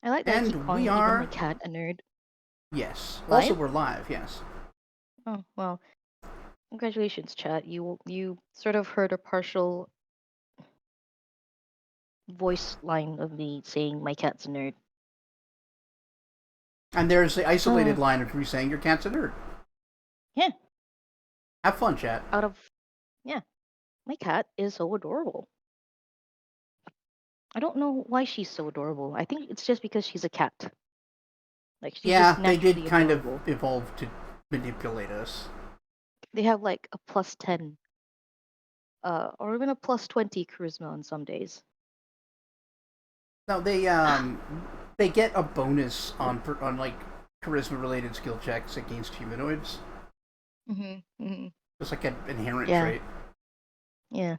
I like that I keep And we calling even my are... cat a nerd. Yes. Also, Live? we're live, yes. Oh, well, congratulations, chat. You sort of heard a partial voice line of me saying my cat's a nerd. And there's the isolated Uh, line of you saying your cat's a nerd. yeah, Have fun, chat. out of yeah, my cat is so adorable. I don't know why she's so adorable. I think it's just because she's a cat. Like she's just Yeah, they did naturally kind of adorable. evolve to manipulate us. They have like a +10, or even a +20 charisma on some days. No, they get a bonus on like charisma related skill checks against humanoids. Mm-hmm. It's like an inherent Yeah, trait. yeah.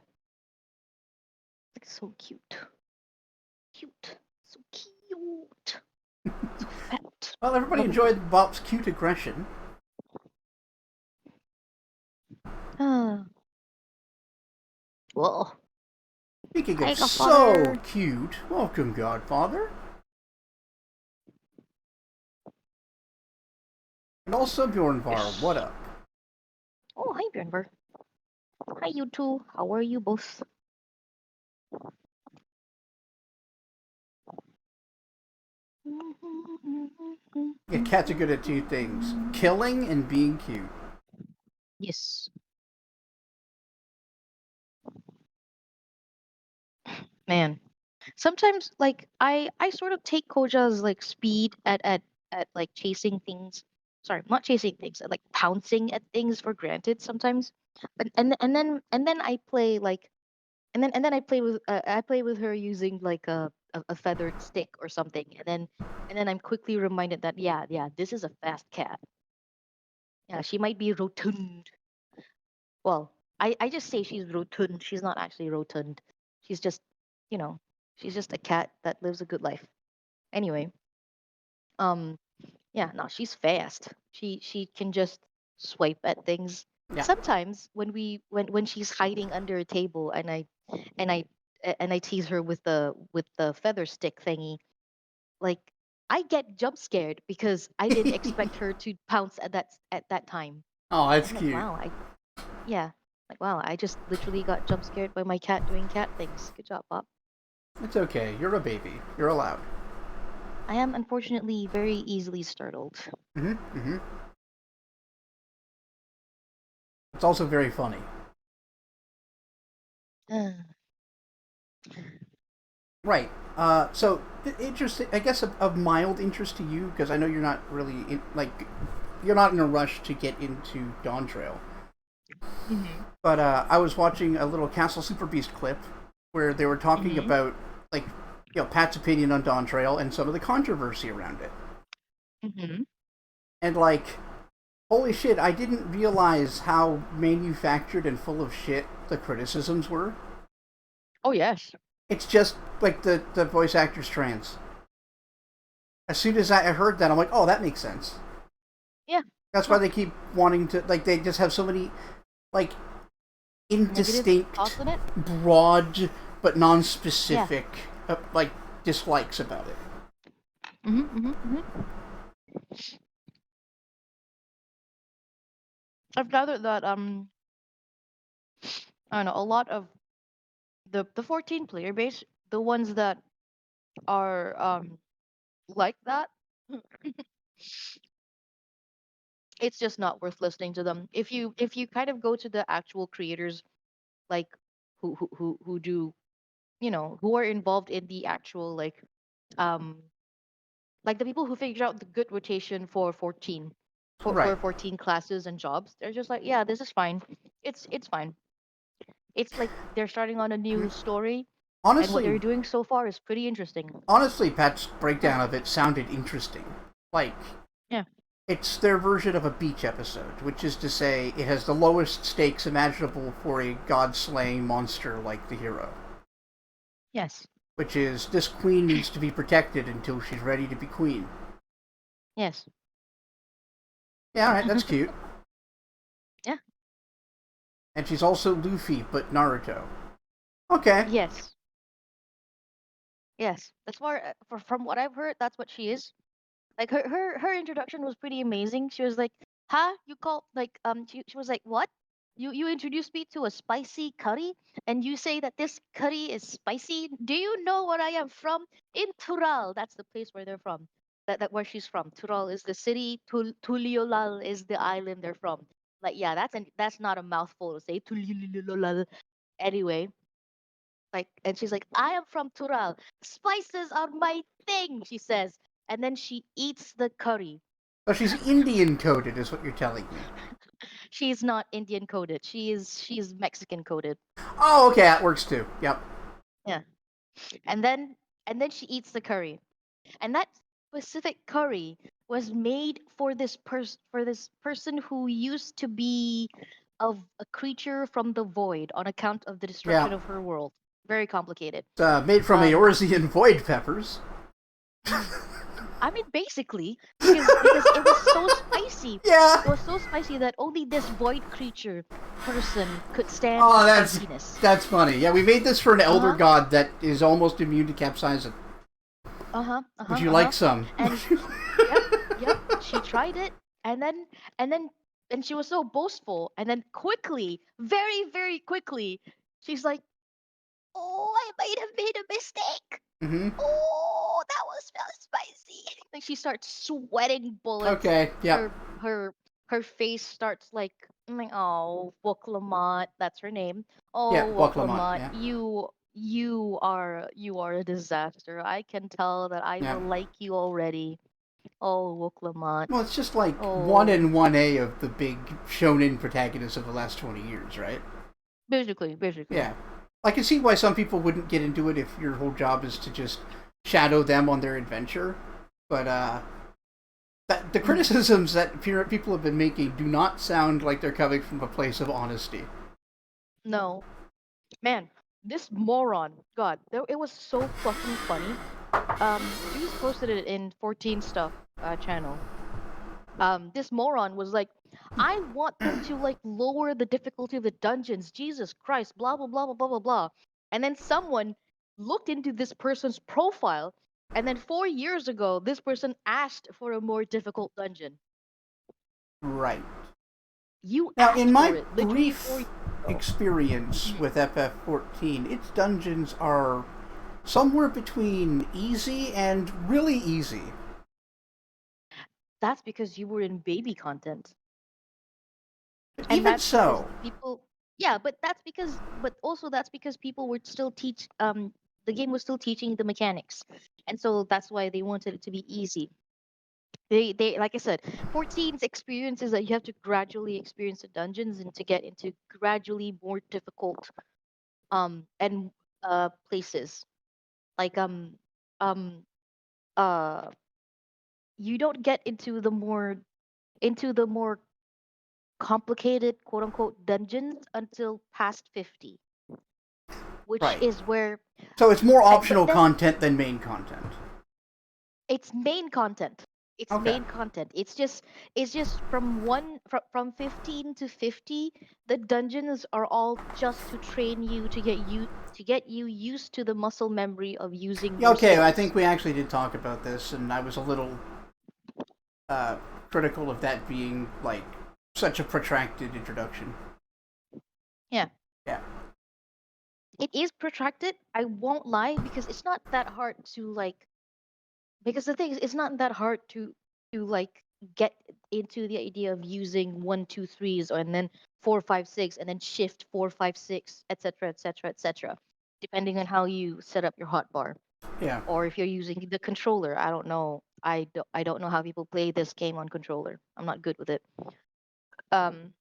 Like so cute. Cute. So cute. So fat. Well, everybody Lovable. enjoyed Bop's cute aggression. Ah. Well, Speaking of hi, so Godfather. cute, welcome, Godfather. And also Bjornvar, what Yes. up? Oh, hi, Björnberg. Hi, you two. How are you both? Yeah, cats are good at two things: killing and being cute. Yes, man. Sometimes, like, I sort of take Koja's like speed at like chasing things. Sorry, not chasing things, like pouncing at things for granted sometimes. But and then I play like and then I play with her using like a feathered stick or something, and then I'm quickly reminded that yeah, this is a fast cat. Yeah, she might be rotund. Well, I just say she's rotund. She's not actually rotund. She's just, you know, she's just a cat that lives a good life. Anyway, um, yeah, no, she's fast. She can just swipe at things. Yeah. Sometimes when she's hiding under a table and I and I tease her with the feather stick thingy, like I get jump scared because I didn't expect her to pounce at that time. Oh, that's I'm like, cute. wow, yeah, like wow, I just literally got jump scared by my cat doing cat things. Good job, Bob. It's okay. You're a baby. You're allowed. I am unfortunately very easily startled. Mm-hmm. It's also very funny. Right. So interesting. I guess of mild interest to you because I know you're not really you're not in a rush to get into Dawn Trail. Mm-hmm. But I was watching a little Castle Super Beast clip where they were talking Mm-hmm. about like Pat's opinion on Dawn Trail and some of the controversy around it. Mm-hmm. And like, holy shit, I didn't realize how manufactured and full of shit the criticisms were. Oh yes. It's just like the voice actor's trans. As soon as I heard that, I'm like, oh, that makes sense. Yeah. That's why No. they keep wanting to like. They just have so many like Negative thoughts indistinct, on it? broad but Yeah. non-specific like dislikes about it. Mm-hmm. Mm-hmm. Mm-hmm. I've gathered that I don't know, a lot of the 14 player base, the ones that are like that, it's just not worth listening to them. If you kind of go to the actual creators, like who do, who are involved in the actual um like the people who figure out the good rotation for 14, for Right. 14 classes and jobs, they're just like, yeah, this is fine. It's fine. It's like they're starting on a new story, and what Honestly, they're doing so far is pretty interesting. Pat's Yeah. breakdown of it sounded interesting. Like Yeah. it's their version of a beach episode, which is to say, it has the lowest stakes imaginable for a god-slaying monster like the hero. Yes. Which is, this queen needs to be protected until she's ready to be queen. Yes. Yeah, alright, that's cute. Yeah. And she's also Luffy, but Naruto. Okay. Yes. Yes, that's more from what I've heard. That's what she is. Like her introduction was pretty amazing. She was like, "Huh? You call like she was like, "What? You introduced me to a spicy curry and you say that this curry is spicy? Do you know where I am from? In Tural. That's the place where they're from. That where she's from. Tural is the city. Tuliolal is the island they're from. Like yeah, that's not a mouthful to say Tuliolal. Anyway, like and she's like, I am from Tural. Spices are my thing, she says. And then she eats the curry. Oh, she's Indian coded, is what you're telling me. She's not Indian coded. She's Mexican coded. Oh, okay, that works too. Yep. Yeah. And then she eats the curry. And that specific curry was made for this person who used to be of a creature from the void on account of the Yeah. destruction of her world. Very complicated. It's made from Um Eorzean void peppers. I mean, basically, because it was so spicy. Yeah. It was so spicy that only this void creature person could stand the Oh, spiciness. that's funny. Yeah, we made this for an Uh elder huh. god that is almost immune to capsaicin. Uh huh. Uh Would huh. you Uh like huh. some? And yep, yep. She tried it, and then and then and she was so boastful, and then quickly, very very quickly, she's like, "Oh, I might have made a mistake. Mm-hmm. Oh, that was very spicy." Like she starts sweating bullets. Okay. Yep. Her her her face starts like, I'm like, oh, Woklamat, that's her name. Yeah. Oh, Waklamot. Woklamat, Yeah. you are a disaster. I can tell that I Yeah. don't like you already. Oh, Woklamat. Well, it's just like one Oh, and one A of the big shonen protagonists of the last 20 years, right? basically. Yeah. I can see why some people wouldn't get into it if your whole job is to just shadow them on their adventure. But the Mhm. criticisms that people have been making do not sound like they're coming from a place of honesty. No, man, this moron. God, it was so fucking funny. Juice posted it in 14 stuff channel. This moron was like, I want them to like lower the difficulty of the dungeons. Jesus Christ, blah blah blah blah blah blah blah. And then someone looked into this person's profile, and then 4 years ago, this person asked for a more difficult dungeon. Right. You Now, in asked for my it literally 4 years brief ago. experience Mhm. with FF14, its dungeons are somewhere between easy and really easy. That's because you were in baby content. But And even that's because so, people, yeah, but also that's because people were still the game was still teaching the mechanics, and so that's why they wanted it to be easy. They like I said, 14's experience is that you have to gradually experience the dungeons and to get into gradually more difficult and places like um uh you don't get into the more complicated quote unquote dungeons until past 50, which right. is where So it's more but optional then content than main content. it's main content. It's Okay. main content. It's just from 15 to 50, the dungeons are all just to train you to get you used to the muscle memory of using Yeah, your okay, I skills. think we actually did talk about this, and I was a little uh, critical of that being like such a protracted introduction. Yeah. Yeah. It is protracted, I won't lie, because it's not that hard to like because the thing is it's not that hard to like get into the idea of using one two threes and then four five six and then shift four five six etc etc etc depending on how you set up your hotbar Yeah. or if you're using the controller. I don't know. I don't know how people play this game on controller. I'm not good with it. um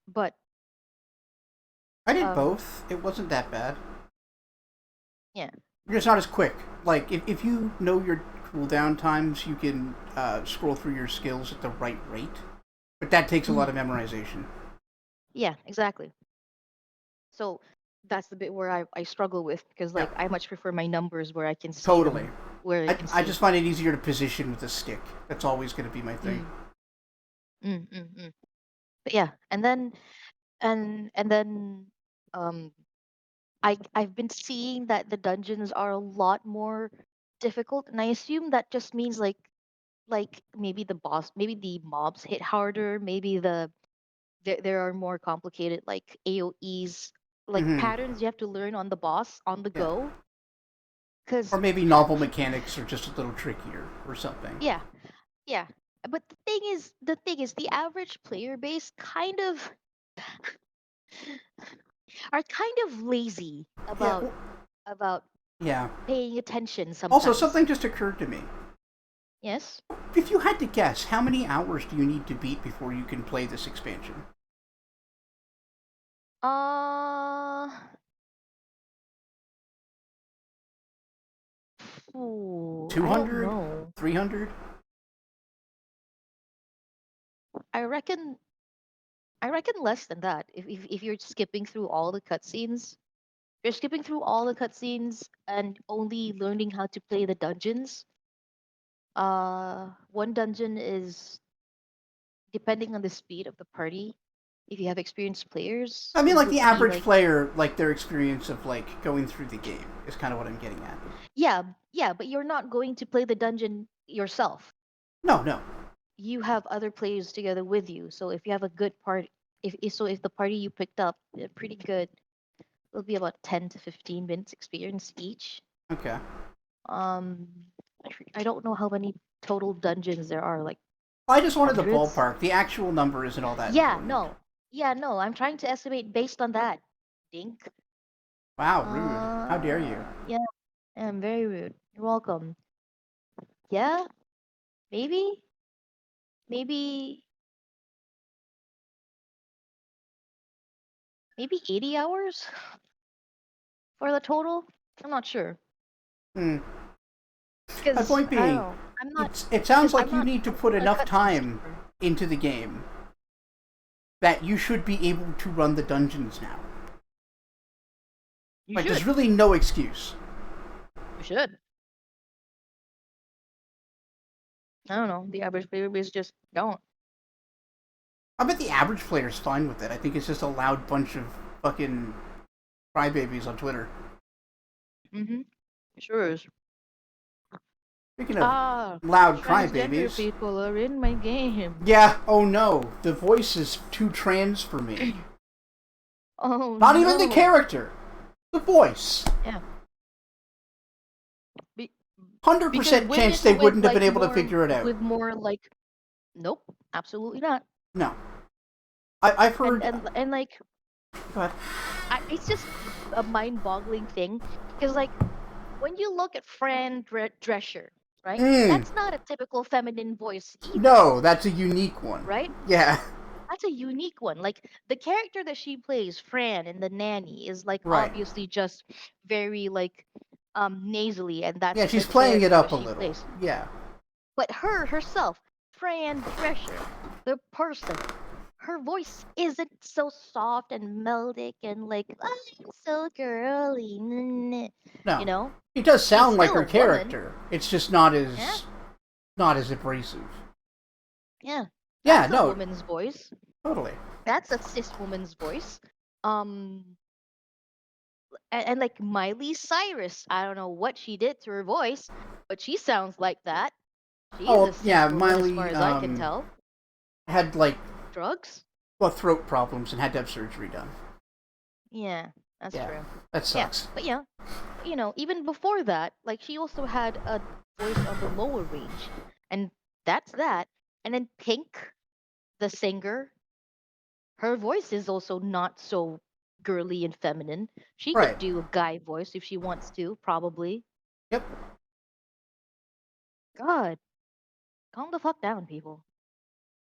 but I did um both. It wasn't that bad. yeah. It's not as quick. Like, if you know your cooldown times, you can scroll through your skills at the right rate. But that takes a lot Mhm. of memorization. Yeah, exactly. So that's the bit where I struggle with because Yeah, like I much prefer my numbers where I can see totally. them where I can I see. just find it easier to position with a stick. That's always going to be my thing. Mm, mm. But yeah, and then um I've been seeing that the dungeons are a lot more difficult, and I assume that just means like maybe maybe the mobs hit harder, maybe there are more complicated like AoEs, like Hmm. patterns you have to learn on the boss on the Yeah. go. Or Cause maybe novel mechanics are just a little trickier or something. yeah, yeah. But the thing is, the average player base are kind of lazy Yeah. about Yeah. paying attention Also, sometimes. something just occurred to me. Yes. If you had to guess, how many hours do you need to beat before you can play this expansion? Uh, ooh, I don't 200? know. 300? I reckon I reckon less than that. If you're skipping through all the cutscenes, you're skipping through all the cutscenes and only learning how to play the dungeons. One dungeon is depending on the speed of the party. If you have experienced players, I mean, it like the would be average like player, like their experience of like going through the game is kind of what I'm getting at. yeah, yeah, but you're not going to play the dungeon yourself. No, no. You have other players together with you. So if you have a good part, if the party you picked up pretty good, it'll be about 10 to 15 minutes experience each. Okay. Um, I don't know how many total dungeons there are, like I just wanted the hundreds. ballpark. The actual number isn't all that Yeah, important. no, yeah, no. I'm trying to estimate based on that. Dink. Wow, rude. How dare you? Yeah, I'm very rude. You're welcome. Yeah, maybe, maybe, maybe 80 hours for the total. I'm not sure. Hmm. My Because point I don't being, know. I'm not it sounds because I'm like you not need to I'm put not a enough cutscene time skipper. into the game that you should be able to run the dungeons now. You Like, there's should. really no excuse. You should. I don't know. The average player base just don't. I bet the average player's fine with it. I think it's just a loud bunch of fucking crybabies on Twitter. Mm-hmm. Sure is. Speaking of Ah, loud transgender crybabies, people are in my game. yeah, oh no, the voice is too trans for me. Oh Not even the no. character, the voice. Yeah. Be- because 100% chance they women with wouldn't have been like able to figure it out. more like nope, absolutely not. No. I've And heard. and like Go ahead. it's just a mind-boggling thing because like when you look at Drescher, right? Mm, That's not a typical feminine voice either, no, that's a unique one. right? Yeah, That's a unique one. Like the character that she plays, Fran in The Nanny, is like right. obviously just very like nasally, and Yeah, that's the she's playing it character that up a she little. plays. Yeah. But her herself, Fran Drescher, the person, her voice isn't so soft and melodic and like oh, I'm so girly, No. you know. She does She's sound like still her a woman. character. It's just not Yeah, as abrasive. yeah. Yeah, That's a no, woman's voice. totally. That's a cis woman's voice. Um, and like Miley Cyrus, I don't know what she did to her voice, but she sounds like that. She's Oh, a cis yeah, woman as far Miley as I can tell. had like Drugs? throat problems and had to have surgery done. Yeah, that's Yeah, true. that Yeah, sucks. but yeah, even before that, like she also had a voice on the lower range, and that's that. And then Pink, the singer, her voice is also not so girly and feminine. She Right. could do a guy voice if she wants to, probably. Yep. God, calm the fuck down, people.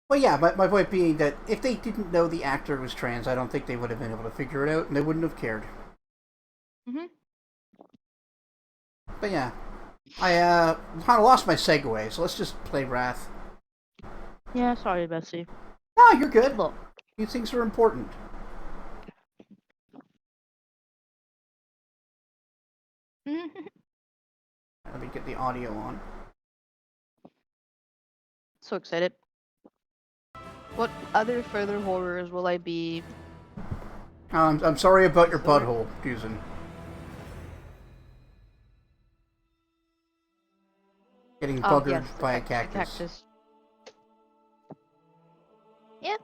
Well, yeah, my point being that if they didn't know the actor was trans, I don't think they would have been able to figure it out, and they wouldn't have cared. Hmm. But yeah, I kind of lost my segue, so let's just play Wrath. Yeah, sorry, Bessie. No, you're good. Look. These things are important. Let me get the audio on. So excited. What other further horrors will I be I'm sorry about your forward? butthole, Dusan. getting Yes, buggered the by a the cactus. cactus. Yeah,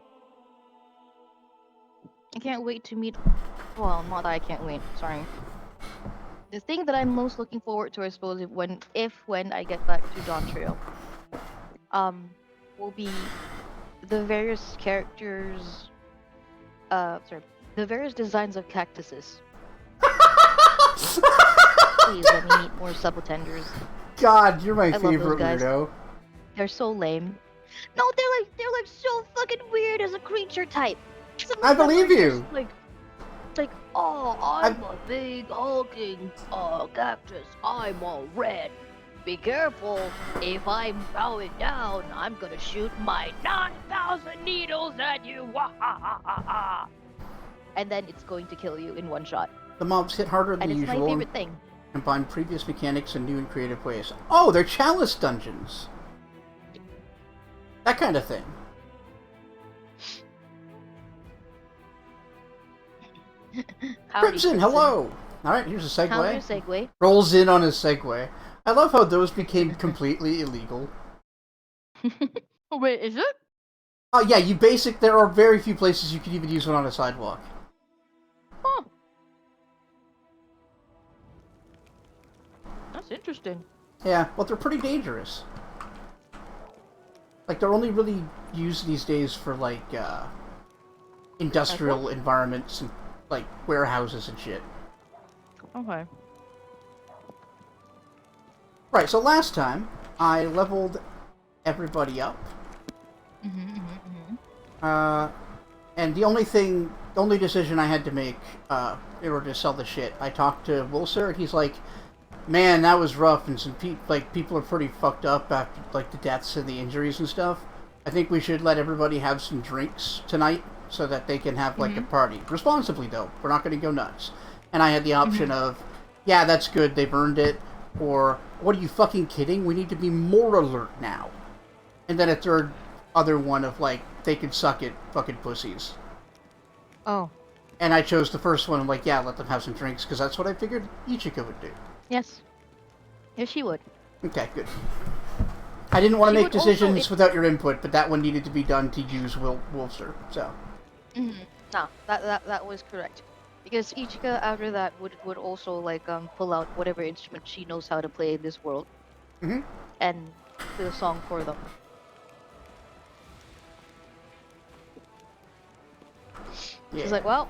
I can't wait to meet. Well, not that I can't wait. Sorry. The thing that I'm most looking forward to, I suppose, when I get back to Dawn Trail, um, will be the various characters. Sorry, the various designs of cactuses. Please let me meet more subtenders. God, you're my I love those favorite guys. weirdo. They're so lame. No, they're like so fucking weird as a creature type. Some I of them are believe just you. like, oh, I I'm a big hulking cactus. I'm all red. Be careful. If I'm bowing down, I'm gonna shoot my 9,000 needles at you. Wah ha ha ha ha. And then it's going to kill you in one shot. the mobs hit harder than And it's my usual and favorite thing. combine previous mechanics in new and creative ways. Oh, they're chalice dungeons. That kind of thing. Howdy, Crimson, Crimson. hello! Alright, here's a Counter segue. segue. Rolls in on his segue. I love how those became completely illegal. Oh, wait, is it? Oh yeah, there are very few places you can even use one on a sidewalk. Huh. That's interesting. Yeah, well they're pretty dangerous. Like, they're only really used these days for, like, industrial environments and, like, warehouses and shit. Okay. Right, so last time, I leveled everybody up. And the only decision I had to make, in order to sell the shit, I talked to Wilser, and he's like, man, that was rough, and some people are pretty fucked up after, like, the deaths and the injuries and stuff. I think we should let everybody have some drinks tonight, so that they can have, like, a party. Responsibly, though. We're not going to go nuts. And I had the option of, yeah, that's good, they've earned it, or, what are you fucking kidding? We need to be more alert now. And then a third other one of, like, they could suck it, fucking pussies. Oh. And I chose the first one. I'm like, yeah, let them have some drinks, because that's what I figured Ichika would do. Yes. Yes, she would. Okay, good. I didn't want to She make would also, decisions without your input, but that one needed to be done to use Wolfster, so. No, that was correct. Because Ichika after that would also like pull out whatever instrument she knows how to play in this world and play a song for them. Yeah. She's like, well,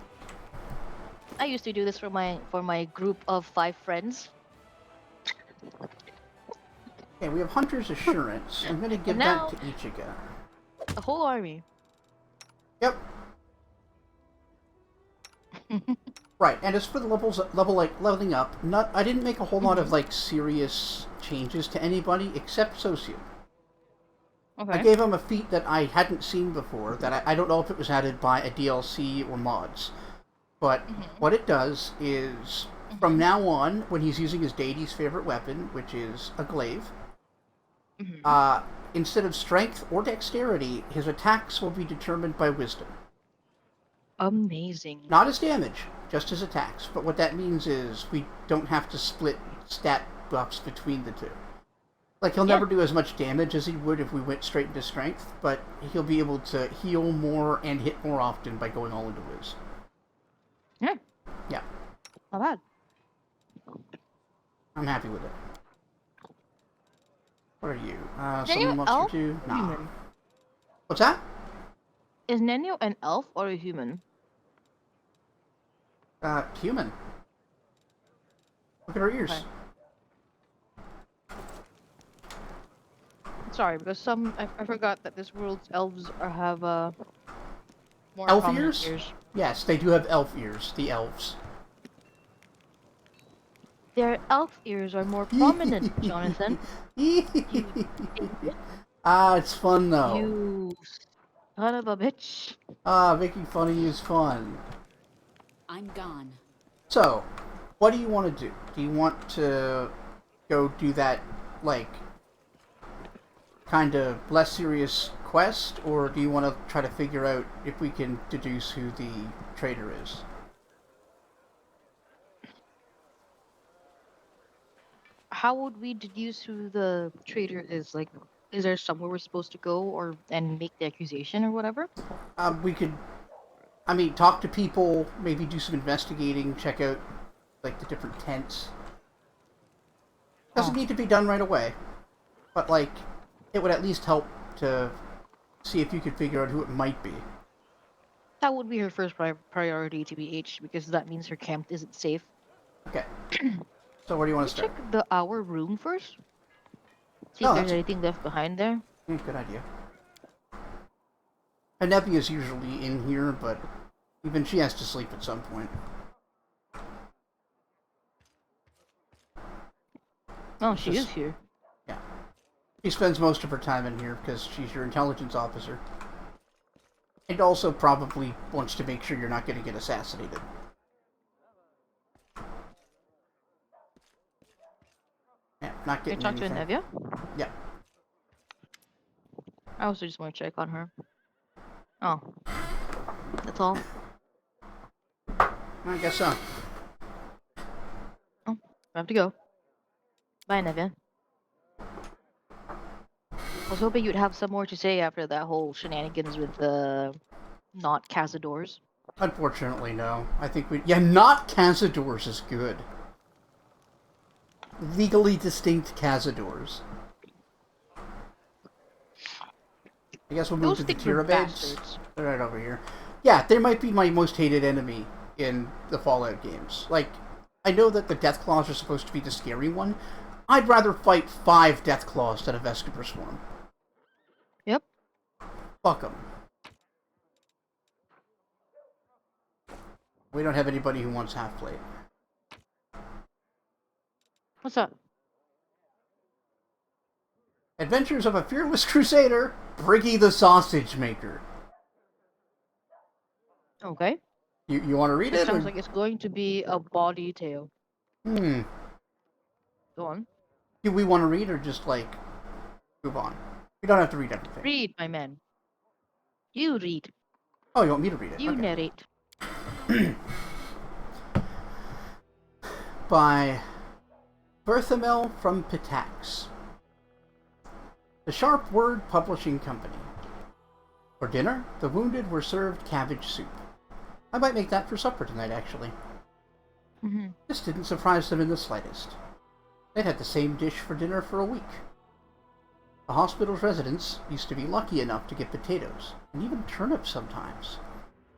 I used to do this for my group of 5 friends. Okay, we have Hunter's Assurance. I'm going to give now- that to Ichika. The whole army. Yep. Right, and as for the leveling up, I didn't make a whole lot of, like, serious changes to anybody except Socio. Okay. I gave him a feat that I hadn't seen before, that I don't know if it was added by a DLC or mods. But what it does is, from now on, when he's using his deity's favorite weapon, which is a glaive, instead of strength or dexterity, his attacks will be determined by wisdom. Amazing. Not as damage, just his attacks. But what that means is we don't have to split stat buffs between the two. Like, he'll never do as much damage as he would if we went straight into strength, but he'll be able to heal more and hit more often by going all into Wiz. Yeah. Yeah. Not bad. I'm happy with it. What are you? Nenio Someone wants elf? you to... Nah. Human. What's that? Is Nenio an elf or a human? Human. Look at her ears. Okay. Sorry, because I forgot that this world's elves have more Elf prominent ears? Yes, they do have elf ears, the elves. Their elf ears are more prominent, Jonathan. It's fun though. You son of a bitch. Making fun of you is fun. I'm gone. So, what do you want to do? Do you want to go do that, like, kind of less serious quest, or do you want to try to figure out if we can deduce who the traitor is? how would we deduce who the traitor is? Like, is there somewhere we're supposed to go or and make the accusation or whatever? We could, I mean, talk to people, maybe do some investigating, check out, like, the different tents. Doesn't Oh, need to be done right away, but, like, it would at least help to see if you could figure out who it might be. that would be her first priority, TBH, because that means her camp isn't safe. Okay. So where do you Can want we to start? check our room first? See if Oh, there's that's anything left behind there. a good idea. Anepi is usually in here, but even she has to sleep at some point. Oh, It's she is just, here. yeah. She spends most of her time in here because she's your intelligence officer. And also probably wants to make sure you're not going to get assassinated. Yeah, not Can I getting talk to anything. Anevia? Yeah. I also just want to check on her. Oh, that's all. I guess so. Oh, I have to go. Bye, Anevia. I was hoping you'd have some more to say after that whole shenanigans with the not cazadors. Unfortunately, no. I think we... Yeah, not Cazadors is good. Legally distinct Cazadors. I guess we'll move Those to the things were Tyrabades. bastards. They're right over here. Yeah, they might be my most hated enemy in the Fallout games. Like, I know that the Deathclaws are supposed to be the scary one. I'd rather fight 5 Deathclaws than a Vescupur Swarm. Yep. Fuck them. We don't have anybody who wants half-plate. What's up? Adventures of a Fearless Crusader, Briggy the Sausage Maker. Okay. You want to read It it? sounds Or... like it's going to be a body tale. Hmm. Go on. Do we want to read or just, like, move on? We don't have to read everything. Read, my man. You read. Oh, you want me to read it? You Okay. narrate. By Berthamel from Pitax. The Sharp Word Publishing Company. For dinner, the wounded were served cabbage soup. I might make that for supper tonight, actually. Mm-hmm. This didn't surprise them in the slightest. They'd had the same dish for dinner for a week. The hospital's residents used to be lucky enough to get potatoes, and even turnips sometimes.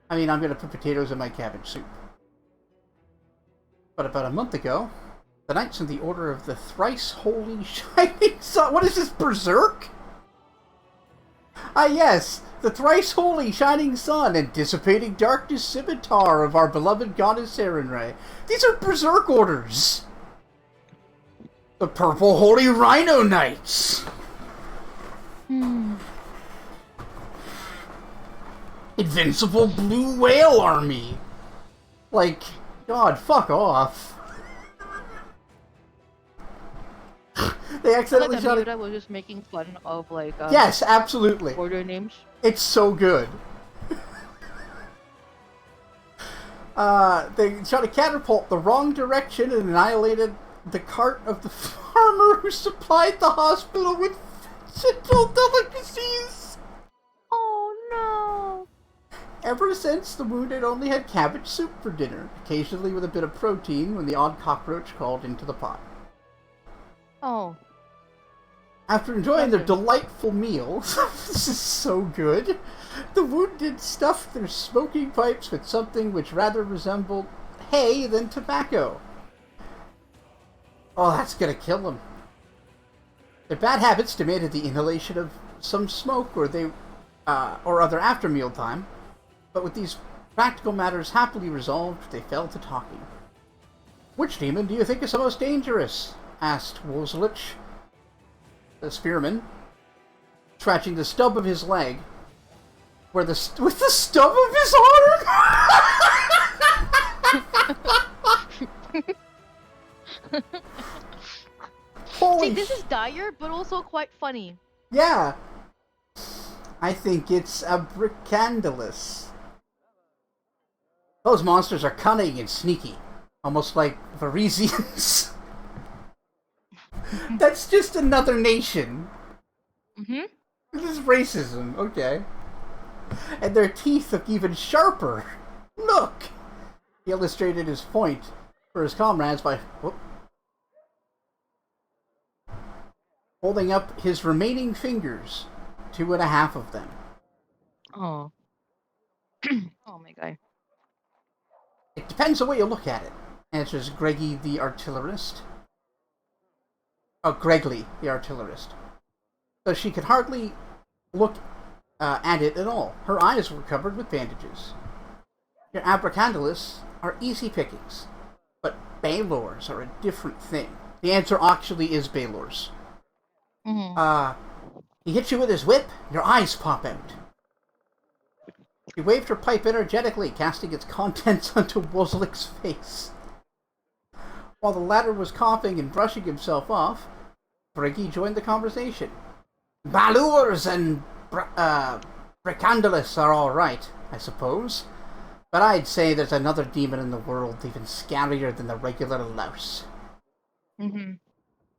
I mean, I'm going to put potatoes in my cabbage soup. But about a month ago, the Knights in the Order of the Thrice Holy Shining Sun... What is this, Berserk? Ah yes, the Thrice Holy Shining Sun and Dissipating Darkness Scimitar of our beloved goddess Sarenrae. These are Berserk orders! The Purple Holy Rhino Knights! Invincible Blue Whale Army! Like, God, fuck off. They I accidentally like shot that it. was just making fun of like Yes, absolutely. order names. It's so good. They shot a catapult the wrong direction and annihilated the cart of the farmer who supplied the hospital with vegetable delicacies. Oh no! Ever since, the wounded only had cabbage soup for dinner, occasionally with a bit of protein when the odd cockroach crawled into the pot. Oh. After enjoying their Okay. delightful meal, this is so good, the wounded stuffed their smoking pipes with something which rather resembled hay than tobacco. Oh, that's gonna kill them. Their bad habits demanded the inhalation of some smoke or other after mealtime, but with these practical matters happily resolved, they fell to talking. Which demon do you think is the most dangerous? Asked Wolzlich, the spearman, scratching the stub of his leg, with the stub of his arm. Holy See, this is dire, but also quite funny. yeah. I think it's abracandalus. Those monsters are cunning and sneaky, almost like Varisians. That's just another nation. Mm-hmm. This is racism, okay. And their teeth look even sharper. Look! He illustrated his point for his comrades by holding up his remaining fingers, 2.5 of them. Oh. Oh my god. It depends on the way you look at it, answers Greggy the artillerist. Oh, Gregly the artillerist. So she could hardly look at it at all. Her eyes were covered with bandages. Your abracandalists are easy pickings, but Baylors are a different thing. The answer actually is Baylors. Mm-hmm. He hits you with his whip, your eyes pop out. She waved her pipe energetically, casting its contents onto Wozlik's face. While the latter was coughing and brushing himself off, Briggy joined the conversation. Balurs and Bracandalus are alright, I suppose. But I'd say there's another demon in the world even scarier than the regular louse. Mm-hmm.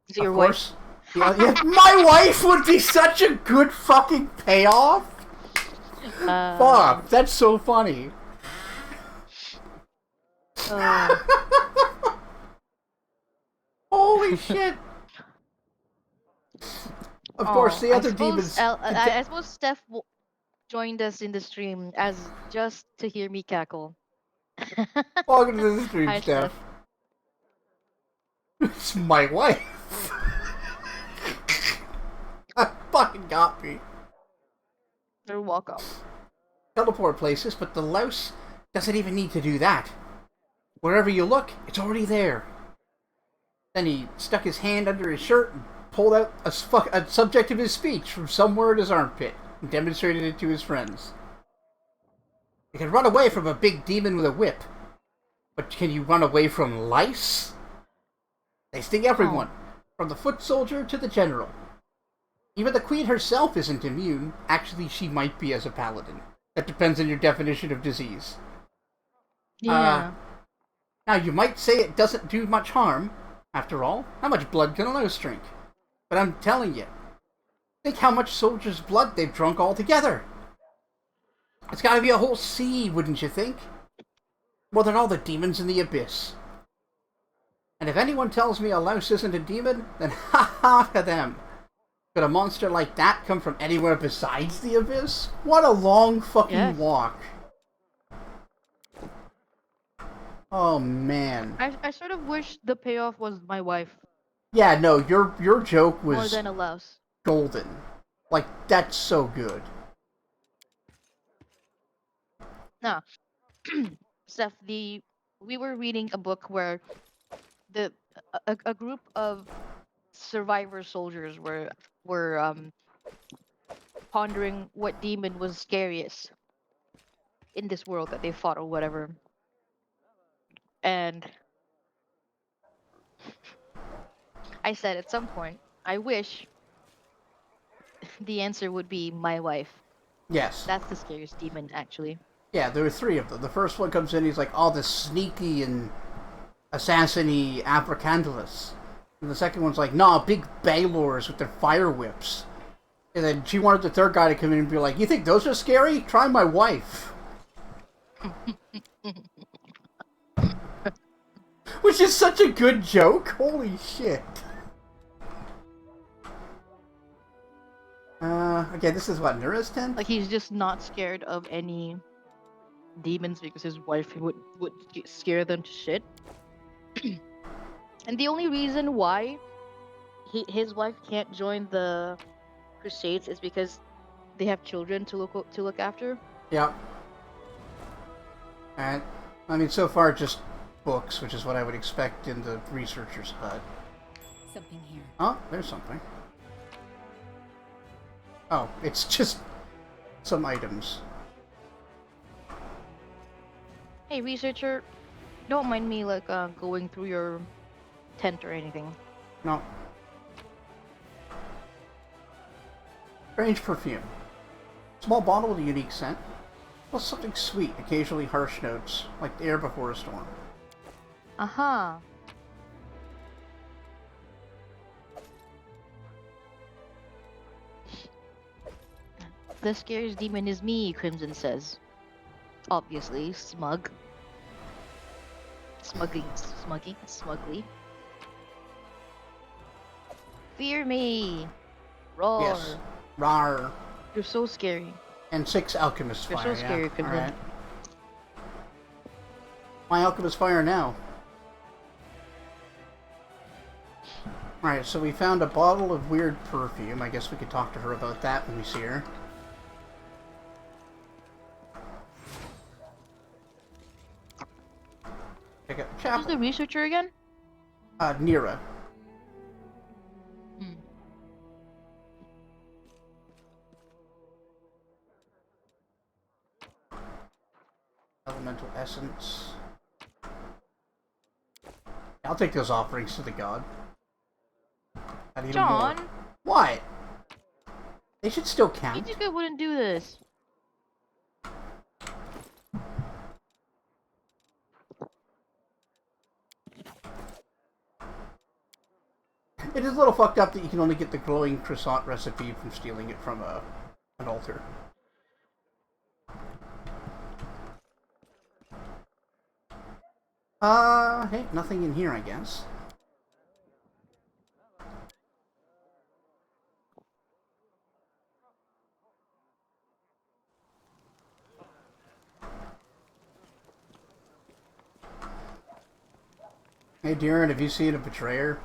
Is it Of your course, yeah, my wife would be such a good fucking payoff! wife? Fuck, that's so funny. Holy shit! Of course, the other demons. I suppose Steph joined us in the stream as just to hear me cackle. Welcome to the stream, Hi, Steph. Steph. It's my wife. That fucking got me. You're welcome. Teleport places, but the louse doesn't even need to do that. Wherever you look, it's already there. Then he stuck his hand under his shirt and pulled out a subject of his speech from somewhere in his armpit and demonstrated it to his friends. You can run away from a big demon with a whip, but can you run away from lice? They sting everyone, from the foot soldier to the general. Even the queen herself isn't immune. Actually, she might be as a paladin. That depends on your definition of disease. Yeah. Now, you might say it doesn't do much harm. After all, how much blood can a louse drink? But I'm telling you, think how much soldiers' blood they've drunk altogether. It's gotta be a whole sea, wouldn't you think? More than all the demons in the abyss. And if anyone tells me a louse isn't a demon, then ha ha to them. Could a monster like that come from anywhere besides the abyss? What a long fucking walk. Oh man. I sort of wish the payoff was my wife. Yeah, no, your joke was More than a louse. golden. Like, that's so good. No. Steph, we were reading a book where a group of survivor soldiers were pondering what demon was scariest in this world that they fought or whatever. And I said at some point, I wish the answer would be my wife. Yes. That's the scariest demon, actually. Yeah, there were 3 of them. The first one comes in, he's like, oh, this sneaky and assassin-y Abracandalus. And the second one's like, nah, big Baylors with their fire whips. And then she wanted the third guy to come in and be like, you think those are scary? Try my wife. Which is such a good joke. Holy shit. Okay, this is what, Nura's 10? Like, he's just not scared of any demons because his wife would scare them to shit. And the only reason why his wife can't join the Crusades is because they have children to look after. Yeah. And, I mean, so far just books, which is what I would expect in the researcher's hut. Something here. Oh, there's something. Oh, it's just some items. Hey, researcher, don't mind me like going through your tent or anything. No. Strange perfume. Small bottle with a unique scent. Well, something sweet, occasionally harsh notes, like the air before a storm. Aha. The scariest demon is me, Crimson says. Obviously, smug. Smugly. Fear me! Roar! Yes. Rar. You're so scary. And 6 alchemist You're fire. so scary, Yeah. Crimson. Alright. My alchemist fire now. Alright, so we found a bottle of weird perfume. I guess we could talk to her about that when we see her. Check out the Who's chapel. the researcher again? Nira. Hmm. Elemental essence. I'll take those offerings to the god. I need them more. John! What? They should still You count. think I wouldn't do this? It is a little fucked up that you can only get the glowing croissant recipe from stealing it from an altar. Hey, nothing in here, I guess. Hey, Darren, have you seen a betrayer?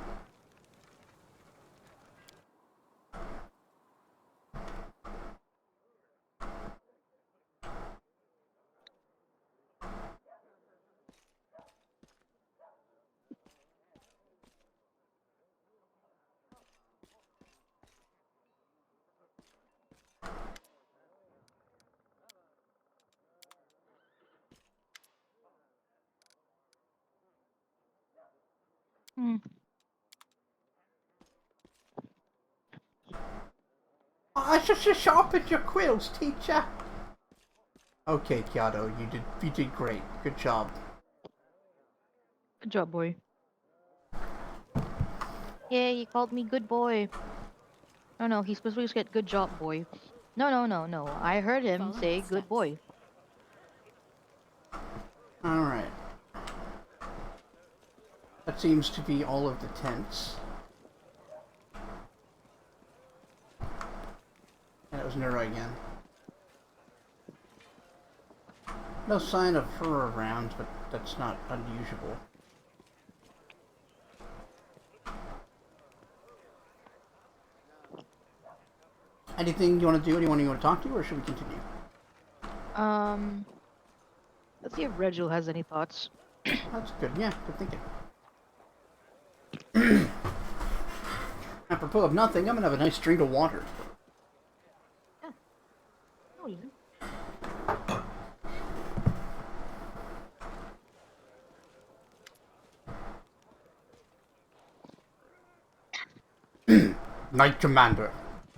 Hmm. I should sharpen your quills, teacher. Okay, Kiado, you did great. Good job. Good job, boy. Yay, he called me good boy. No, he's supposed to get good job, boy. No. I heard him Follow say my good steps. boy. Alright. That seems to be all of the tents. And it was Nura again. No sign of her around, but that's not unusual. Anything you want to do? Anyone you want to talk to, or should we continue? Let's see if Regil has any thoughts. That's good. Yeah, good thinking. Apropos of nothing, I'm gonna have a nice drink of water. Oh, yeah. Knight Commander,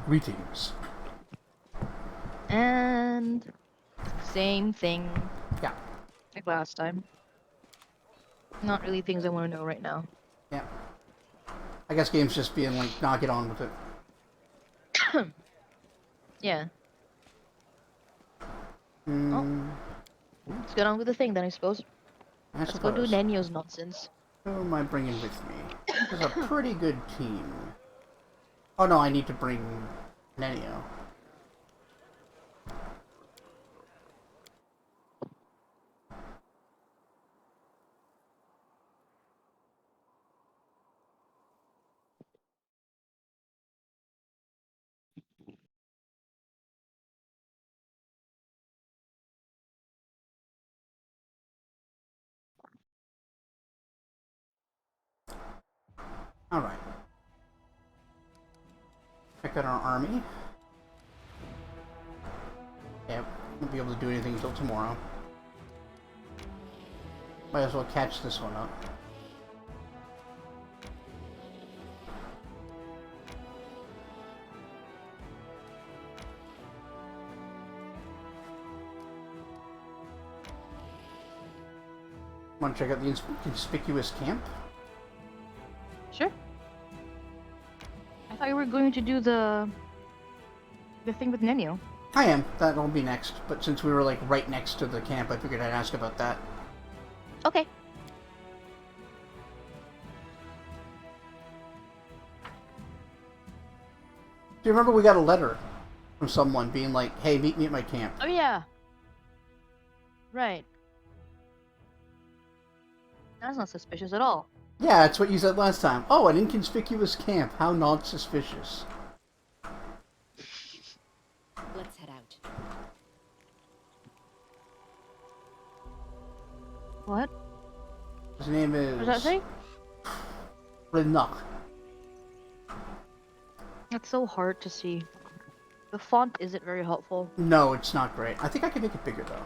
greetings. And same thing Yeah, like last time. Not really things I want to know right now. yeah. I guess game's just being like, nah, get on with it. Yeah. Hmm. Let's get on with the thing then, I suppose. I Let's go do suppose. Nenio's nonsense. Who am I bringing with me? This is a pretty good team. Oh no, I need to bring Nenio. Alright. Check out our army. Yeah, won't be able to do anything until tomorrow. Might as well catch this one up. Want to check out the conspicuous camp? Sure. I thought you were going to do the thing with Nenio. I am. That'll be next. But since we were like right next to the camp, I figured I'd ask about that. Okay. Do you remember we got a letter from someone being like, "Hey, meet me at my camp"? Oh yeah. Right. That's not suspicious at all. Yeah, that's what you said last time. Oh, an inconspicuous camp. How not suspicious. Let's head out. What? His name is... What does that say? Renach. That's so hard to see. The font isn't very helpful. No, it's not great. I think I can make it bigger, though.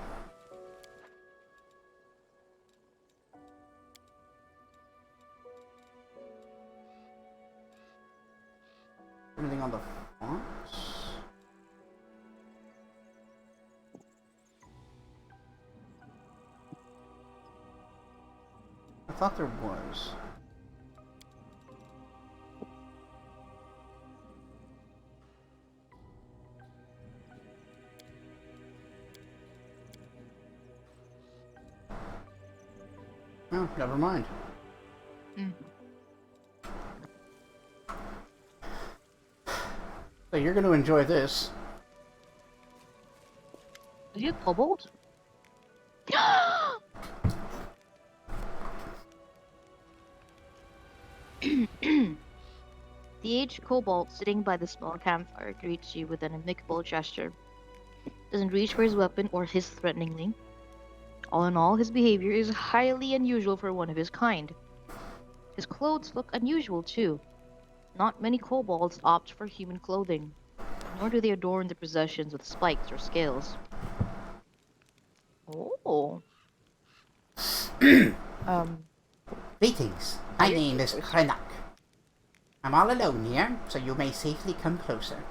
Anything on the fonts? I thought there was. Oh, never mind. Mm. So you're going to enjoy this. Is he a kobold? The aged kobold sitting by the small campfire greets you with an amicable gesture. Doesn't reach for his weapon or hiss threateningly. All in all, his behavior is highly unusual for one of his kind. His clothes look unusual too. Not many kobolds opt for human clothing, nor do they adorn their possessions with spikes or scales. Oh. Greetings. My name is Krenak. I'm all alone here, so you may safely come closer.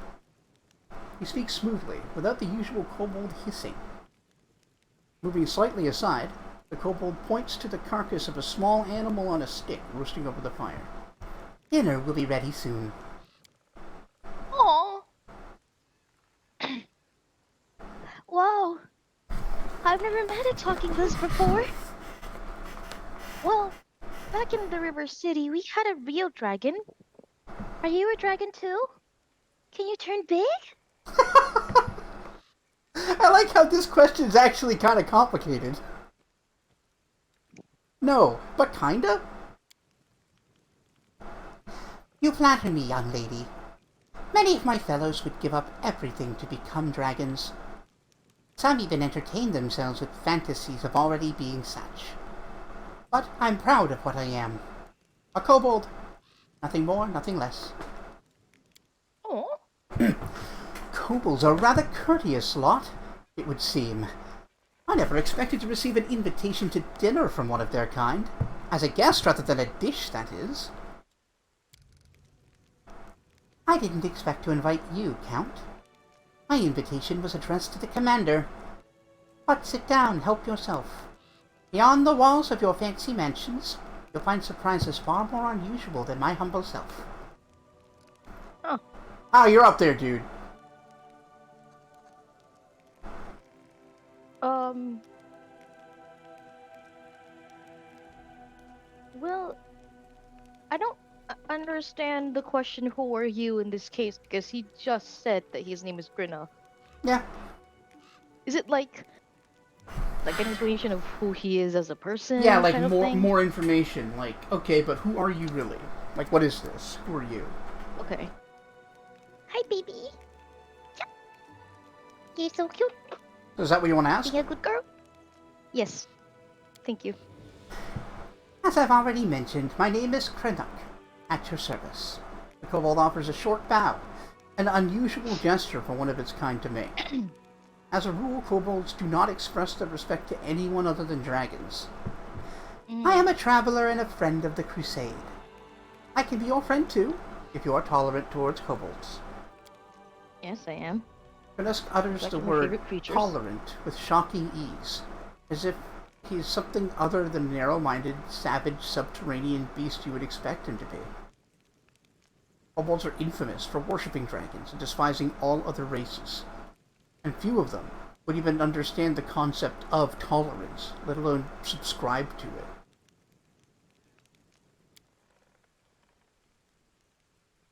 He speaks smoothly, without the usual kobold hissing. Moving slightly aside, the kobold points to the carcass of a small animal on a stick roasting over the fire. Dinner will be ready soon. Aww. Wow. I've never met a talking ghost before. Well, back in the River City, we had a real dragon. Are you a dragon too? Can you turn big? I like how this question's actually kind of complicated. No, but kinda? You flatter me, young lady. Many of my fellows would give up everything to become dragons. Some even entertain themselves with fantasies of already being such. But I'm proud of what I am. A kobold. Nothing more, nothing less. Oh. Kobolds are a rather courteous lot, it would seem. I never expected to receive an invitation to dinner from one of their kind. As a guest rather than a dish, that is. I didn't expect to invite you, Count. My invitation was addressed to the commander. But sit down, help yourself. Beyond the walls of your fancy mansions, you'll find surprises far more unusual than my humble self. Huh. Ah, you're up there, dude. Well, I don't understand the question, who are you in this case, because he just said that his name is Grinna. Yeah. Is it like an explanation of who he is as a person? Yeah, like kind of more thing? more information. Like, okay, but who are you really? Like, what is this? Who are you? Okay. Hi, baby. Yeah. You're so cute. Is that what you want to ask? Being a good girl? Yes. Thank you. As I've already mentioned, my name is Krenak, at your service. The kobold offers a short bow, an unusual gesture for one of its kind to make. As a rule, kobolds do not express their respect to anyone other than dragons. I am a traveler and a friend of the Crusade. I can be your friend too, if you are tolerant towards kobolds. Yes, I am. Krenak utters Like the my word favorite creatures. tolerant with shocking ease, as if he's something other than the narrow-minded, savage, subterranean beast you would expect him to be. Kobolds are infamous for worshipping dragons and despising all other races. and few of them would even understand the concept of tolerance, let alone subscribe to it.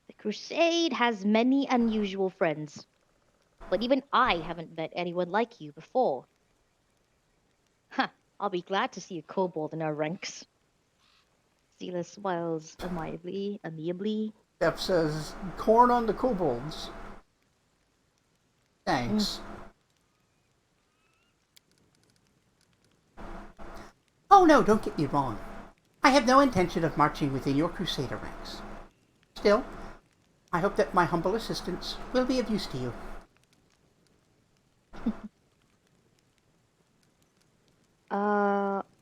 The Crusade has many unusual friends, but even I haven't met anyone like you before. Huh, I'll be glad to see a kobold in our ranks. Zila smiles amiably. Steph says, corn on the kobolds. Mm. Thanks. Oh no, don't get me wrong. I have no intention of marching within your Crusader ranks. Still, I hope that my humble assistance will be of use to you.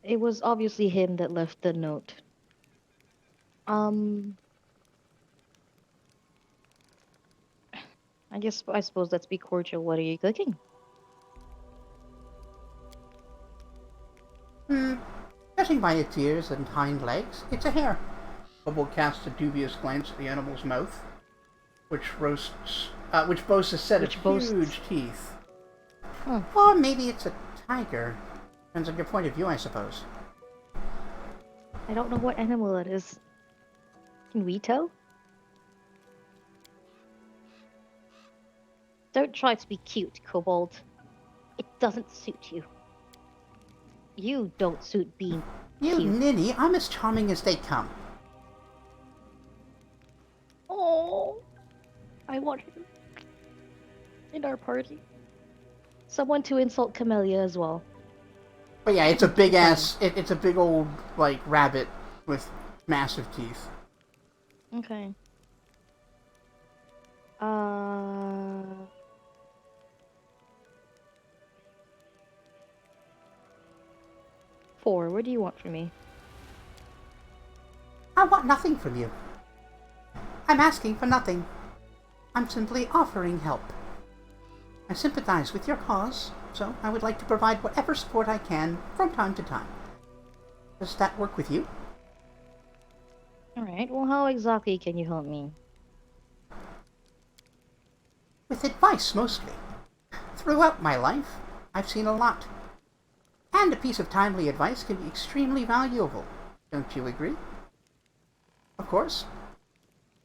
It was obviously him that left the note. Um, I suppose let's be cordial. What are you cooking? Judging by its ears and hind legs, it's a hare. Kobold casts a dubious glance at the animal's mouth, which boasts a set of Which boasts. huge teeth. Or maybe it's a tiger. Depends on your point of view, I suppose. I don't know what animal it is. Can we tell? Don't try to be cute, Kobold. It doesn't suit you. You don't suit being You cute. ninny, I'm as charming as they come. Oh, I want him in our party. Someone to insult Camellia as well. But yeah, it's a big ass. It's a big old like rabbit with massive teeth. Okay. Uh. 4, what do you want from me? I want nothing from you. I'm asking for nothing. I'm simply offering help. I sympathize with your cause, so I would like to provide whatever support I can from time to time. Does that work with you? Alright, well, how exactly can you help me? With advice, mostly. Throughout my life, I've seen a lot. And a piece of timely advice can be extremely valuable. Don't you agree? Of course,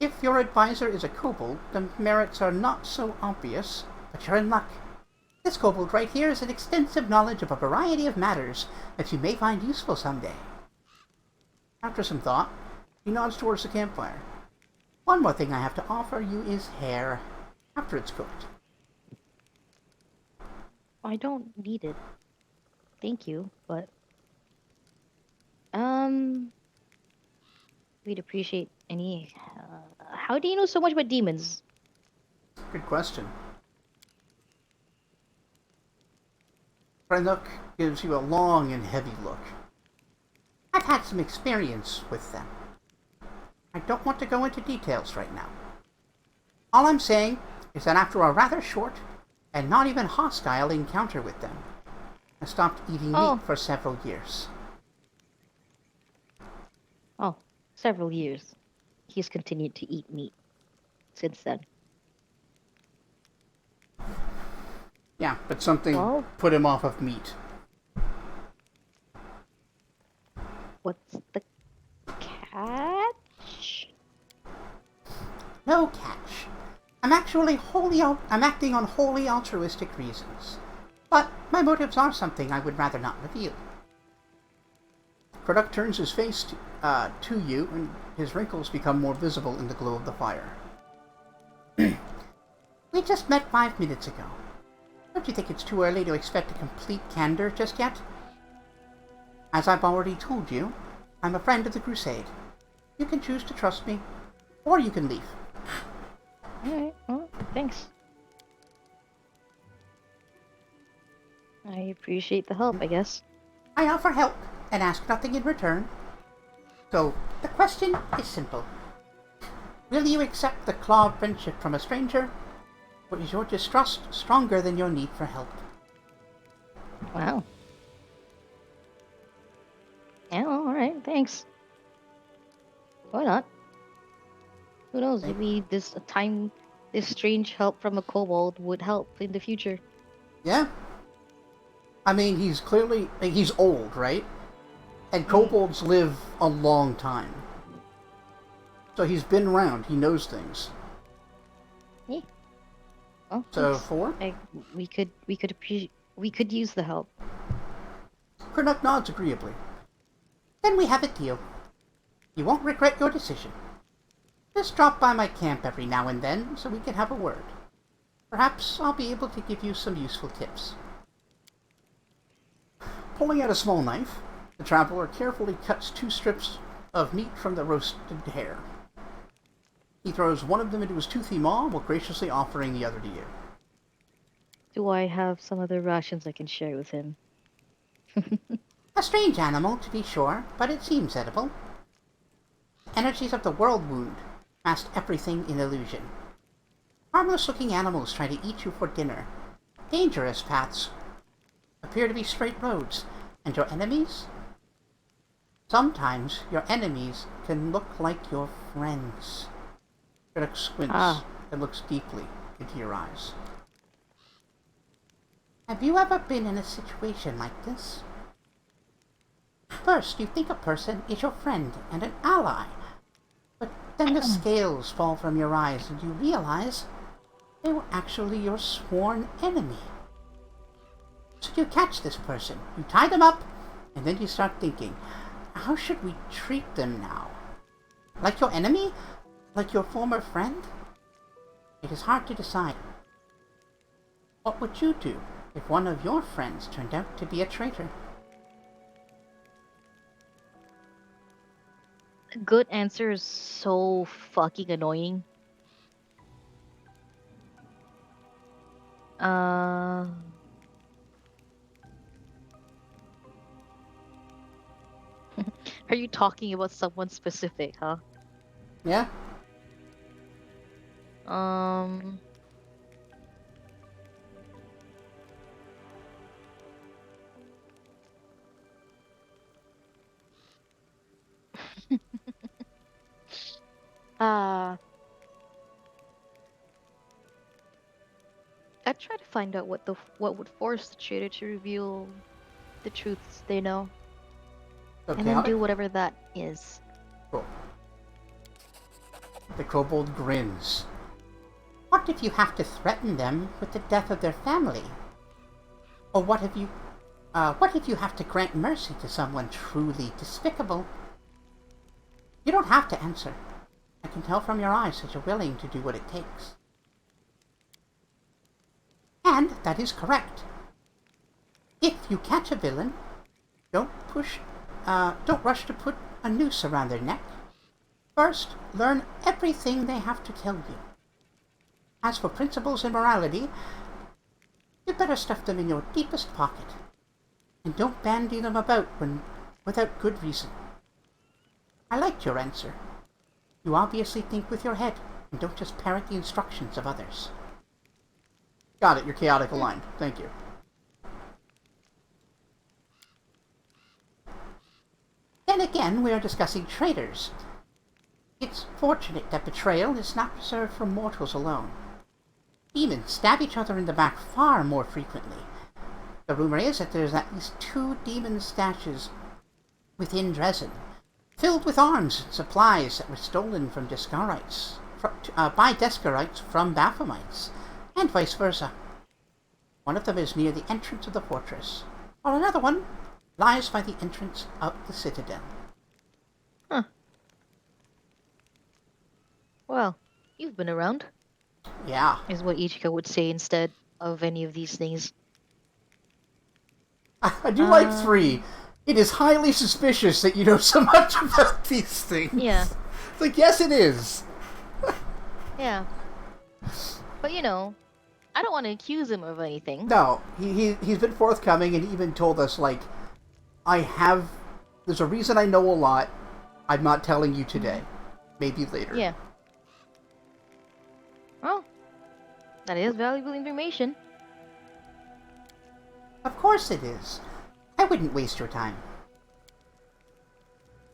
if your advisor is a kobold, the merits are not so obvious, but you're in luck. This kobold right here has an extensive knowledge of a variety of matters that you may find useful someday. After some thought, he nods towards the campfire. One more thing I have to offer you is hair, after it's cooked. I don't need it. Thank you, but... We'd appreciate any... how do you know so much about demons? Good question. Brenook gives you a long and heavy look. I've had some experience with them. I don't want to go into details right now. All I'm saying is that after a rather short and not even hostile encounter with them, I stopped eating meat for several years. Oh, several years. He's continued to eat meat since then. Yeah, but something Well- put him off of meat. What's the catch? No catch. I'm acting on wholly altruistic reasons. But my motives are something I would rather not reveal. Product turns his face to you, and his wrinkles become more visible in the glow of the fire. We just met 5 minutes ago. Don't you think it's too early to expect a complete candor just yet? As I've already told you, I'm a friend of the Crusade. You can choose to trust me, or you can leave. Alright, well, thanks. I appreciate the help, I guess. I offer help and ask nothing in return. So, the question is simple. Will you accept the claw of friendship from a stranger, or is your distrust stronger than your need for help? Wow. Yeah, alright, thanks. Why not? Who knows, maybe this strange help from a kobold would help in the future. Yeah. I mean, he's clearly... He's old, right? And kobolds live a long time. So he's been around. He knows things. Yeah. Oh, So, thanks. 4? We could use the help. Craddock nods agreeably. Then we have a deal. You won't regret your decision. Just drop by my camp every now and then so we can have a word. Perhaps I'll be able to give you some useful tips. Pulling out a small knife, the traveler carefully cuts 2 strips of meat from the roasted hare. He throws one of them into his toothy maw while graciously offering the other to you. Do I have some other rations I can share with him? A strange animal, to be sure, but it seems edible. Energies of the world wound masked everything in illusion. Harmless-looking animals try to eat you for dinner. Dangerous paths appear to be straight roads, and your enemies? Sometimes your enemies can look like your friends. Craddock squints and looks deeply into your eyes. Have you ever been in a situation like this? First, you think a person is your friend and an ally, but then the scales fall from your eyes and you realize they were actually your sworn enemy. So you catch this person, you tie them up, and then you start thinking, how should we treat them now? Like your enemy? Like your former friend? It is hard to decide. What would you do if one of your friends turned out to be a traitor? A good answer is so fucking annoying. Are you talking about someone specific, huh? Yeah? Um. Uh, I try to find out what would force the traitor to reveal the truths they know, So and then do chaotic? whatever that is. Cool. The kobold grins. What if you have to threaten them with the death of their family? Or what if you have to grant mercy to someone truly despicable? You don't have to answer. I can tell from your eyes that you're willing to do what it takes. And that is correct. If you catch a villain, don't rush to put a noose around their neck. First, learn everything they have to tell you. As for principles and morality, you'd better stuff them in your deepest pocket. And don't bandy them about without good reason. I liked your answer. You obviously think with your head, and don't just parrot the instructions of others. Got it, you're chaotic aligned. Thank you. Then again, we are discussing traitors. It's fortunate that betrayal is not reserved for mortals alone. Demons stab each other in the back far more frequently. The rumor is that there's at least 2 demon stashes within Dresden, filled with arms and supplies that were stolen from by Descarites from Baphomeites, and vice versa. One of them is near the entrance of the fortress, while another one lies by the entrance of the citadel. Huh. Well, you've been around, Yeah. is what Ichika would say instead of any of these things. I do like 3. It is highly suspicious that you know so much about these things. Yeah. It's like, yes, it is. Yeah. But you know, I don't want to accuse him of anything. No, he's been forthcoming and he even told us, like, there's a reason I know a lot. I'm not telling you today. Maybe later. Yeah. Well, that is valuable information. Of course it is. I wouldn't waste your time.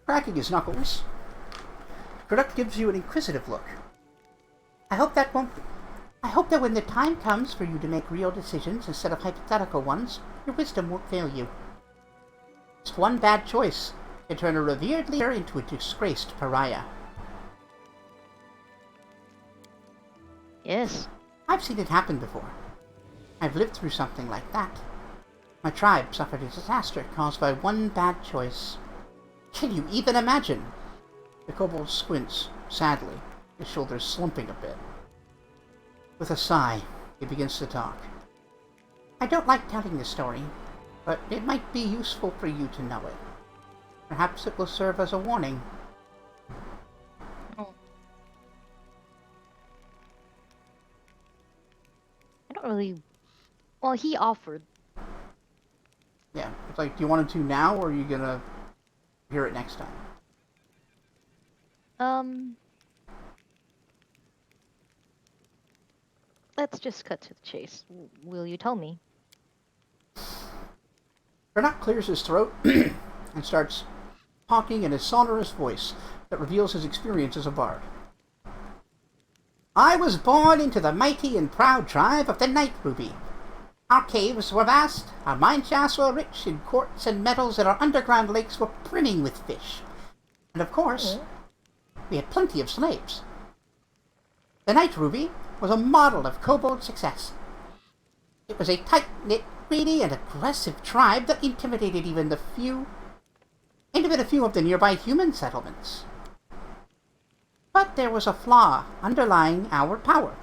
Cracking his knuckles, Craddock gives you an inquisitive look. I hope that won't I hope that when the time comes for you to make real decisions instead of hypothetical ones, your wisdom won't fail you. Just one bad choice can turn a revered leader into a disgraced pariah. Yes. I've seen it happen before. I've lived through something like that. My tribe suffered a disaster caused by one bad choice. Can you even imagine? The kobold squints, sadly, his shoulders slumping a bit. With a sigh, he begins to talk. I don't like telling this story, but it might be useful for you to know it. Perhaps it will serve as a warning. Oh. I don't really. Well, he offered. Yeah, it's like, do you want it to now, or are you gonna hear it next time? Let's just cut to the chase. Will you tell me? Bernat clears his throat and starts talking in a sonorous voice that reveals his experience as a bard. I was born into the mighty and proud tribe of the Night Ruby. Our caves were vast, our mine shafts were rich in quartz and metals, and our underground lakes were brimming with fish. And of course, we had plenty of slaves. The Night Ruby was a model of kobold success. It was a tight-knit, greedy, and aggressive tribe that intimidated even a few of the nearby human settlements. But there was a flaw underlying our power.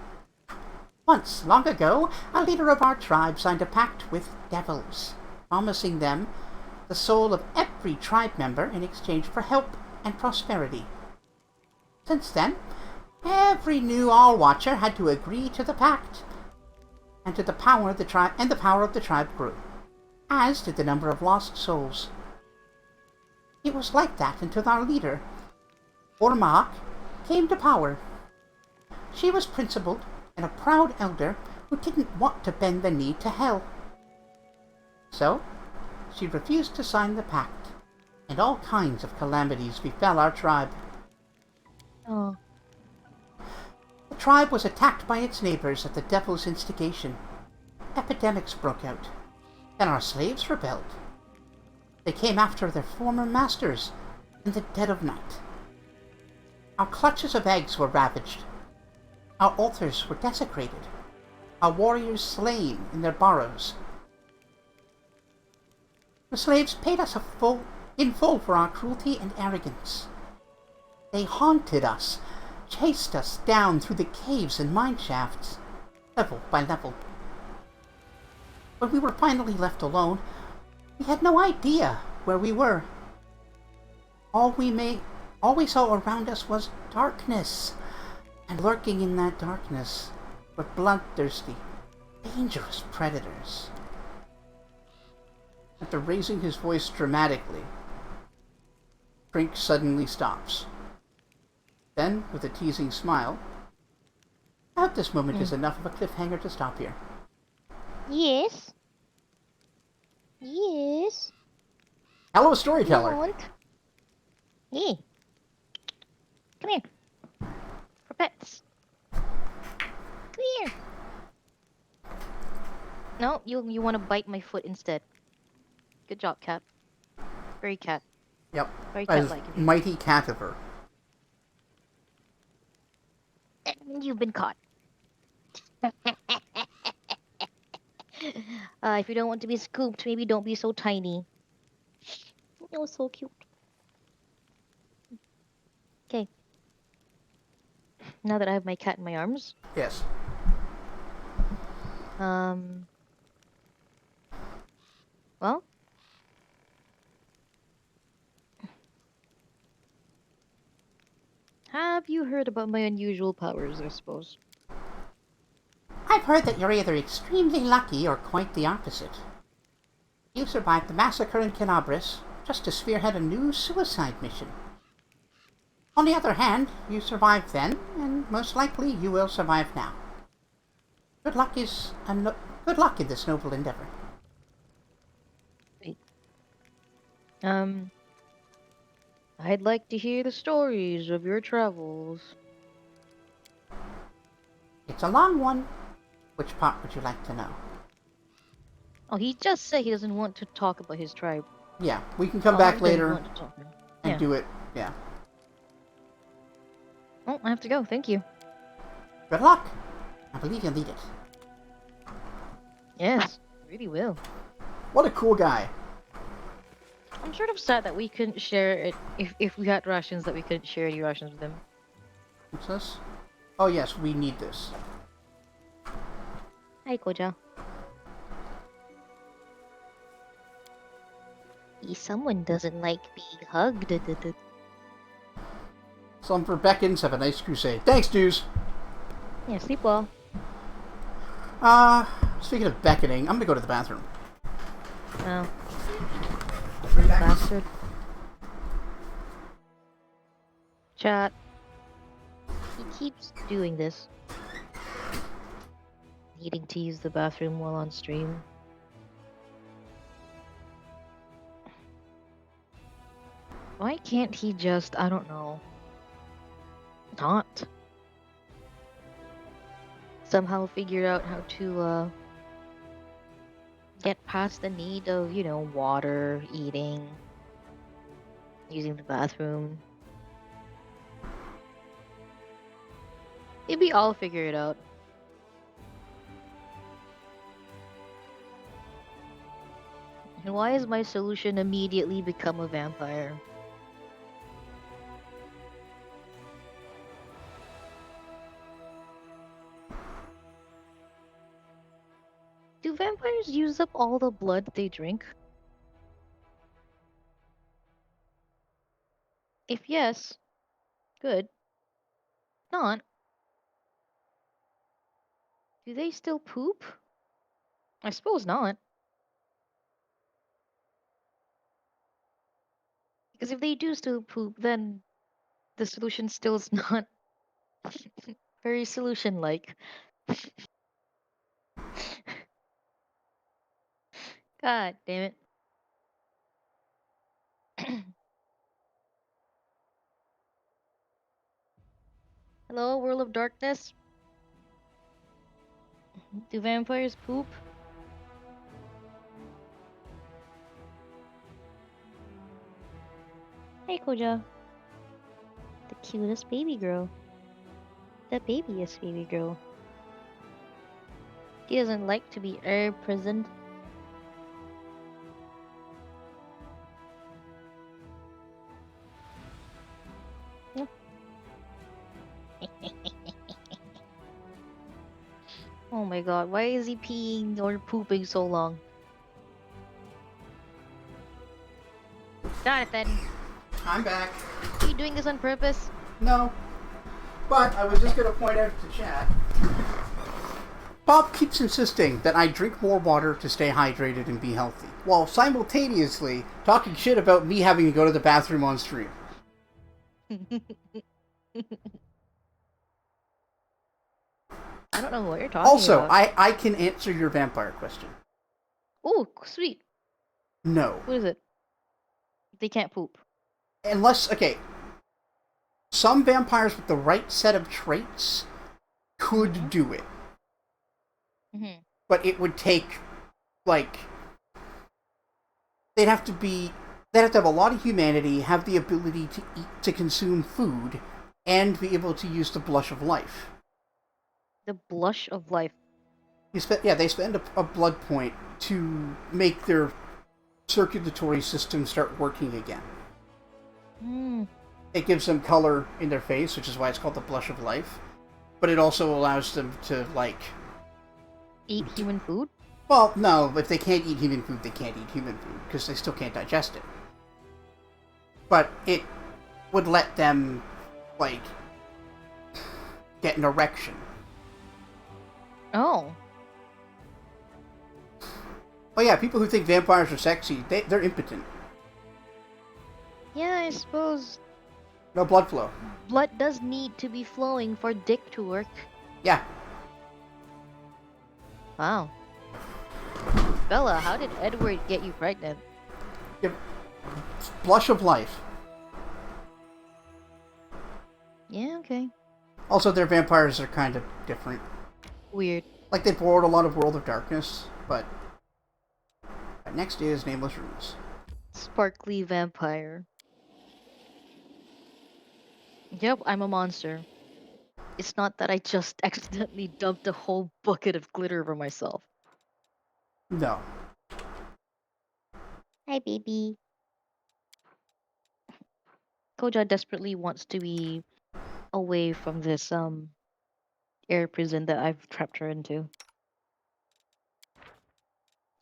Once, long ago, a leader of our tribe signed a pact with devils, promising them the soul of every tribe member in exchange for help and prosperity. Since then, every new All-Watcher had to agree to the pact, and the power of the tribe grew, as did the number of lost souls. It was like that until our leader, Ormak, came to power. She was principled and a proud elder who didn't want to bend the knee to hell. So, she refused to sign the pact, and all kinds of calamities befell our tribe. Oh. The tribe was attacked by its neighbors at the devil's instigation. Epidemics broke out, and our slaves rebelled. They came after their former masters in the dead of night. Our clutches of eggs were ravaged. Our altars were desecrated. Our warriors slain in their burrows. The slaves paid us in full for our cruelty and arrogance. They haunted us, chased us down through the caves and mine shafts, level by level. When we were finally left alone, we had no idea where we were. All we saw around us was darkness, and lurking in that darkness were bloodthirsty, dangerous predators. After raising his voice dramatically, Frink suddenly stops. Then, with a teasing smile, I hope this moment is enough of a cliffhanger to stop here. Yes. Yes. hello, storyteller! Want? Hey. Come here. For pets. Come here. No, you want to bite my foot instead. Good job, cat. Very cat. Yep, Very as cat-like. mighty cativer. You've been caught. If you don't want to be scooped, maybe don't be so tiny. It was so cute. Okay. Now that I have my cat in my arms, Yes. well, have you heard about my unusual powers, I suppose? I've heard that you're either extremely lucky or quite the opposite. You survived the massacre in Canabris just to spearhead a new suicide mission. On the other hand, you survived then, and most likely you will survive now. Good luck in this noble endeavor. Wait. I'd like to hear the stories of your travels. It's a long one. Which part would you like to know? Oh, he just said he doesn't want to talk about his tribe. Yeah, we can come Oh, back he doesn't later want to talk. and Yeah. do it. Yeah. Oh, I have to go. Thank you. Good luck. I believe you'll need it. Yes, really will. What a cool guy. I'm sort of sad that we couldn't share it. If we had rations, that we couldn't share any rations with him. What's this? Oh yes, we need this. Hi, Koja. Someone doesn't like being hugged. Some for Beckons. Have a nice crusade. Thanks, dudes. Yeah, sleep well. Speaking of beckoning, I'm gonna go to the bathroom. Oh, Bring back. bastard. Chat. He keeps doing this. Needing to use the bathroom while on stream. Why can't he just, I don't know, not somehow figure out how to get past the need of, water, eating, using the bathroom? Maybe I'll figure it out. And why is my solution immediately become a vampire? Do vampires use up all the blood they drink? If yes, good. Not, do they still poop? I suppose not. Because if they do still poop, then the solution still is not very solution-like. God damn it. Hello, World of Darkness? Do vampires poop? Hey, Koja. The cutest baby girl. The babyest baby girl. She doesn't like to be imprisoned. Yeah. Oh my god, why is he peeing or pooping so long? Jonathan, I'm back. are you doing this on purpose? No. But I was just gonna point out to chat. Bob keeps insisting that I drink more water to stay hydrated and be healthy, while simultaneously talking shit about me having to go to the bathroom on stream. I don't know what you're talking Also, about. I can answer your vampire question. Oh, sweet. No. What is it? They can't poop. Unless, okay, some vampires with the right set of traits could do it. Mm-hmm. But it would take, like, they'd have to have a lot of humanity, have the ability to eat, to consume food, and be able to use the blush of life. The blush of life. They spend a blood point to make their circulatory system start working again. Hmm. It gives them color in their face, which is why it's called the blush of life. But it also allows them to, like... Eat human food? Well, no, if they can't eat human food, they can't eat human food, because they still can't digest it. But it would let them, like, get an erection. Oh. Oh yeah, people who think vampires are sexy, they're impotent. Yeah, I suppose No blood flow. blood does need to be flowing for dick to work. Yeah. Wow. Bella, how did Edward get you pregnant? Blush of life. Yeah, okay. Also, their vampires are kind of different. Weird. Like they borrowed a lot of World of Darkness, but next is Nameless Runes. Sparkly vampire. Yep, I'm a monster. It's not that I just accidentally dumped a whole bucket of glitter over myself. No. Hi, baby. Koja desperately wants to be away from this air prison that I've trapped her into.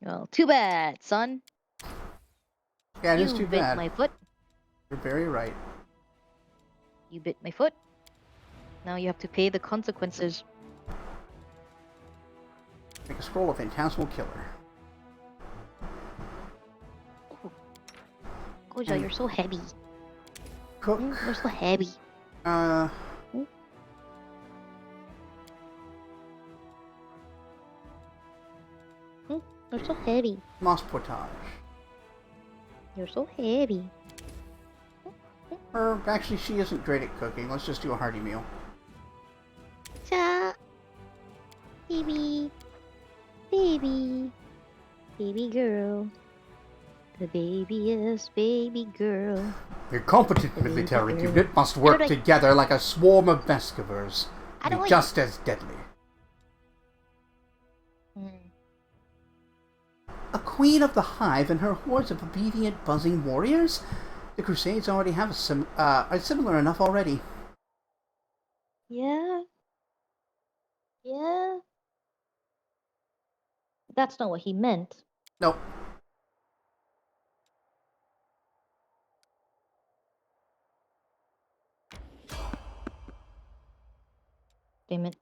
Well, too bad, son. Yeah, it is You too bit bad. my foot. You're very right. You bit my foot. Now you have to pay the consequences. Make a scroll of Phantasmal Killer. Oh, Koja, And you're so heavy. cook. You're so heavy. Uh, You're so heavy. Moss Potage. You're so heavy. Or actually, she isn't great at cooking. Let's just do a hearty meal. Cha, baby, baby, baby girl. The babyest baby girl. A competent military unit must work Alright. together like a swarm of Baskervilles. I Be don't like- just as deadly. A queen of the hive and her hordes of obedient, buzzing warriors? The Crusades already have are similar enough already. Yeah. Yeah. That's not what he meant. Nope. Damn it.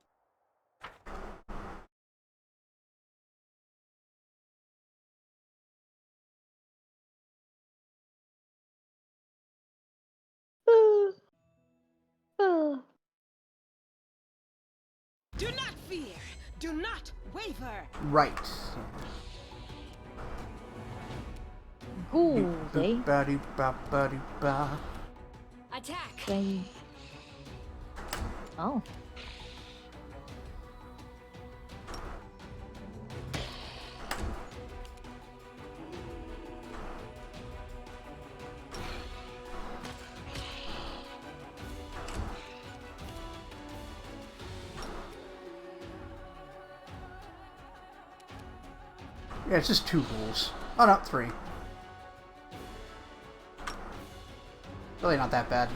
Do not fear. Do not waver. Right. Ghouls, eh? Ba-do-ba-ba-do-ba. Attack. Then... Oh. Yeah, it's just 2 ghouls. Oh no, 3. Really not that bad.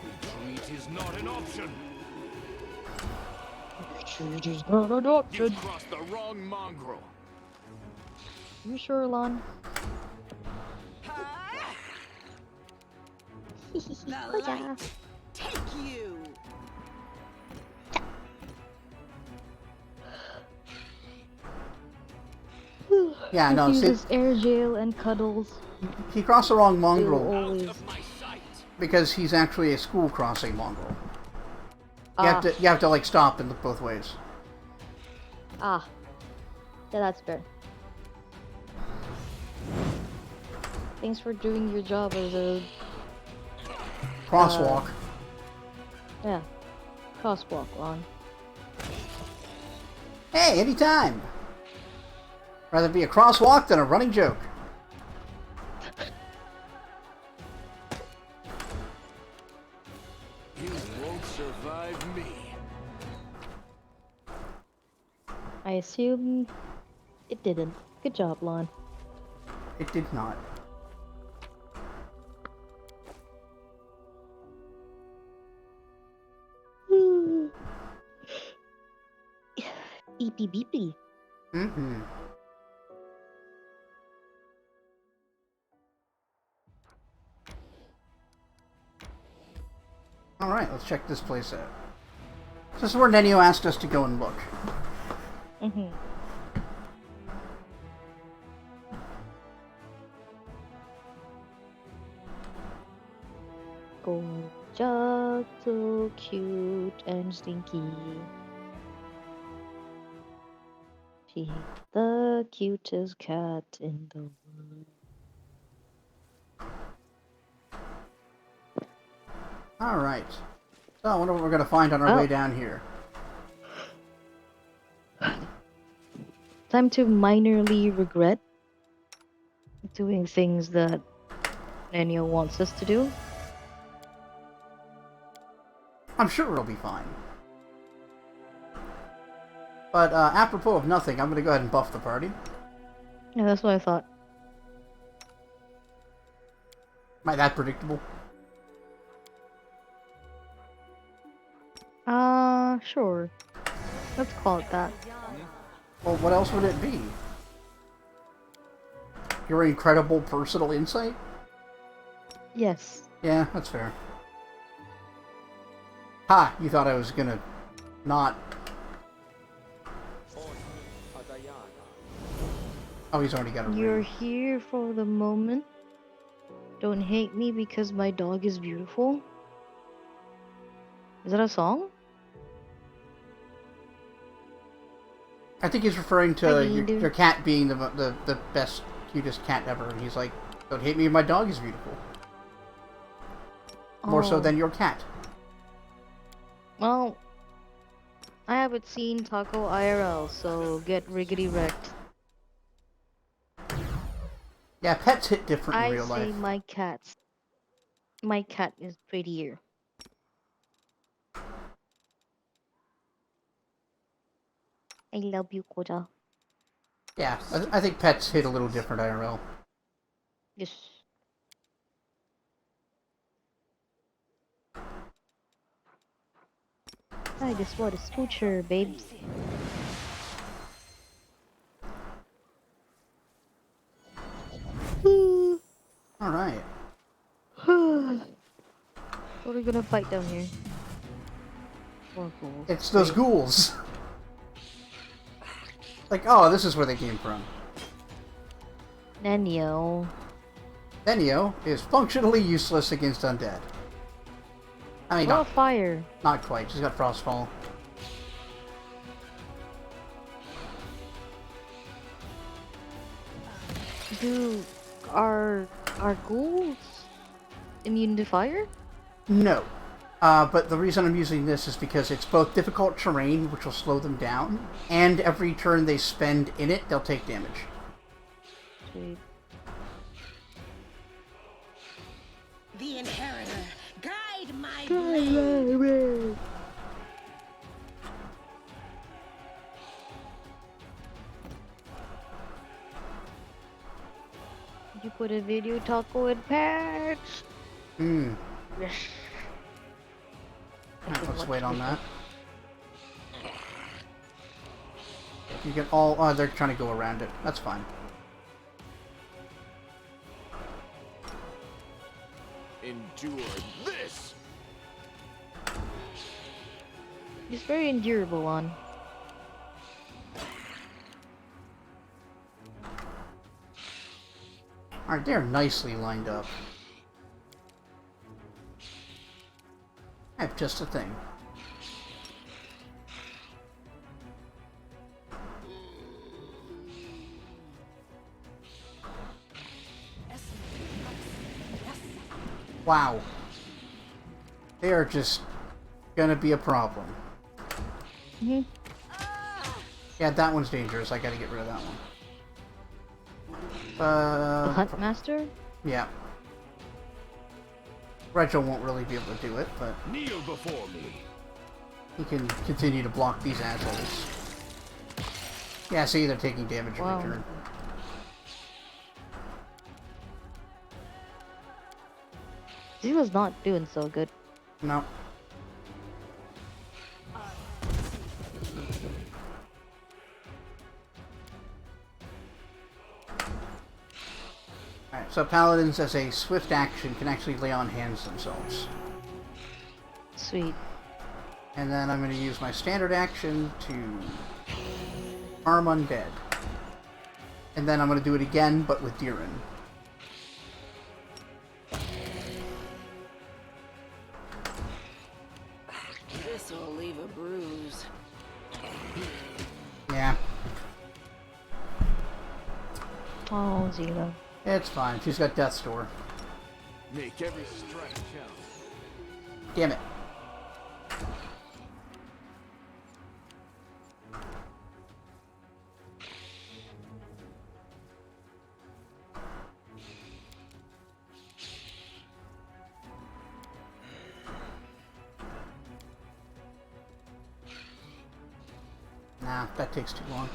Retreat is not an option. It is not an option. You've crossed the wrong mongrel. You sure, Lann? The light. Take you. Yeah, no, He see, uses air jail and cuddles. he crossed the wrong He'll mongrel always... Of my sight. because he's actually a school crossing mongrel. Ah, You have to like stop and look both ways. ah. Yeah, that's fair. Thanks for doing your job as a... Crosswalk. Yeah. Crosswalk, Lann. Hey, anytime. Rather be a crosswalk than a running joke. You won't survive me. I assume it didn't. Good job, Lann. It did not. Eepy beepy. Mm-hmm. Alright, let's check this place out. This is where Nenio asked us to go and look. Mm-hmm. Koja, so cute and stinky. She's the cutest cat in the world. Alright. So, I wonder what we're going to find on our way down here. Time to minorly regret doing things that Nenio wants us to do. I'm sure it'll be fine. But, apropos of nothing, I'm going to go ahead and buff the party. Yeah, that's what I thought. Am I that predictable? Sure. Let's call it that. Well, what else would it be? Your incredible personal insight? Yes. Yeah, that's fair. Ha! You thought I was gonna not... Oh, he's already got a You're ring. here for the moment. Don't hate me because my dog is beautiful. Is that a song? I think he's referring to Hi, Gander. your cat being the best, cutest cat ever. And he's like, don't hate me, my dog is beautiful. More so Oh. than your cat. Well, I haven't seen Taco IRL, so get riggedy wrecked. Yeah, pets hit different in I real say life. my cat is prettier. I love you, Koja. Yeah, I think pets hit a little different IRL. Yes. I just want a scoocher, babes. Alright. What are we gonna fight down here? More ghouls. It's those ghouls. Like, oh, this is where they came from. Nenio. Nenio is functionally useless against undead. I mean, What a fire. not quite. She's got frostfall. Are ghouls immune to fire? No. But the reason I'm using this is because it's both difficult terrain, which will slow them down, and every turn they spend in it, they'll take damage. Sweet. The inheritor, guide my blade. Did you put a video taco in patch? Hmm. Yes. Alright, let's wait on that. You get all... Oh, they're trying to go around it. That's fine. Endure this! He's very endurable one. Alright, they're nicely lined up. I have just a thing. Wow. They are just gonna be a problem. Mm-hmm. Yeah, that one's dangerous. I gotta get rid of that one. The Hunt Master? Yeah. Rachel won't really be able to do it, but Kneel before me. he can continue to block these assholes. Yeah, see, they're taking damage in Wow. return. He was not doing so good. No. Alright, so paladins as a swift action can actually lay on hands themselves. Sweet. And then I'm going to use my standard action to harm undead. And then I'm going to do it again, but with Diren. This'll leave a bruise. Yeah, Oh, Zila. it's fine. She's got Death's Door. Make every strike count. Damn it. Nah, that takes too long.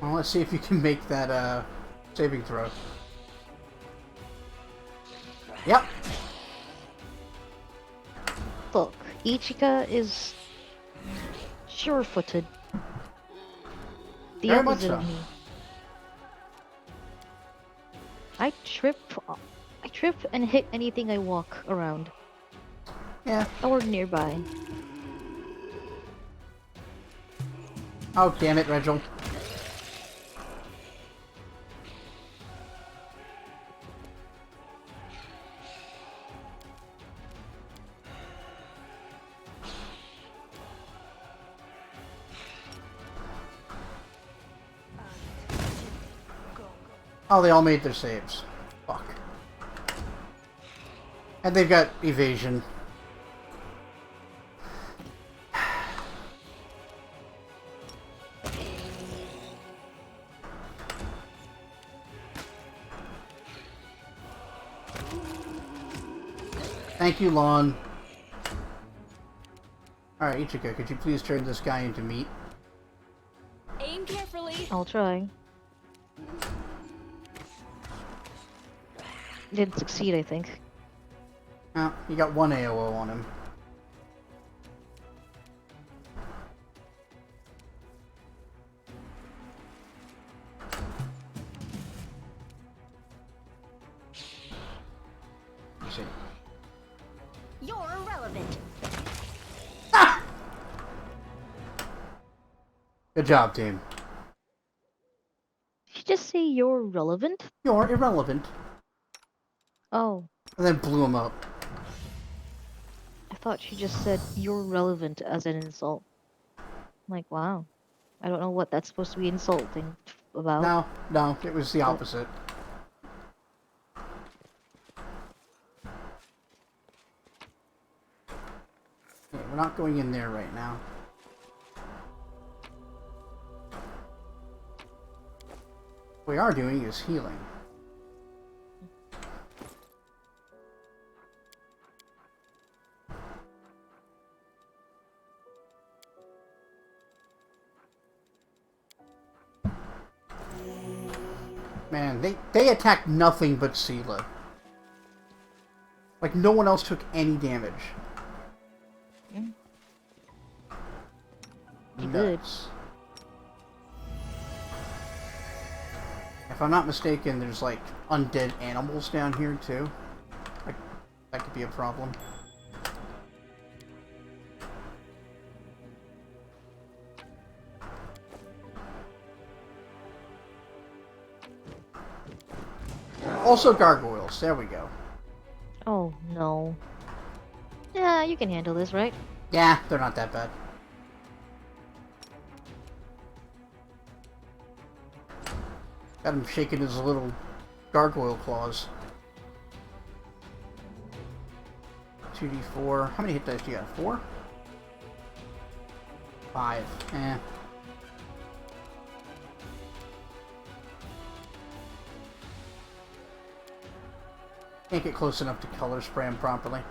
Well, let's see if you can make that saving throw. Yep. Look, Ichika is sure-footed. The Very much opposite so. of me. I trip and hit anything I walk around Yeah. or nearby. Oh, damn it, Reginald. Oh, they all made their saves. Fuck. And they've got evasion. Thank you, Lann. Alright, Ichika, could you please turn this guy into meat? Aim carefully. I'll try. Didn't succeed, I think. Oh, you got one AOO on him. Let's see. You're irrelevant. Good job, team. Did you just say you're relevant? You're irrelevant. Oh, And then blew him up. I thought she just said you're relevant as an insult. I'm like, wow. I don't know what that's supposed to be insulting about. No, no, it was the opposite. Yeah, we're not going in there right now. What we are doing is healing. Man, they attacked nothing but Sela. Like, no one else took any damage. You did. Nuts. If I'm not mistaken, there's like undead animals down here too. Like, that could be a problem. Also gargoyles. There we go. Oh, no. Yeah, you can handle this, right? Yeah, they're not that bad. Got him shaking his little gargoyle claws. 2d4. How many hit dice do you got? 4? 5. Eh. Can't get close enough to color spray him properly.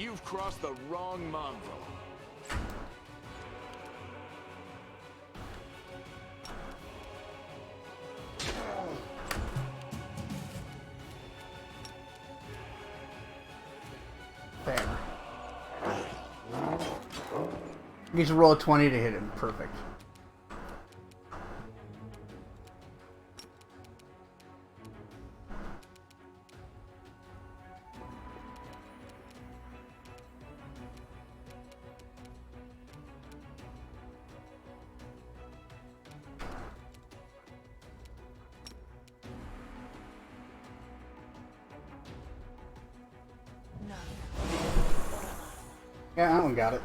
You've crossed the wrong mongrel. There. Needs to roll a 20 to hit him. Perfect. Yeah, that one got it.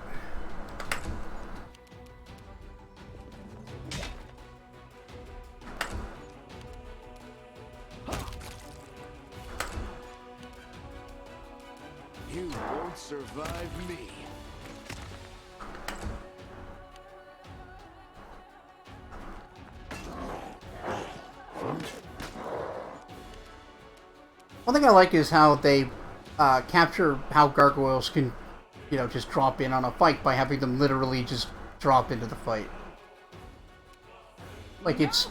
You won't survive me. One thing I like is how they capture how gargoyles can, you know, just drop in on a fight by having them literally just drop into the fight. Like, it's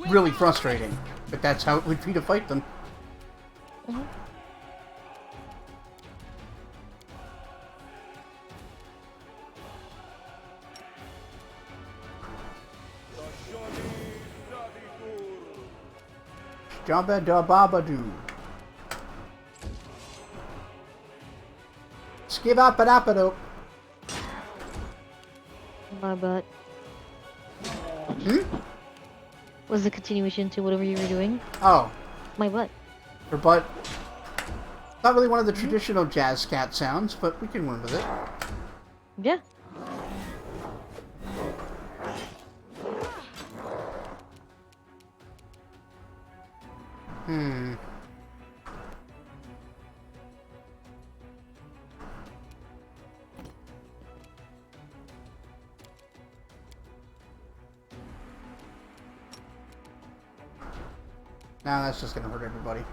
really frustrating, but that's how it would be to fight them. Mhm. Jabba da babadoo. Skibapadapadope. My butt. Hmm? Was the continuation to whatever you were doing? Oh, My butt. her butt. Not really one of the traditional jazz cat sounds, but we can run with it. Yeah. Hmm. Nah, that's just gonna hurt everybody.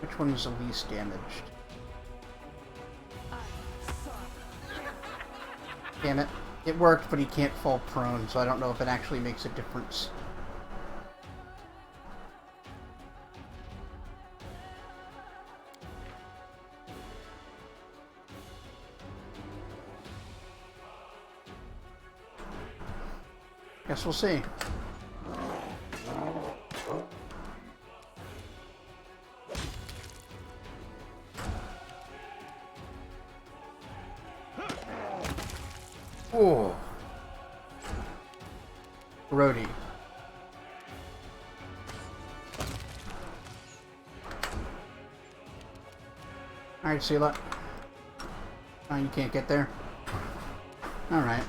Which one is the least damaged? Damn it. It worked, but he can't fall prone, so I don't know if it actually makes a difference. Guess we'll see. Oh. Grody. Alright, Sela. Oh, you can't get there? Alright.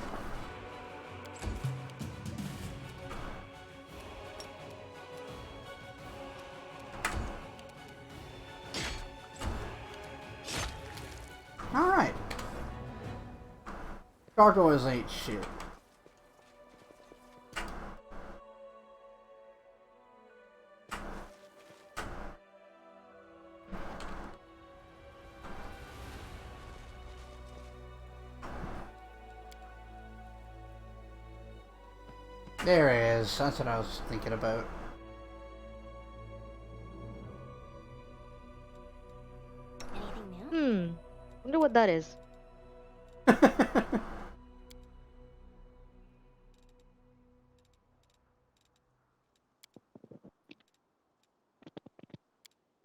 Alright. Gargoyles ain't shit. There it is. That's what I was thinking about. Wonder what that is.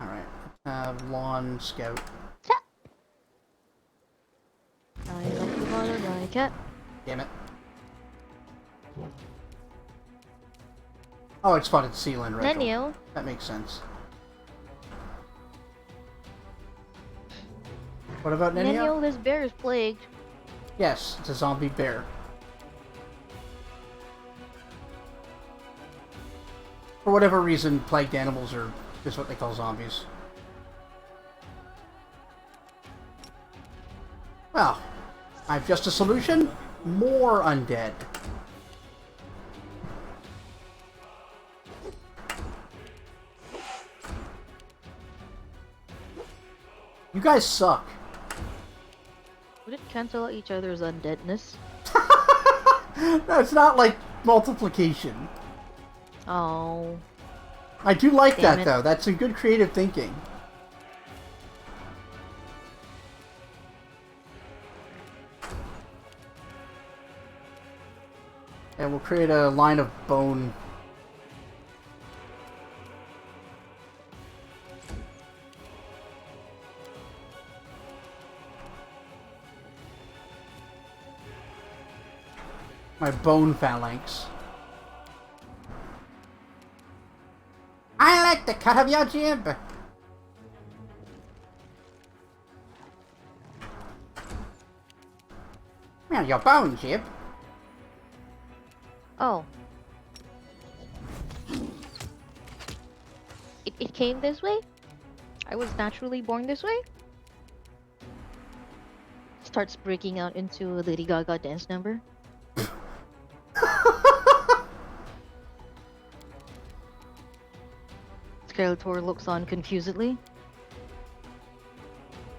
Alright. Lawn Scout. I love the bottle, my cat. Damn it. Oh, it's spotted seal and Rachel. Nenio. That makes sense. What about Nenio? Nenio, this bear is plagued. Yes, it's a zombie bear. For whatever reason, plagued animals are just what they call zombies. Well, I've just a solution. More undead. guys suck. Would it cancel out each other's undeadness? No, it's not like multiplication. Oh. I do like Damn that, it. though. That's some good creative thinking. And we'll create a line of bone. My bone phalanx. I like the cut of your jib. Well, your bone jib. Oh. It came this way? I was naturally born this way? Starts breaking out into a Lady Gaga dance number. Skeletor looks on confusedly.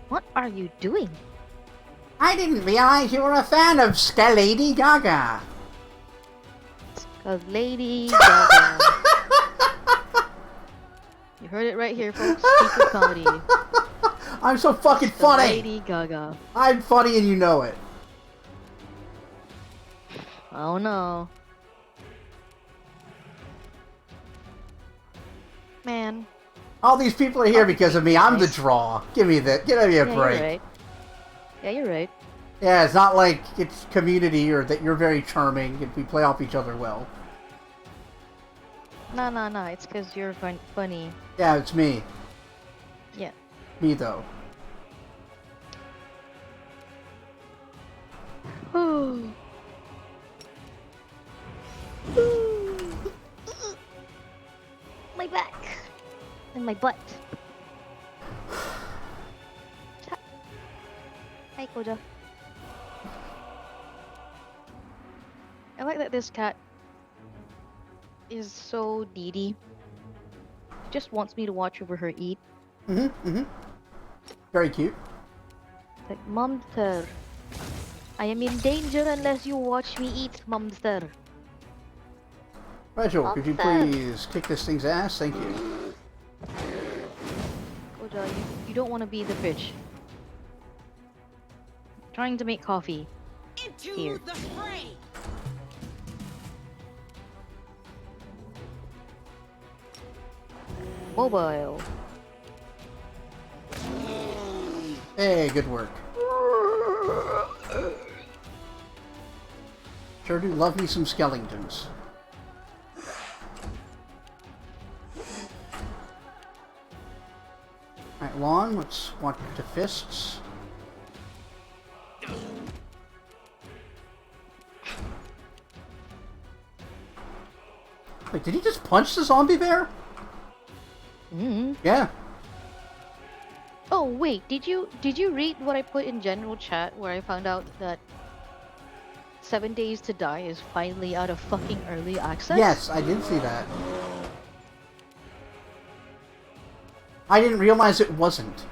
What are you doing? I didn't realize you were a fan of Lady Gaga. Cause Lady Gaga. You heard it right here, folks. Secret comedy. I'm so fucking The funny! Lady Gaga. I'm funny and you know it. Oh no. Man. All these people are here because of me. I'm the draw. Give me a Yeah, break. you're right. Yeah, you're right. Yeah, it's not like it's community or that you're very charming and we play off each other well. No. It's because you're funny. Yeah, it's me. Yeah. Me, though. My back. And my butt. Hi, Koja. I like that this cat is so needy. Just wants me to watch over her eat. Very cute. Like, Momster, I am in danger unless you watch me eat, Momster. Rachel, could you Awesome. please kick this thing's ass? Thank you. Koja, you don't want to be the fish. Trying to make coffee. Into Here. the fray. Mobile. Hey, good work. Sure do love me some skeletons. Alright, Lann, let's watch the fists. Wait, did he just punch the zombie bear? Yeah. Oh wait, did you read what I put in general chat where I found out that 7 Days to Die is finally out of fucking early access? Yes, I did see that. I didn't realize it wasn't.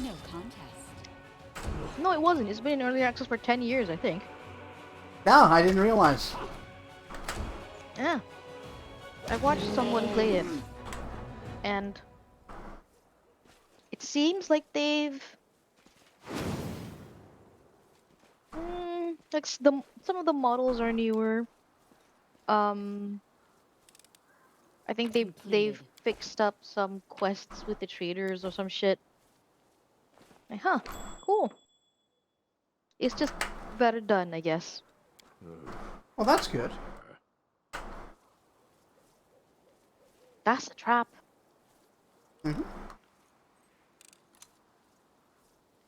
No contest. No, it wasn't. It's been in early access for 10 years, I think. No, I didn't realize. Yeah. I watched someone play it, and it seems like they've like some of the models are newer. I think they've fixed up some quests with the traders or some shit. Like, huh, cool. It's just better done, I guess. Well, that's good. That's a trap.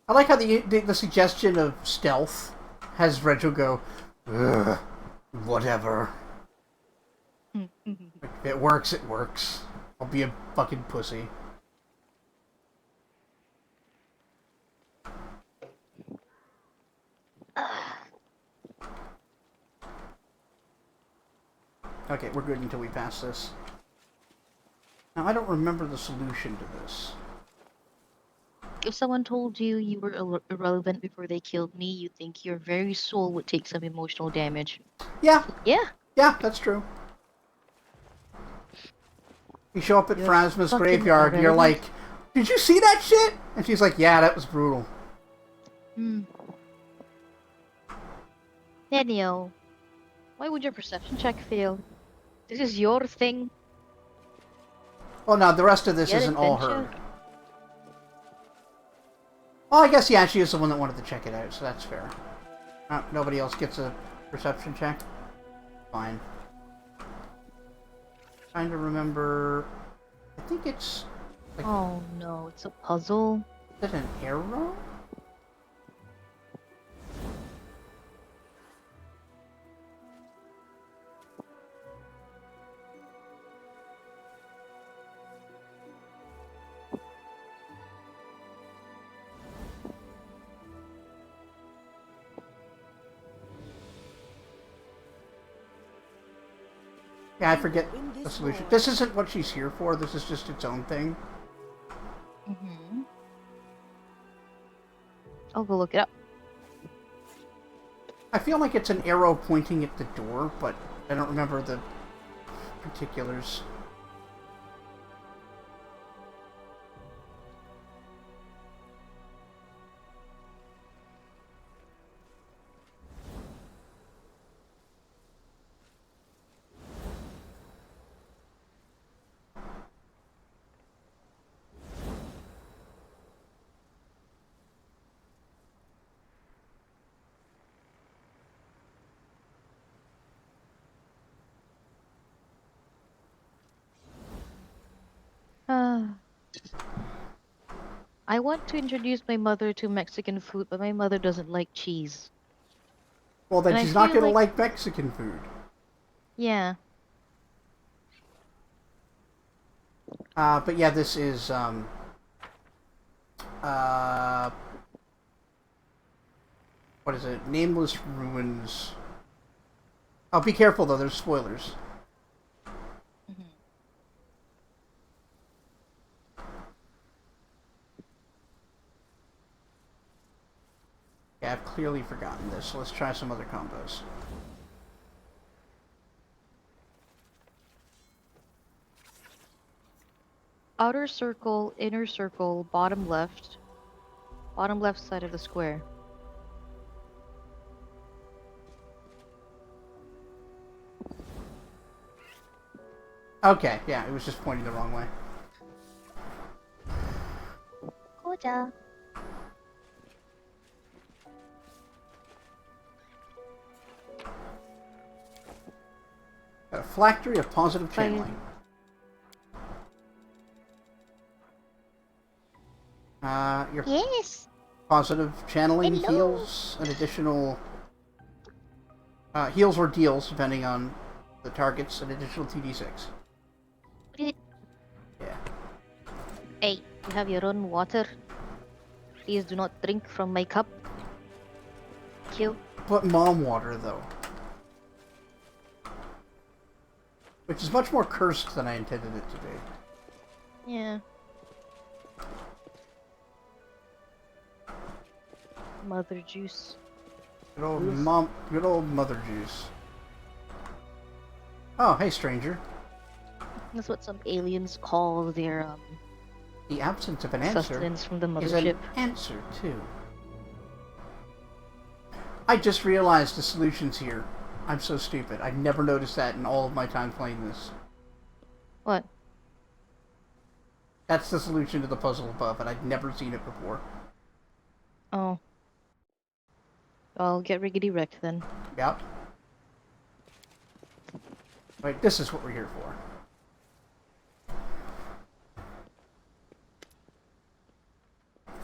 I like how the suggestion of stealth has Rachel go, ugh, whatever. If it works, it works. I'll be a fucking pussy. Okay, we're good until we pass this. Now, I don't remember the solution to this. if someone told you you were irrelevant before they killed me, you think your very soul would take some emotional damage. Yeah, Yeah, yeah, that's true. You show up at you're Phrasma's fucking graveyard, you're irrelevant. like, did you see that shit? And she's like, yeah, that was brutal. Hmm. Daniel, why would your perception check fail? This is your thing. Well, no, the rest of this Get isn't it, all didn't her. you? Well, I guess, yeah, she is the one that wanted to check it out, so that's fair. Nobody else gets a perception check? Fine. Trying to remember... I think it's... like, Oh no, it's a puzzle. is it an arrow? Yeah, I forget the solution. This isn't what she's here for, this is just its own thing. Mm-hmm. I'll go look it up. I feel like it's an arrow pointing at the door, but I don't remember the particulars. I want to introduce my mother to Mexican food, but my mother doesn't like cheese. Well, then And I she's not feel gonna like- like Mexican food. Yeah. But yeah, this is, what is it? Nameless Ruins. Oh, be careful though, there's spoilers. Yeah, I've clearly forgotten this, so let's try some other combos. Outer circle, inner circle, bottom left side of the square. Okay, yeah, it was just pointing the wrong way. Koja. A phylactery of positive Fine. channeling. Your Yes. positive channeling Hello. heals an additional... heals or deals, depending on the targets, an additional 2d6. What is it? Yeah. Hey, you have your own water. Please do not drink from my cup. Thank you. But mom water, though. Which is much more cursed than I intended it to be. Yeah. Mother juice. Good old mother juice. Oh, hey stranger. That's what some aliens call their The absence of an answer sustenance from the is mothership. an answer, too. I just realized the solution's here. I'm so stupid. I've never noticed that in all of my time playing this. What? That's the solution to the puzzle above, and I'd never seen it before. Oh. I'll get riggedy wrecked then. Yep. Wait, this is what we're here for.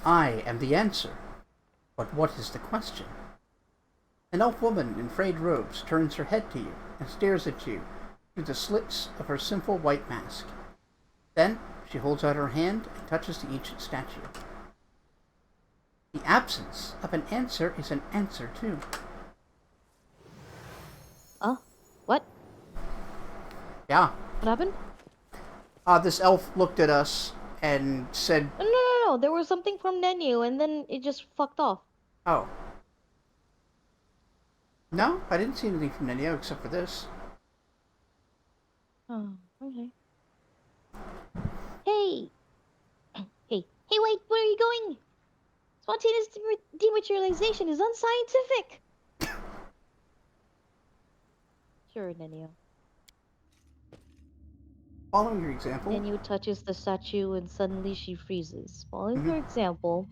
I am the answer. But what is the question? An elf woman in frayed robes turns her head to you and stares at you through the slits of her simple white mask. Then she holds out her hand and touches the ancient statue. The absence of an answer is an answer, too. What? Yeah. What happened? This elf looked at us and said, No. No, there was something from Nenyu, and then it just fucked off. Oh. No, I didn't see anything from Nenio except for this. Oh, okay. Hey! Hey, wait, where are you going? Spontaneous dematerialization is unscientific! Sure, Nenio. Following your example. Nenio touches the statue and suddenly she freezes. Following Mhm. her example,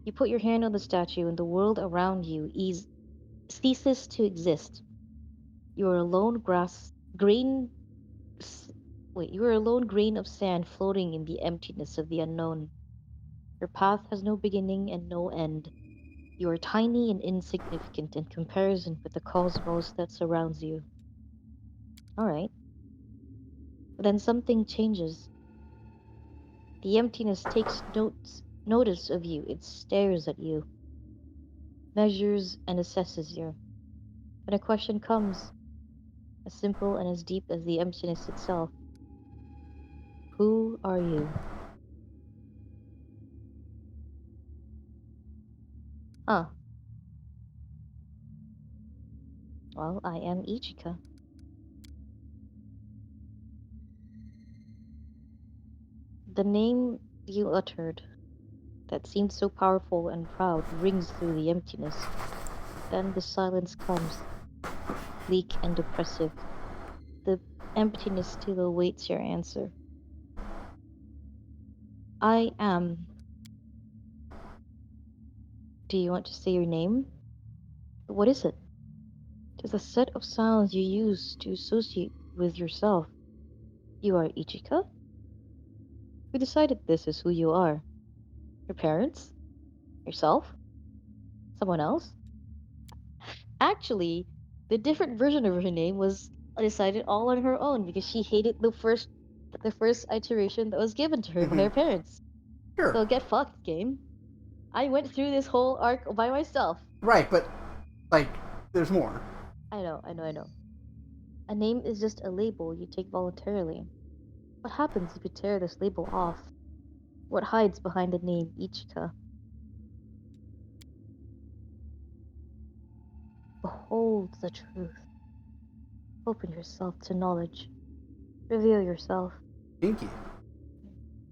you put your hand on the statue and the world around you ceases to exist. You are a lone s- you are a lone grain of sand floating in the emptiness of the unknown. Your path has no beginning and no end. You are tiny and insignificant in comparison with the cosmos that surrounds you. Alright. But then something changes. The emptiness takes notice of you. It stares at you, measures and assesses you. And a question comes, as simple and as deep as the emptiness itself. Who are you? Huh. Well, I am Ichika. The name you uttered, that seemed so powerful and proud, rings through the emptiness. Then the silence comes, bleak and oppressive. The emptiness still awaits your answer. I am. Do you want to say your name? What is it? It is a set of sounds you use to associate with yourself. You are Ichika? Who decided this is who you are? Your parents? Yourself? Someone else? Actually, the different version of her name was decided all on her own because she hated the first iteration that was given to her by Mm-hmm. her parents. Sure. So get fucked, game. I went through this whole arc by myself. Right, but, like, there's more. I know. A name is just a label you take voluntarily. What happens if you tear this label off? What hides behind the name Ichika? Behold the truth. Open yourself to knowledge. Reveal yourself. Kinky.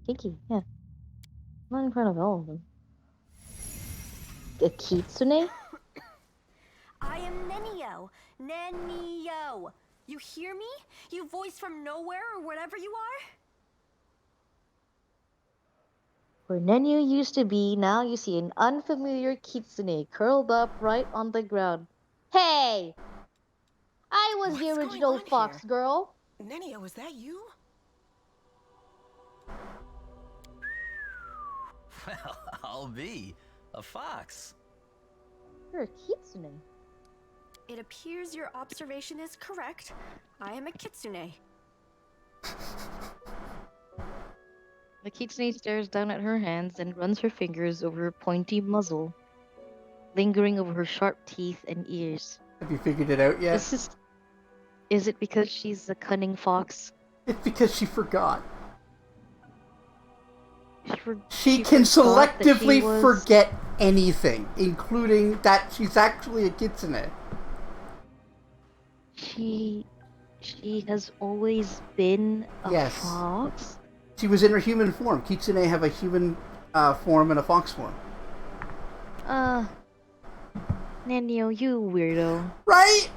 Kinky, yeah. Not in front of all of them. A kitsune? I am Nenio. Nenio. You hear me? You voice from nowhere or whatever you are? Where Nenyu used to be, now you see an unfamiliar kitsune curled up right on the ground. Hey! I was the What's going original on fox here? girl. Nenio, was that you? Well, I'll be a fox. You're a kitsune. It appears your observation is correct. I am a kitsune. The kitsune stares down at her hands and runs her fingers over her pointy muzzle, lingering over her sharp teeth and ears. Have you figured it out yet? This is it because she's a cunning fox? It's because she forgot. She She can forgot that she selectively was- forget anything, including that she's actually a kitsune. She has always been a Yes. fox? She was in her human form. Kitsune have a human form and a fox form. Nenio, you weirdo. Right?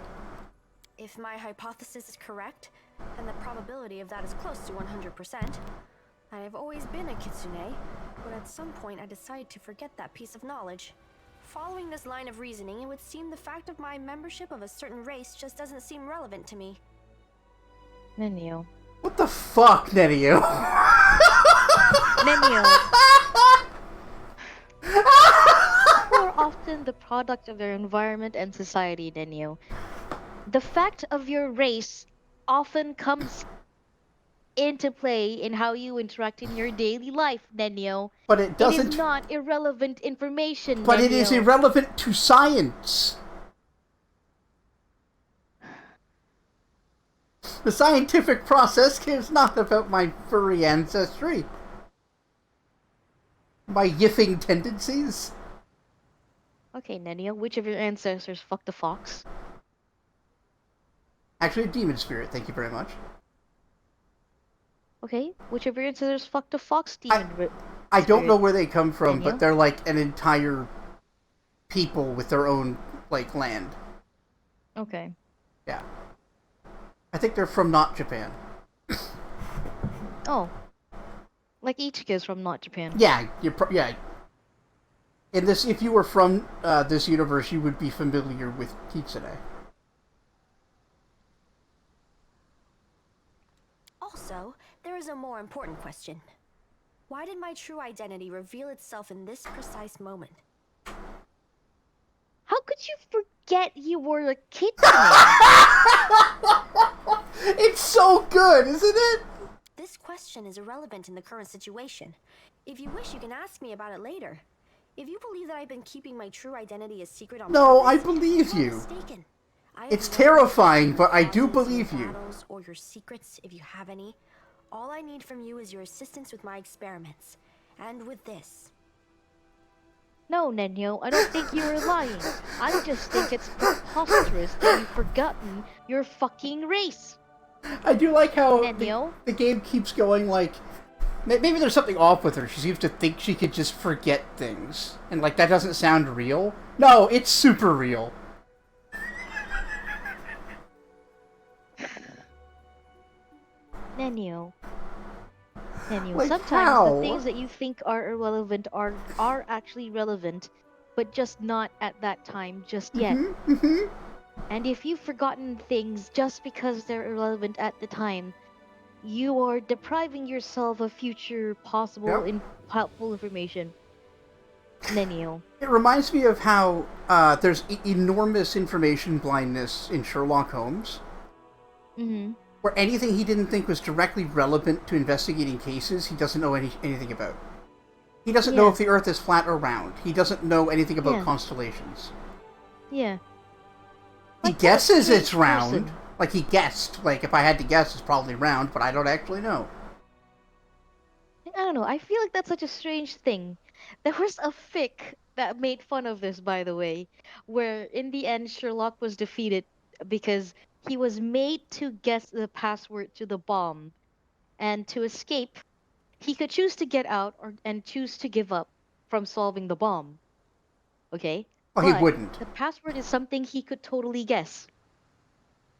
If my hypothesis is correct, and the probability of that is close to 100%, I have always been a kitsune, but at some point I decided to forget that piece of knowledge. Following this line of reasoning, it would seem the fact of my membership of a certain race just doesn't seem relevant to me. Nenio. What the fuck, Nenio? Nenio. People are often the product of their environment and society, Nenio. The fact of your race often comes into play in how you interact in your daily life, Nenio. But it It doesn't. is not irrelevant information, But Nenio. it is irrelevant to science. The scientific process cares not about my furry ancestry. my yiffing tendencies. Okay, Nenio, which of your ancestors fucked a fox? Actually, a demon spirit, thank you very much. Okay, which of your ancestors fucked a fox I, demon? I don't know spirit? where they come from, but Daniel? they're like an entire people with their own, like, land. Okay. Yeah. I think they're from not Japan. Oh. Like Ichigo's from not Japan. Yeah, yeah. In this, if you were from this universe, you would be familiar with Kitsune. Also, there is a more important question. Why did my true identity reveal itself in this precise moment? How could you forget you were a kid? It's so good, isn't it? This question is irrelevant in the current situation. If you wish, you can ask me about it later. If you believe that I've been keeping my true identity a secret on No, purpose, I believe you are you. mistaken. I It's have no terrifying, interest in but I do your causes, believe your you. battles, or your secrets, if you have any. All I need from you is your assistance with my experiments. And with this. No, Nenyo, I don't think you were lying. I just think it's preposterous that you've forgotten your fucking race. I do like how Nenyo? the game keeps going like, maybe there's something off with her. She seems to think she could just forget things. And like, that doesn't sound real. No, it's super real. Nenyo. Nenyo, Like, sometimes how? the things that you think are irrelevant are actually relevant, but just not at that time just yet. And if you've forgotten things just because they're irrelevant at the time, you are depriving yourself of future possible helpful information. Nenio. It reminds me of how there's enormous information blindness in Sherlock Holmes. Mm-hmm. Where anything he didn't think was directly relevant to investigating cases, he doesn't know anything about. He doesn't know if the Earth is flat or round. He doesn't know anything about constellations. Yeah. He Like, guesses it's what a round. person. Like, he guessed. Like, if I had to guess, it's probably round, but I don't actually know. I don't know. I feel like that's such a strange thing. There was a fic that made fun of this, by the way, where in the end Sherlock was defeated because he was made to guess the password to the bomb, and to escape, he could choose to get out and choose to give up from solving the bomb. Okay? Oh, he But wouldn't. the password is something he could totally guess.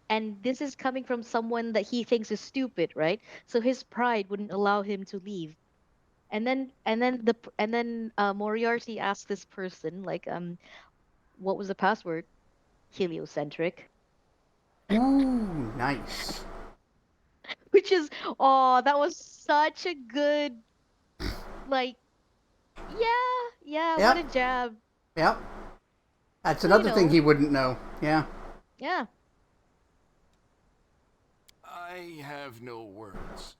And this is coming from someone that he thinks is stupid, right? So his pride wouldn't allow him to leave. And then Moriarty asked this person like what was the password? Heliocentric. Ooh, nice. Which is, oh, that was such a good, like, yeah, what a Yep. jab. Yep. That's So, another thing he wouldn't know. Yeah. Yeah. I have no words.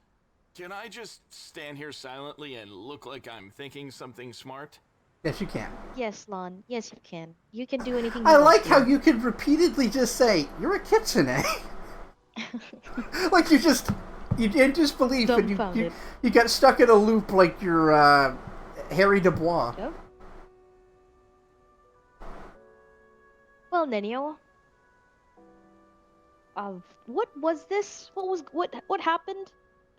Can I just stand here silently and look like I'm thinking something smart? Yes, you can. Yes, Lon. Yes, you can. You can do anything I you want like how to. you could repeatedly just say, "You're a kitsune." Like, you in disbelief, and Dumbfounded. you got stuck in a loop like you're Harry Dubois. Yep. Well, Nenio. What was this? What happened?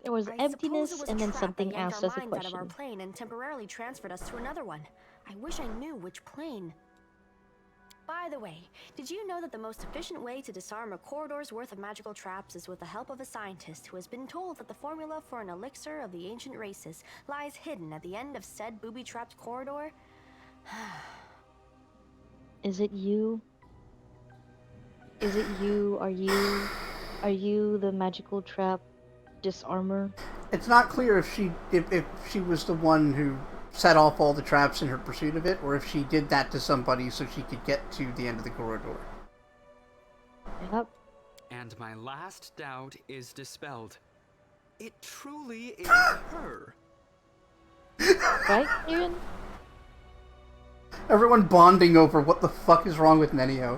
There was I suppose it emptiness was and a then trap something that yanked asked our us a minds out of our question. plane and temporarily transferred us to another one. I wish I knew which plane. By the way, did you know that the most efficient way to disarm a corridor's worth of magical traps is with the help of a scientist who has been told that the formula for an elixir of the ancient races lies hidden at the end of said booby-trapped corridor? Is it you? Is it you? Are you the magical trap disarmer? It's not clear if she was the one who set off all the traps in her pursuit of it, or if she did that to somebody so she could get to the end of the corridor. Yep. And my last doubt is dispelled. It truly is her. Right, Aaron? Everyone bonding over what the fuck is wrong with Nenio.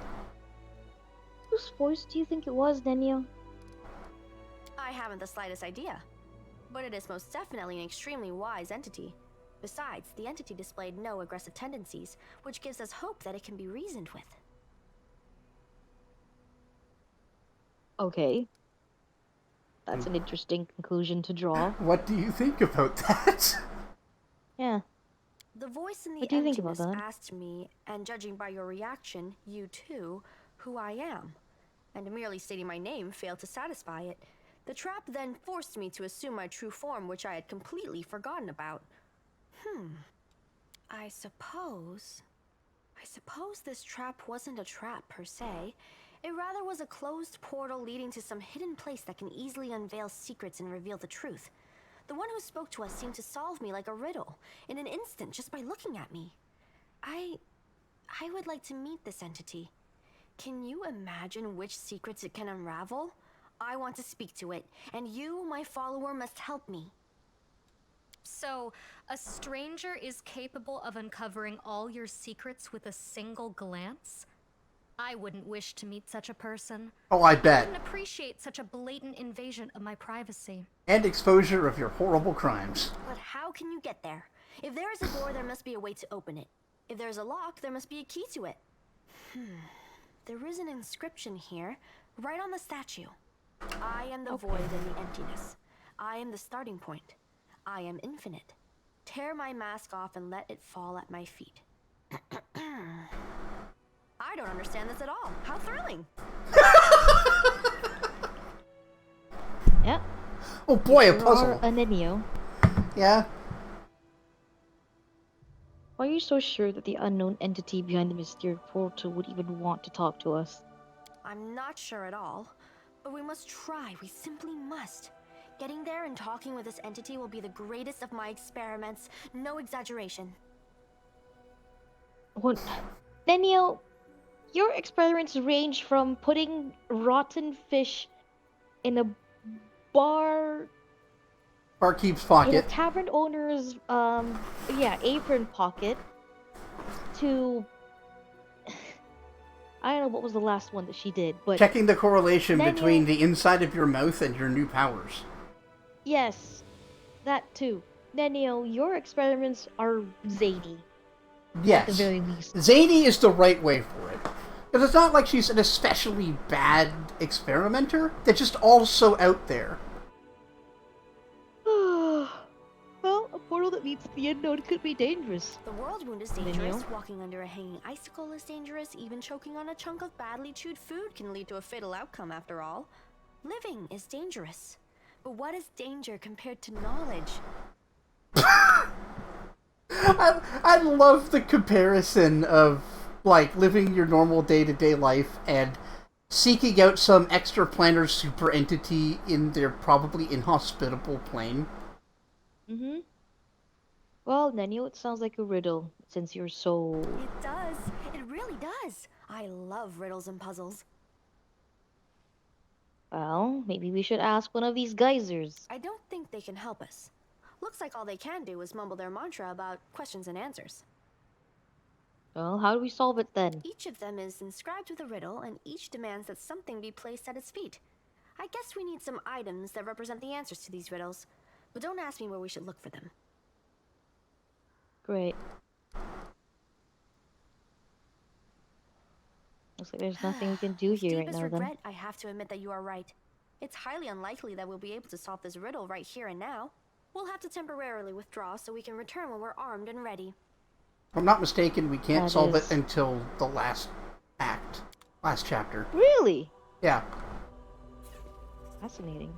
Whose voice do you think it was, Nenio? I haven't the slightest idea. But it is most definitely an extremely wise entity. Besides, the entity displayed no aggressive tendencies, which gives us hope that it can be reasoned with. Okay. That's an interesting conclusion to draw. What do you think about that? Yeah. The voice in the What do you think about emptiness that? asked me, and judging by your reaction, you too, who I am. And merely stating my name failed to satisfy it. The trap then forced me to assume my true form, which I had completely forgotten about. I suppose this trap wasn't a trap per se. It rather was a closed portal leading to some hidden place that can easily unveil secrets and reveal the truth. The one who spoke to us seemed to solve me like a riddle, in an instant, just by looking at me. I would like to meet this entity. Can you imagine which secrets it can unravel? I want to speak to it, and you, my follower, must help me. So, a stranger is capable of uncovering all your secrets with a single glance? I wouldn't wish to meet such a person. Oh, I I bet. wouldn't appreciate such a blatant invasion of my privacy. And exposure of your horrible crimes. But how can you get there? If there is a door, there must be a way to open it. If there's a lock, there must be a key to it. There is an inscription here, right on the statue. I am the void and the emptiness. I am the starting point. I am infinite. Tear my mask off and let it fall at my feet. I don't understand this at all. How thrilling! Yeah. Oh boy, a You puzzle. are a Nenio. Yeah. Why are you so sure that the unknown entity behind the mysterious portal would even want to talk to us? I'm not sure at all, but we must try. We simply must. Getting there and talking with this entity will be the greatest of my experiments. No exaggeration. What? Nenio, your experiments range from putting rotten fish in a bar Barkeep's in a pocket. tavern owner's apron pocket to I don't know what was the last one that she did, but Checking the correlation Nenio- between the inside of your mouth and your new powers. yes, that too. Nenio, your experiments are zany, at the Yes. very least. Zany is the right way for it. Because it's not like she's an especially bad experimenter. They're just all so out there. Well, a portal that leads to the unknown could be dangerous. The world wound is dangerous. Walking under a hanging icicle is dangerous. Even choking on a chunk of badly chewed food can lead to a fatal outcome after all. Living is dangerous. But what is danger compared to knowledge? I love the comparison of, like, living your normal day-to-day life and seeking out some extraplanar super entity in their probably inhospitable plane. Mm-hmm. Well, Nenio, it sounds like a riddle, since you're so... It does. It really does. I love riddles and puzzles. Well, maybe we should ask one of these geysers. I don't think they can help us. Looks like all they can do is mumble their mantra about questions and answers. Well, how do we solve it then? Each of them is inscribed with a riddle, and each demands that something be placed at its feet. I guess we need some items that represent the answers to these riddles, but don't ask me where we should look for them. Great. Looks like there's nothing we can do With here right deepest now then. regret, I have to admit that you are right. It's highly unlikely that we'll be able to solve this riddle right here and now. We'll have to temporarily withdraw so we can return when we're armed and ready. If I'm not mistaken, we can't That solve is- it until the last act. Last chapter. Really? Yeah. Fascinating.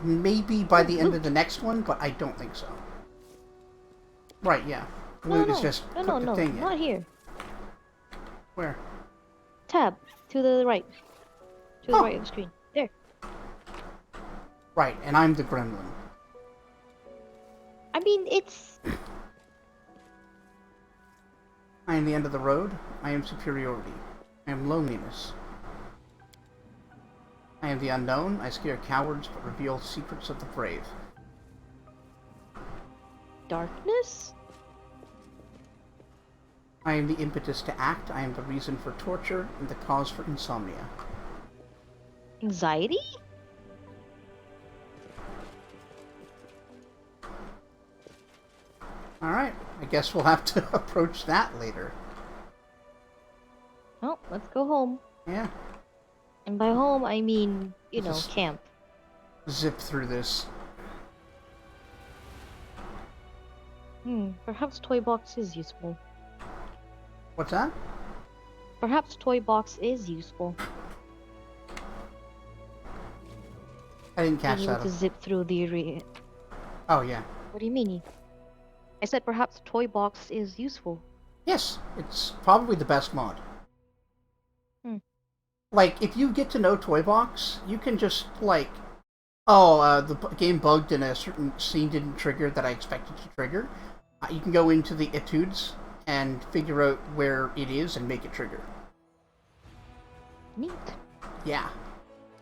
Maybe by the end of the next one, but I don't think so. Right, yeah. No, Luke is just no, put the no, thing in. not here. Where? Tab, to the right. To the Oh. right of the screen. There. Right, and I'm the gremlin. I mean, it's... I am the end of the road. I am superiority. I am loneliness. I am the unknown. I scare cowards but reveal secrets of the brave. darkness? I am the impetus to act. I am the reason for torture and the cause for insomnia. Anxiety? Alright, I guess we'll have to approach that later. Well, let's go home. Yeah. And by home, I mean, Just camp. zip through this. Perhaps Toy Box is useful. What's that? Perhaps Toy Box is useful. I didn't catch Being able that. to zip through the area. Oh, yeah. What do you mean? I said perhaps Toy Box is useful. Yes, it's probably the best mod. Hmm. Like, if you get to know Toy Box, you can just, like, oh, the game bugged and a certain scene didn't trigger that I expected to trigger. You can go into the etudes and figure out where it is and make it trigger. Neat. Yeah.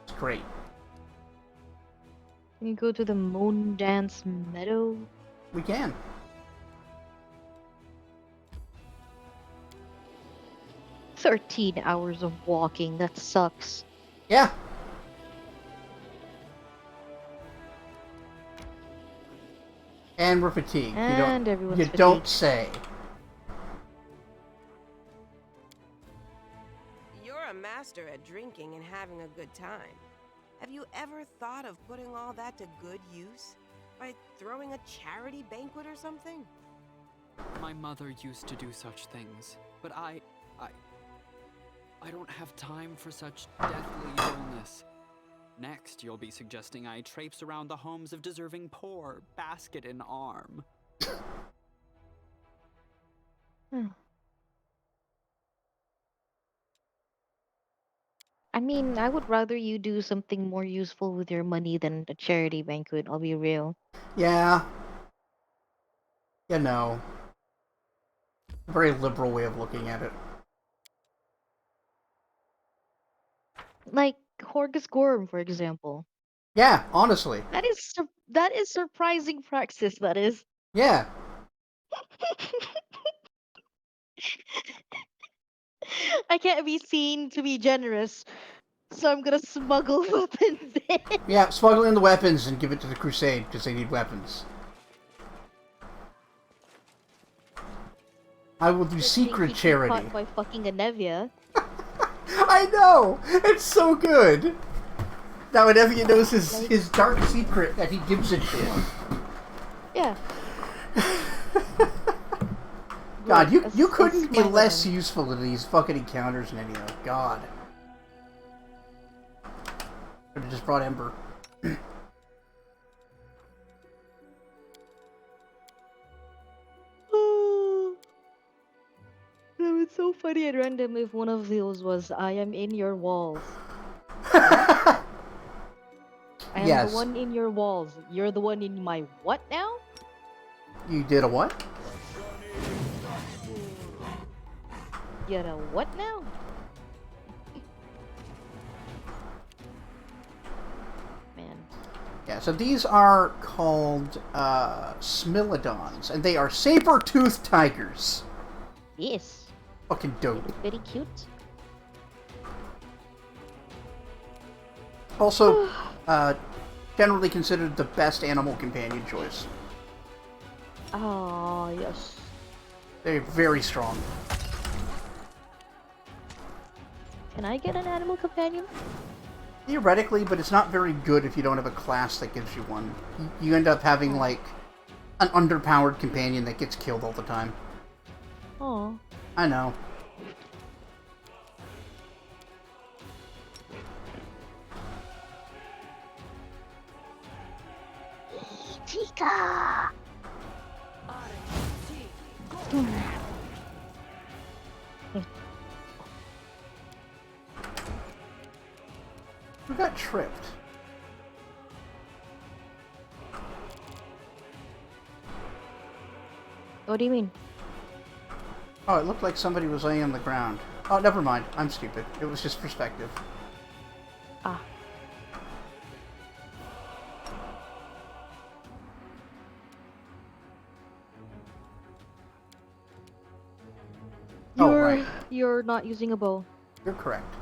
It's great. Can you go to the Moon Dance Meadow? We can. "13 hours of walking, that sucks." Yeah. And we're fatigued. And everyone's you fatigued. don't say. You're a master at drinking and having a good time. Have you ever thought of putting all that to good use? By throwing a charity banquet or something? My mother used to do such things, but I don't have time for such deathly illness. Next, you'll be suggesting I traipse around the homes of deserving poor, basket in arm. I mean, I would rather you do something more useful with your money than a charity banquet, I'll be real. Yeah. You know. Very liberal way of looking at it. Like Horgus Gorm, for example. Yeah, honestly. That is surprising praxis, that is. Yeah. I can't be seen to be generous, so I'm gonna smuggle weapons in. Yeah, smuggle in the weapons and give it to the Crusade, because they need weapons. I will do secret charity. Caught by fucking a Nevia. I know! It's so good! Now Nevia knows his dark secret that he gives it to him. Yeah. God, you couldn't be less useful in these fucking encounters than any other. God. Could have just brought Ember. That was so funny at random if one of those was, "I am in your walls." I am the one in your walls. You're the one in my what now? You did a what? You're a what now? Man. Yeah, so these are called Smilodons, and they are saber-toothed tigers. Yes. Fucking dope. Very cute. Also, generally considered the best animal companion choice. Oh, yes. They're very strong. Can I get an animal companion? Theoretically, but it's not very good if you don't have a class that gives you one. You end up having, like, an underpowered companion that gets killed all the time. Oh. I know. Chica! Who got tripped? What do you mean? Oh, it looked like somebody was laying on the ground. Oh, never mind. I'm stupid. It was just perspective. Ah. You're not using a bow. You're correct.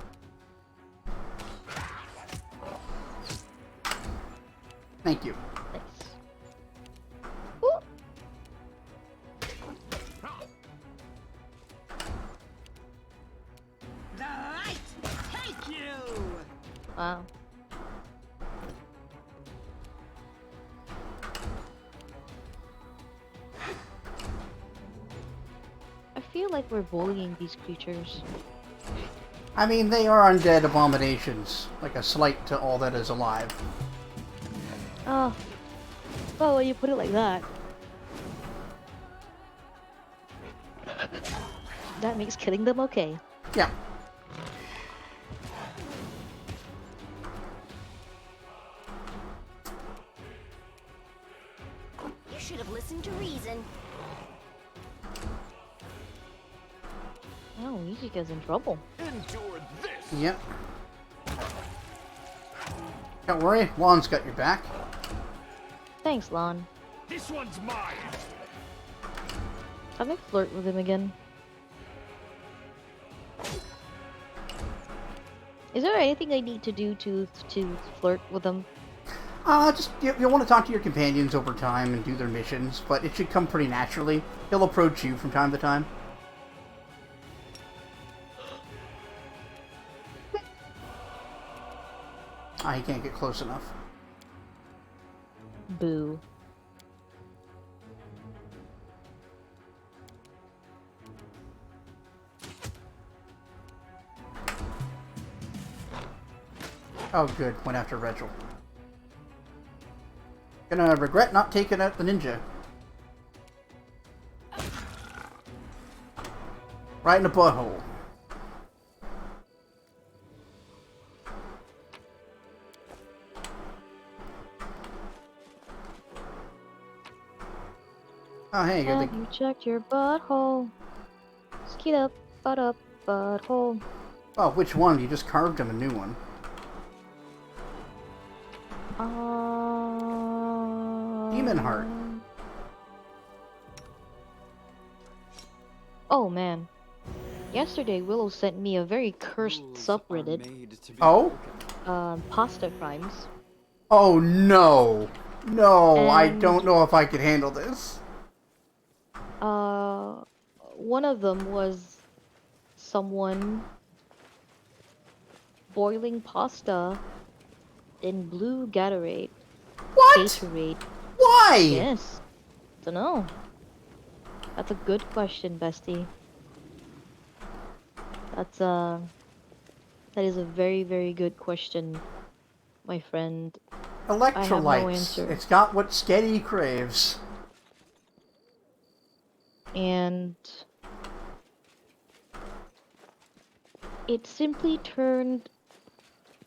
Thank you. Nice. Ooh. Wow. I feel like we're bullying these creatures. I mean, they are undead abominations, like a slight to all that is alive. Oh. Well, when you put it like that. That makes killing them okay. Yeah. You should have listened to reason. Oh, Ichika's in trouble. Endure this! Yep. Don't worry, Lann's got your back. Thanks, Lann. This one's mine! Can I flirt with him again? Is there anything I need to do to flirt with him? Just you'll want to talk to your companions over time and do their missions, but it should come pretty naturally. He'll approach you from time to time. He can't get close enough. Boo. Oh, good. Went after Rachel. Gonna regret not taking out the ninja. Right in the butthole. Oh, hey, good Have thing. you checked your butthole? Skeet up, butthole. Oh, which one? You just carved him a new one. Demon heart. Oh man. Yesterday Willow sent me a very cursed Rules are subreddit. made to be Oh? broken. Pasta crimes. Oh, no. No, I And- don't know if I could handle this. One of them was someone boiling pasta in blue Gatorade. What? Gatorade. Why? Yes. Dunno. That's a good question, bestie. That is a very, very good question, my friend. Electrolytes. answer. It's got what Sketty craves. And it simply turned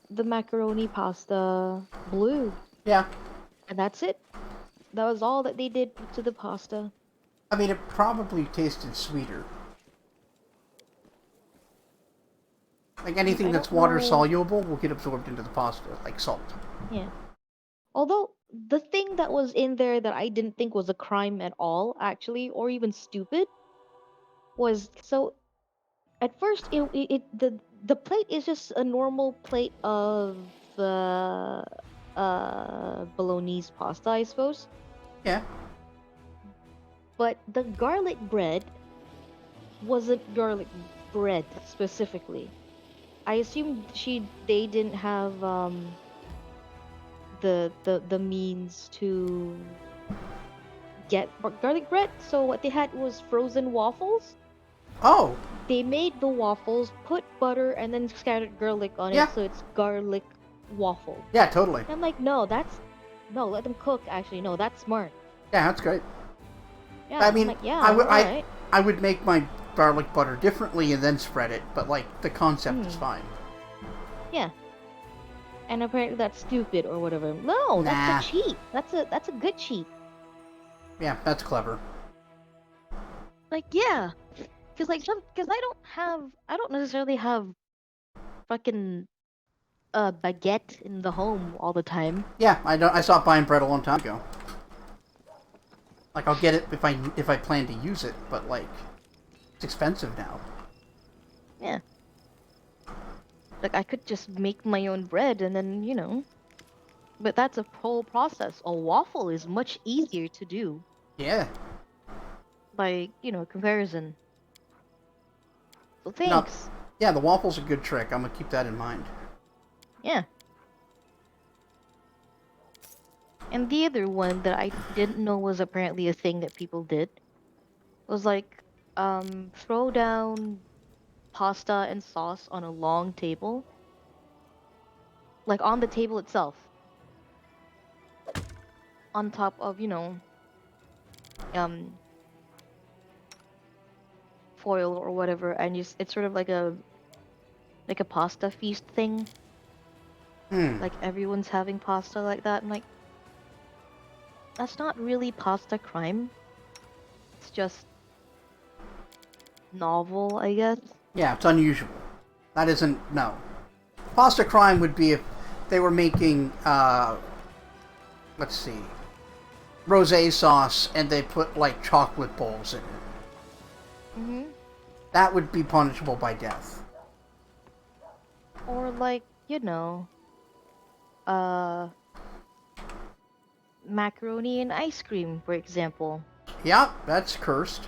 the macaroni pasta blue. Yeah. And that's it. That was all that they did to the pasta. I mean, it probably tasted sweeter. Like anything I that's don't water know. soluble will get absorbed into the pasta, like salt. Yeah. Although the thing that was in there that I didn't think was a crime at all, actually, or even stupid, was so at first the plate is just a normal plate of bolognese pasta, I suppose. Yeah. But the garlic bread wasn't garlic bread specifically. I assumed they didn't have the means to get garlic bread, so what they had was frozen waffles. Oh, They made the waffles, put butter, and then scattered garlic on Yeah. it, so it's garlic waffle. yeah, totally. And I'm like, no, let them cook. Actually, no, that's smart. Yeah, that's great. Yeah, I mean, I'm like, yeah, I would, alright. I would make my garlic butter differently and then spread it, but like the concept is fine. Yeah. And apparently that's stupid or whatever. No, Nah. that's a cheat. That's a good cheat. Yeah, that's clever. Like, yeah, because I don't necessarily have fucking baguette in the home all the time. Yeah, I stopped buying bread a long time ago. Like I'll get it if I plan to use it, but like it's expensive now. Yeah. Like I could just make my own bread and then, but that's a whole process. A waffle is much easier to do Yeah. by, comparison. So No. thanks. Yeah, the waffle's a good trick. I'm gonna keep that in mind. Yeah. And the other one that I didn't know was apparently a thing that people did was like throw down pasta and sauce on a long table, like on the table itself, on top of, um foil or whatever, and it's sort of like a pasta feast thing. Hmm. Like everyone's having pasta like that. I'm like, that's not really pasta crime. It's just novel, I guess. Yeah, it's unusual. That isn't no. Pasta crime would be if they were making let's see, rosé sauce and they put like chocolate balls in it. Mm-hmm. That would be punishable by death. Or like, uh, macaroni and ice cream, for example. Yep, that's cursed.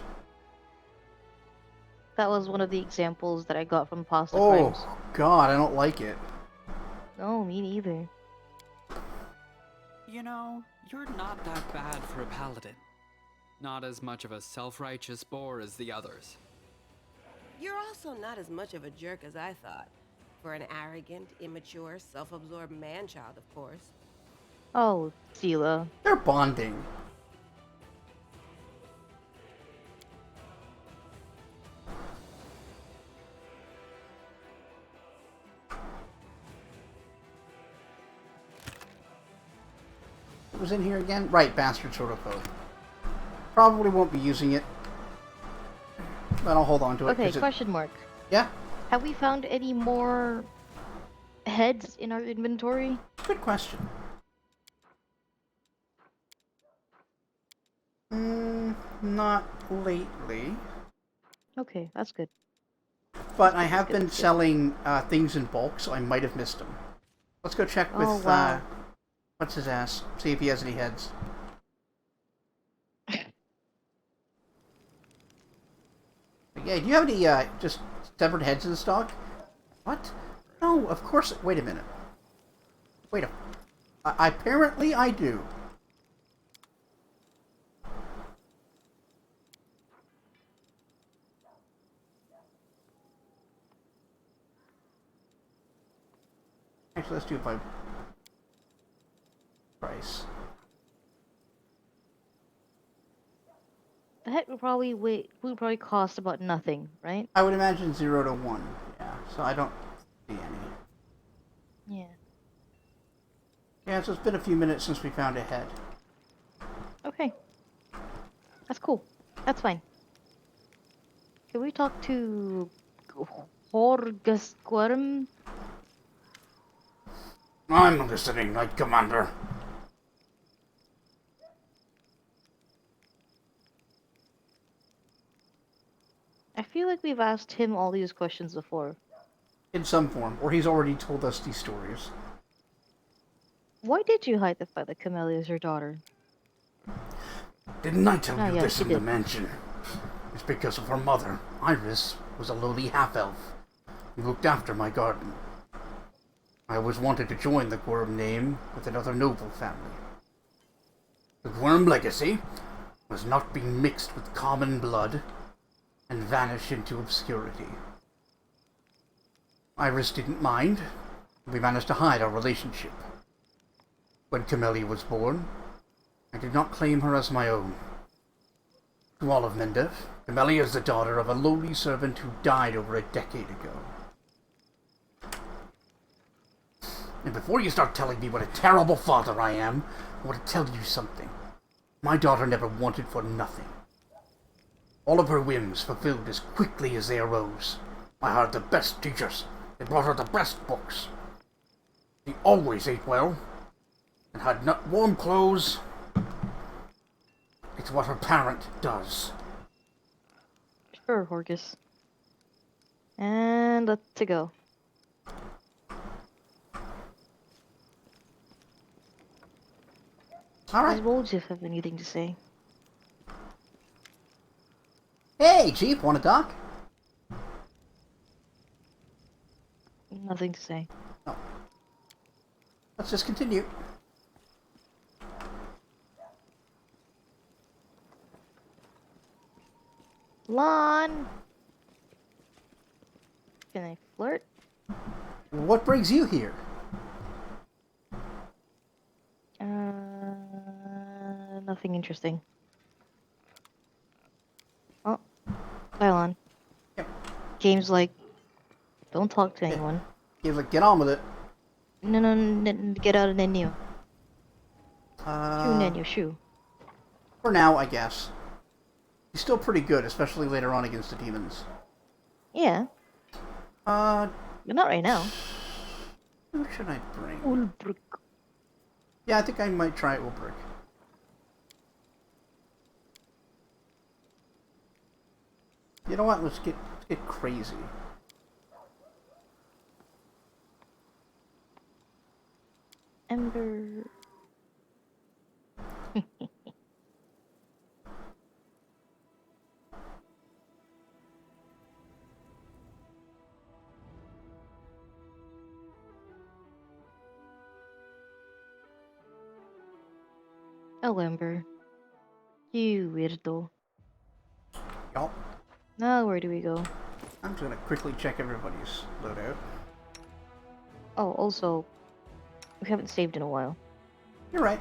That was one of the examples that I got from pasta crimes. Oh God, I don't like it. No, me neither. You know, you're not that bad for a paladin. Not as much of a self-righteous bore as the others. You're also not as much of a jerk as I thought. For an arrogant, immature, self-absorbed man-child, of course. Oh, Sela. They're bonding. What was in here again? Right, bastard sort of code. Probably won't be using it, but I'll hold on to it. Okay, question mark. Yeah? Have we found any more heads in our inventory? Good question. Not lately. Okay, that's good. But I have been That's good. selling things in bulk, so I might have missed them. Let's go check with, Oh, wow. what's his ass? See if he has any heads. Yeah, do you have any, just severed heads in stock? What? No, of course. Wait a minute. Wait a... apparently I do. Actually, let's do it by price. The head would probably cost about nothing, right? I would imagine 0 to 1. Yeah, so I don't see any. Yeah. Yeah, so it's been a few minutes since we found a head. Okay. That's cool. That's fine. Can we talk to Horgasquirm? I'm listening, Knight Commander. I feel like we've asked him all these questions before. In some form, or he's already told us these stories. Why did you hide the fact that Camellia is your daughter? Didn't I tell you yes, this you in the did. mansion? It's because of her mother. Iris was a lowly half-elf who looked after my garden. I always wanted to join the Worm name with another noble family. The Worm legacy was not being mixed with common blood and vanish into obscurity. Iris didn't mind. We managed to hide our relationship. When Camellia was born, I did not claim her as my own. To all of Mendev, Camellia is the daughter of a lowly servant who died over a decade ago. And before you start telling me what a terrible father I am, I want to tell you something. My daughter never wanted for nothing. All of her whims fulfilled as quickly as they arose. I hired the best teachers. They brought her the best books. She always ate well and had warm clothes. It's what her parent does. Sure, Horgus. And let's go. Alright. Does Woljif have anything to say? Hey, Chief, wanna dock? Nothing to say. No. Let's just continue. Lann! Can I flirt? What brings you here? Nothing interesting. Oh, bye, Lann. Yep. Game's like, don't talk to Yeah. anyone. He's like, get on with it. No, get out of Nenio. Shoo, Uh, Nenio, shoo. for now, I guess. He's still pretty good, especially later on against the demons. Yeah, Uh, but not right now. who should I bring? Ulbrich. Yeah, I think I might try Ulbrich. You know what? Let's get crazy. Ember. Oh, Ember. You weirdo. Yup. Now where do we go? I'm just gonna quickly check everybody's loadout. Oh, also, we haven't saved in a while. You're right.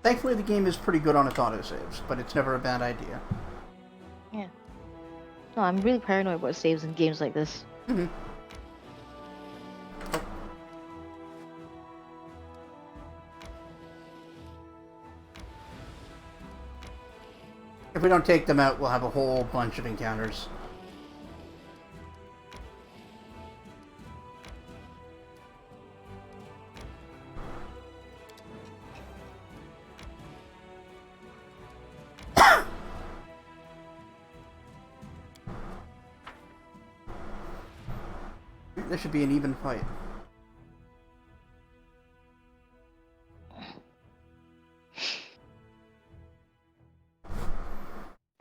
Thankfully, the game is pretty good on its autosaves, but it's never a bad idea. Yeah. No, I'm really paranoid about saves in games like this. Mm-hmm. If we don't take them out, we'll have a whole bunch of encounters. This should be an even fight.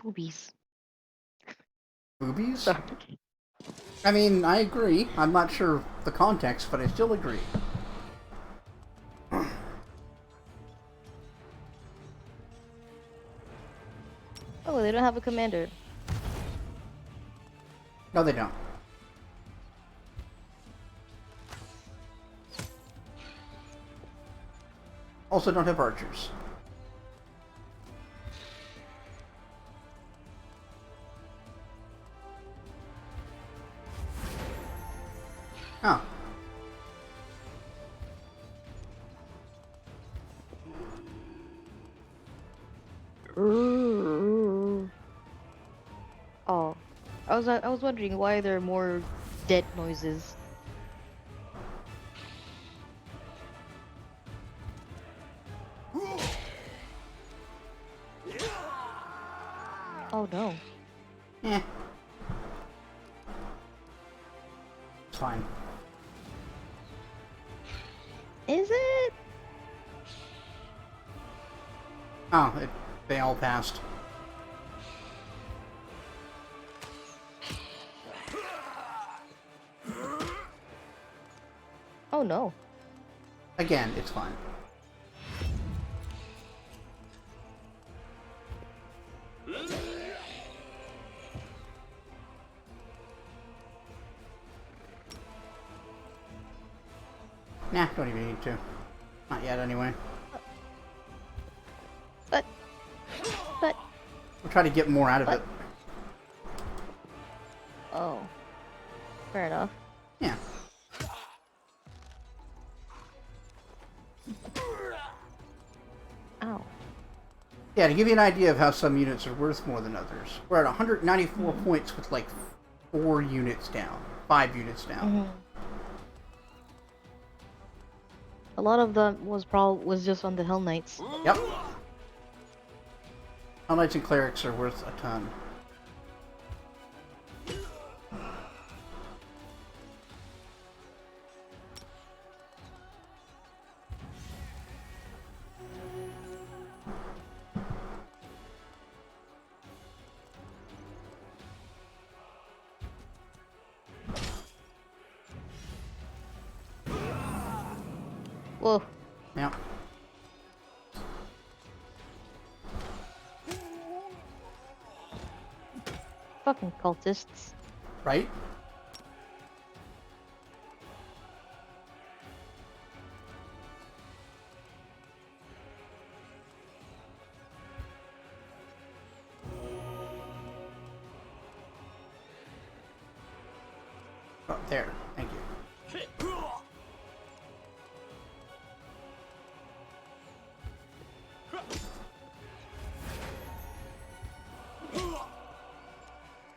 Boobies. Boobies? Sorry. I mean, I agree. I'm not sure the context, but I still agree. Oh, they don't have a commander. No, they don't. Also don't have archers. Oh. Oh, I was wondering why there are more dead noises. Oh no. Eh. It's fine. Is it? Oh, they all passed. Oh no. Again, it's fine. Nah, don't even need to. Not yet, anyway. But We'll try to get more out of it. oh. Fair enough. Yeah. Ow. Yeah, to give you an idea of how some units are worth more than others, we're at 194 points with like 4 units down. 5 units down. A lot of them was just on the Hell Knights. Yep. Hell Knights and Clerics are worth a ton. Whoa. Yeah. Fucking cultists. Right? Oh, there. Thank you.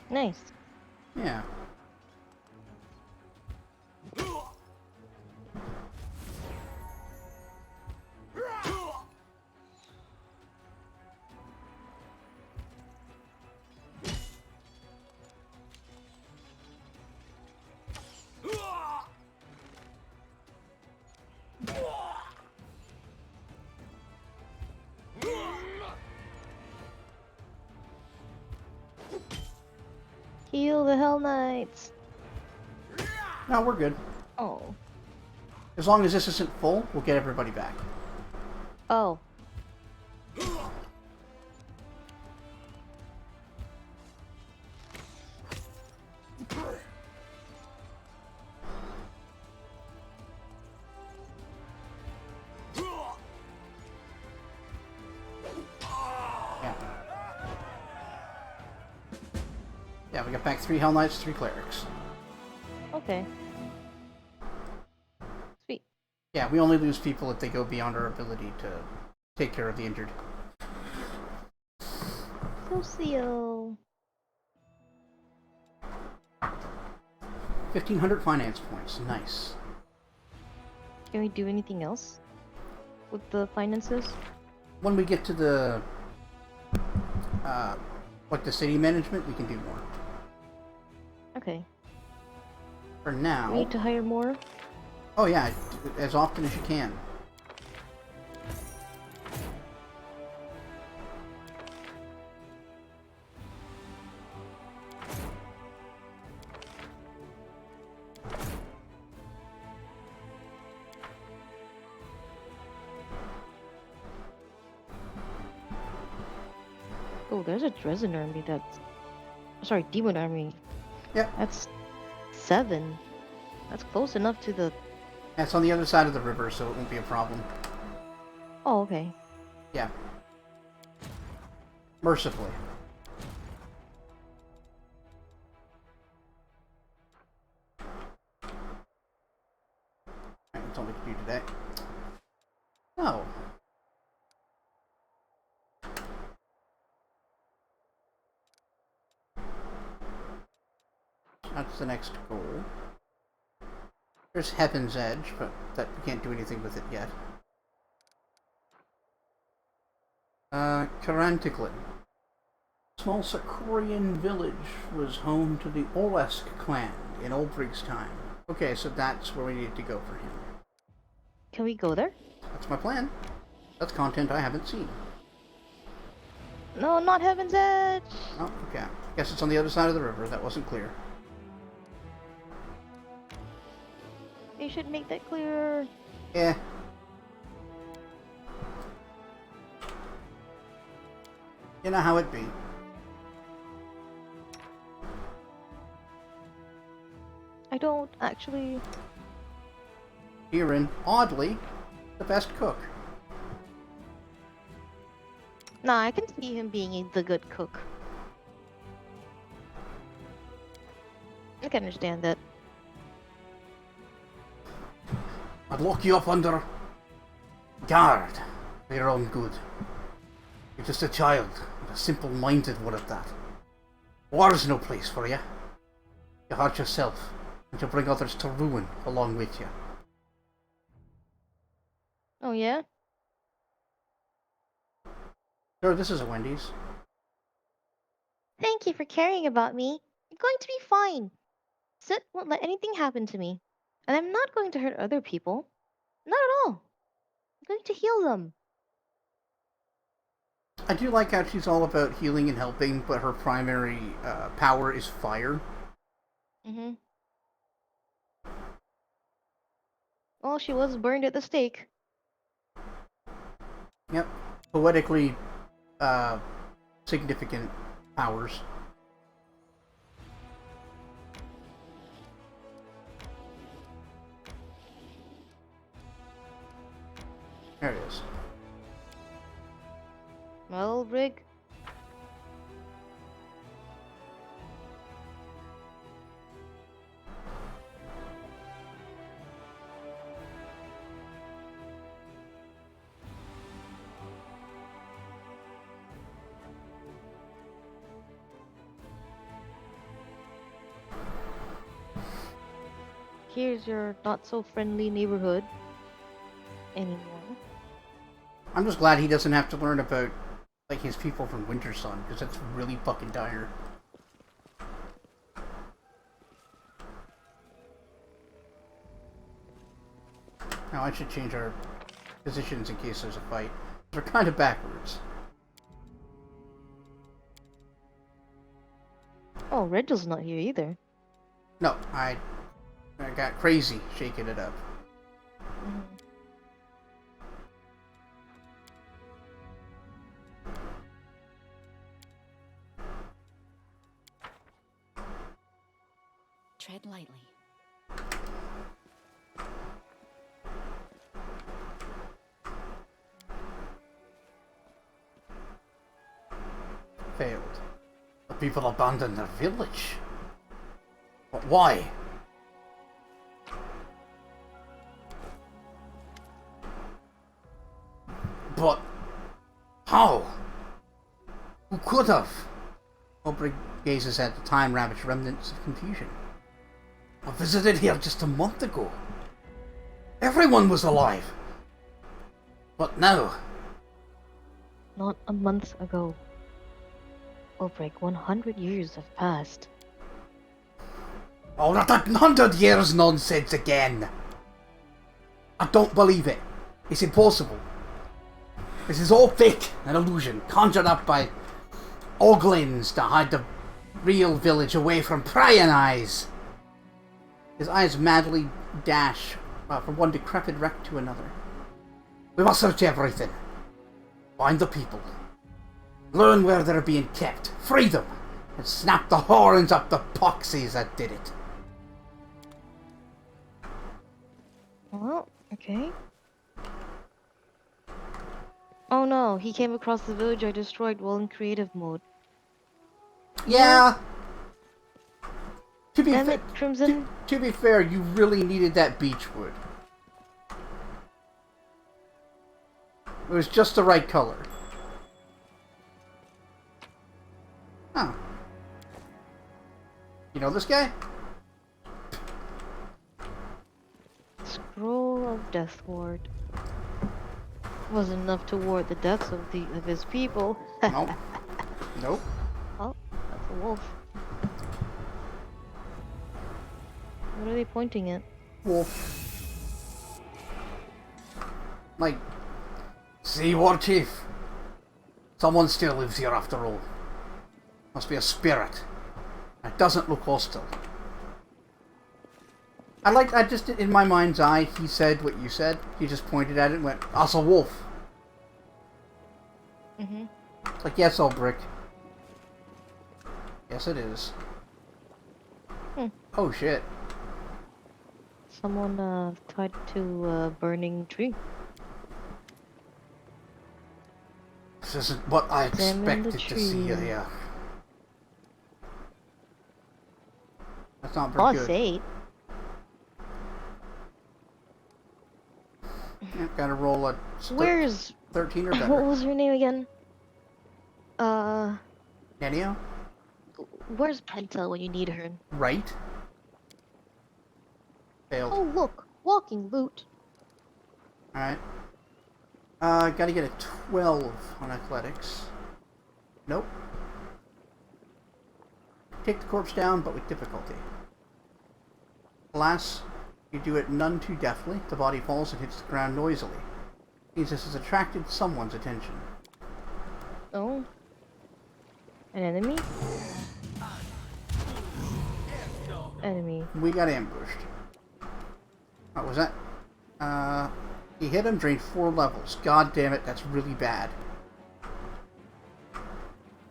Nice. Yeah. Heal the Hell Knights. No, we're good. Oh. As long as this isn't full, we'll get everybody back. Oh. Yeah. Yeah, we got back 3 Hell Knights, 3 Clerics. Okay. Sweet. Yeah, we only lose people if they go beyond our ability to take care of the injured. Socio. 1,500 finance points. Nice. Can we do anything else with the finances? When we get to the like the city management, we can do more. Okay. For now. We need to hire more? Oh yeah, as often as you can. Oh, there's a Dresden army that's... Sorry, demon army. Yep. That's 7. That's close enough to the... That's on the other side of the river, so it won't be a problem. Oh, okay. Yeah. Mercifully. Alright, that's all we can do today. Oh. That's the next goal. There's Heaven's Edge, but that we can't do anything with it yet. Karantiklin. Small Sakorian village was home to the Olesk clan in Ulbrig's time. Okay, so that's where we need to go for him. Can we go there? That's my plan. That's content I haven't seen. No, not Heaven's Edge! Oh, okay. Guess it's on the other side of the river. That wasn't clear. You should make that clear. Yeah. You know how it be. I don't actually... Kieran, oddly, the best cook. Nah, I can see him being the good cook. I can understand that. I'd lock you up under guard for your own good. You're just a child, and a simple-minded one at that. War's no place for you. You hurt yourself, and you'll bring others to ruin along with you. Oh, yeah? Sure, this is a Wendy's. Thank you for caring about me. I'm going to be fine. Sit won't let anything happen to me. And I'm not going to hurt other people. Not at all. I'm going to heal them. I do like how she's all about healing and helping, but her primary power is fire. Mm-hmm. Well, she was burned at the stake. Yep. Poetically significant powers. There it is. Well, Brig. Here's your not so friendly neighborhood anymore. I'm just glad he doesn't have to learn about like his people from Winter Sun, because that's really fucking dire. Now I should change our positions in case there's a fight. We're kind of backwards. Oh, Regel's not here either. No, I got crazy shaking it up. Mhm. Tread lightly. Failed. The people abandoned their village. But why? But how? Who could have? Aubrey gazes at the time-ravaged remnants of confusion. I visited here just a month ago. Everyone was alive. But now... Not a month ago. Ulbrich, 100 years have passed. Oh, that 100 years nonsense again! I don't believe it. It's impossible. This is all fake, an illusion conjured up by oglins to hide the real village away from prying eyes. His eyes madly dash from one decrepit wreck to another. We must search everything. Find the people. Learn where they're being kept. Free them. And snap the horns up the poxies that did it. Well, okay. Oh no, he came across the village I destroyed while in creative mode. Yeah. To be Damn it, Crimson. to be fair, you really needed that beechwood. It was just the right color. Huh. You know this guy? Scroll of Death Ward. Wasn't enough to ward the deaths of his people. Nope. Nope. Oh, that's a wolf. What are they pointing at? Wolf. Like, see, War Chief. Someone still lives here after all. Must be a spirit. It doesn't look hostile. I just, in my mind's eye, he said what you said. He just pointed at it and went, that's a wolf. Mm-hmm. It's like, yes, old brick. Yes, it is. Hmm. Oh, shit. Someone tied to a burning tree. This isn't what I Examine the expected to see tree. here. That's not very Boss good. 8. Yeah, gotta roll a Where's 13 or what better. was her name again? Nenio? Where's Penta when you need her? Right? Failed. Oh look, walking loot. Alright. Gotta get a 12 on athletics. Nope. Take the corpse down, but with difficulty. Alas, you do it none too deftly. The body falls and hits the ground noisily. Means this has attracted someone's attention. Oh. An enemy? Enemy. We got ambushed. What was that? He hit him, drained 4 levels. God damn it, that's really bad.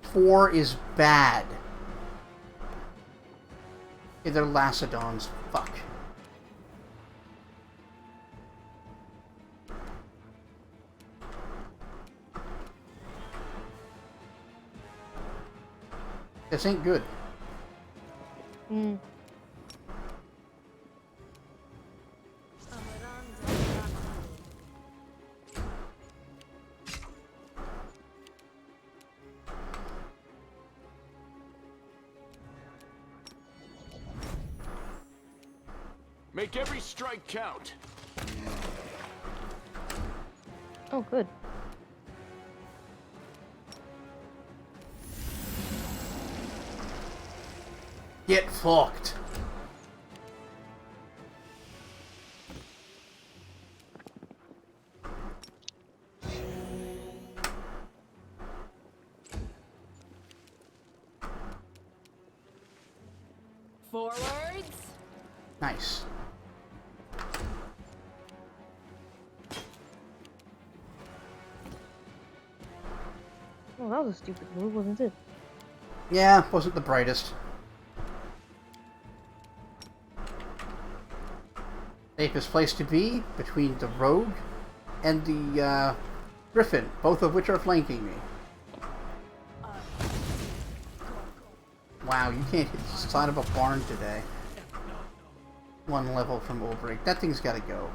4 is bad. Okay, they're Lacedons. Fuck. This ain't good. Hmm. Make every strike count. Oh, good. Get fucked. Forwards. Nice. Oh, that was a stupid move, wasn't it? Yeah, wasn't the brightest. Safest place to be between the rogue and the griffin, both of which are flanking me. Wow, you can't hit the side of a barn today. One level from Ulbrich. That thing's gotta go.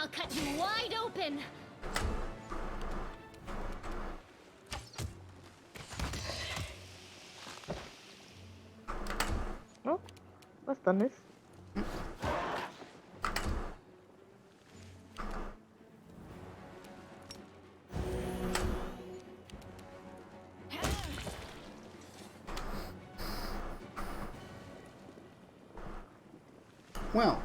I'll cut you wide open! Oh, let's done this. Well.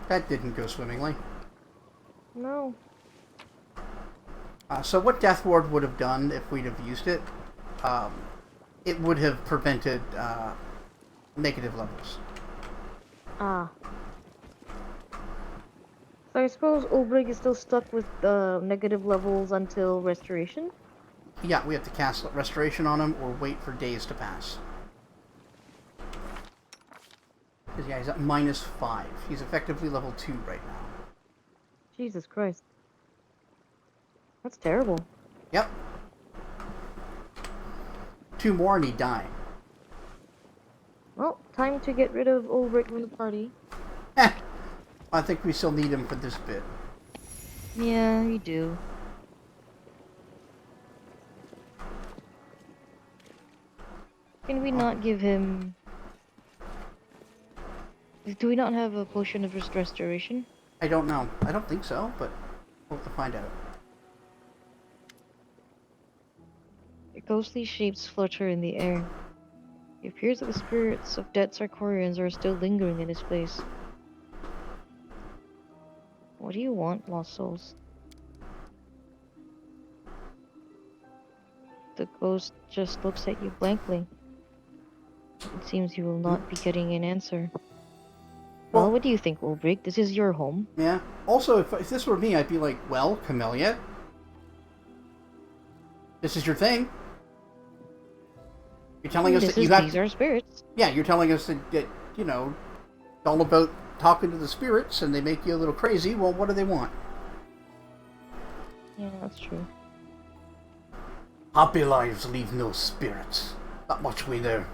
That didn't go swimmingly. No. So what Death Ward would have done if we'd have used it, it would have prevented negative levels. Ah. So I suppose Ulbrich is still stuck with the negative levels until restoration? Yeah, we have to cast Restoration on him or wait for days to pass. Because yeah, he's at -5. He's effectively level 2 right now. Jesus Christ. That's terrible. Yep. 2 more and he'd die. Well, time to get rid of Ulbrich from the party. Eh, I think we still need him for this bit. Yeah, you do. Can we not give him... Do we not have a potion of restoration? I don't know. I don't think so, but we'll have to find out. Ghostly shapes flutter in the air. It appears that the spirits of dead Sarkorians are still lingering in his place. What do you want, lost souls? The ghost just looks at you blankly. It seems you will not be getting an answer. Well, what do you think, Ulbrich? This is your home. Yeah. Also, if this were me, I'd be like, well, Camellia, this is your thing. You're telling us that you have... These are spirits. Yeah, you're telling us that, you know, it's all about talking to the spirits and they make you a little crazy. Well, what do they want? Yeah, that's true. Happy lives leave no spirits. That much we know.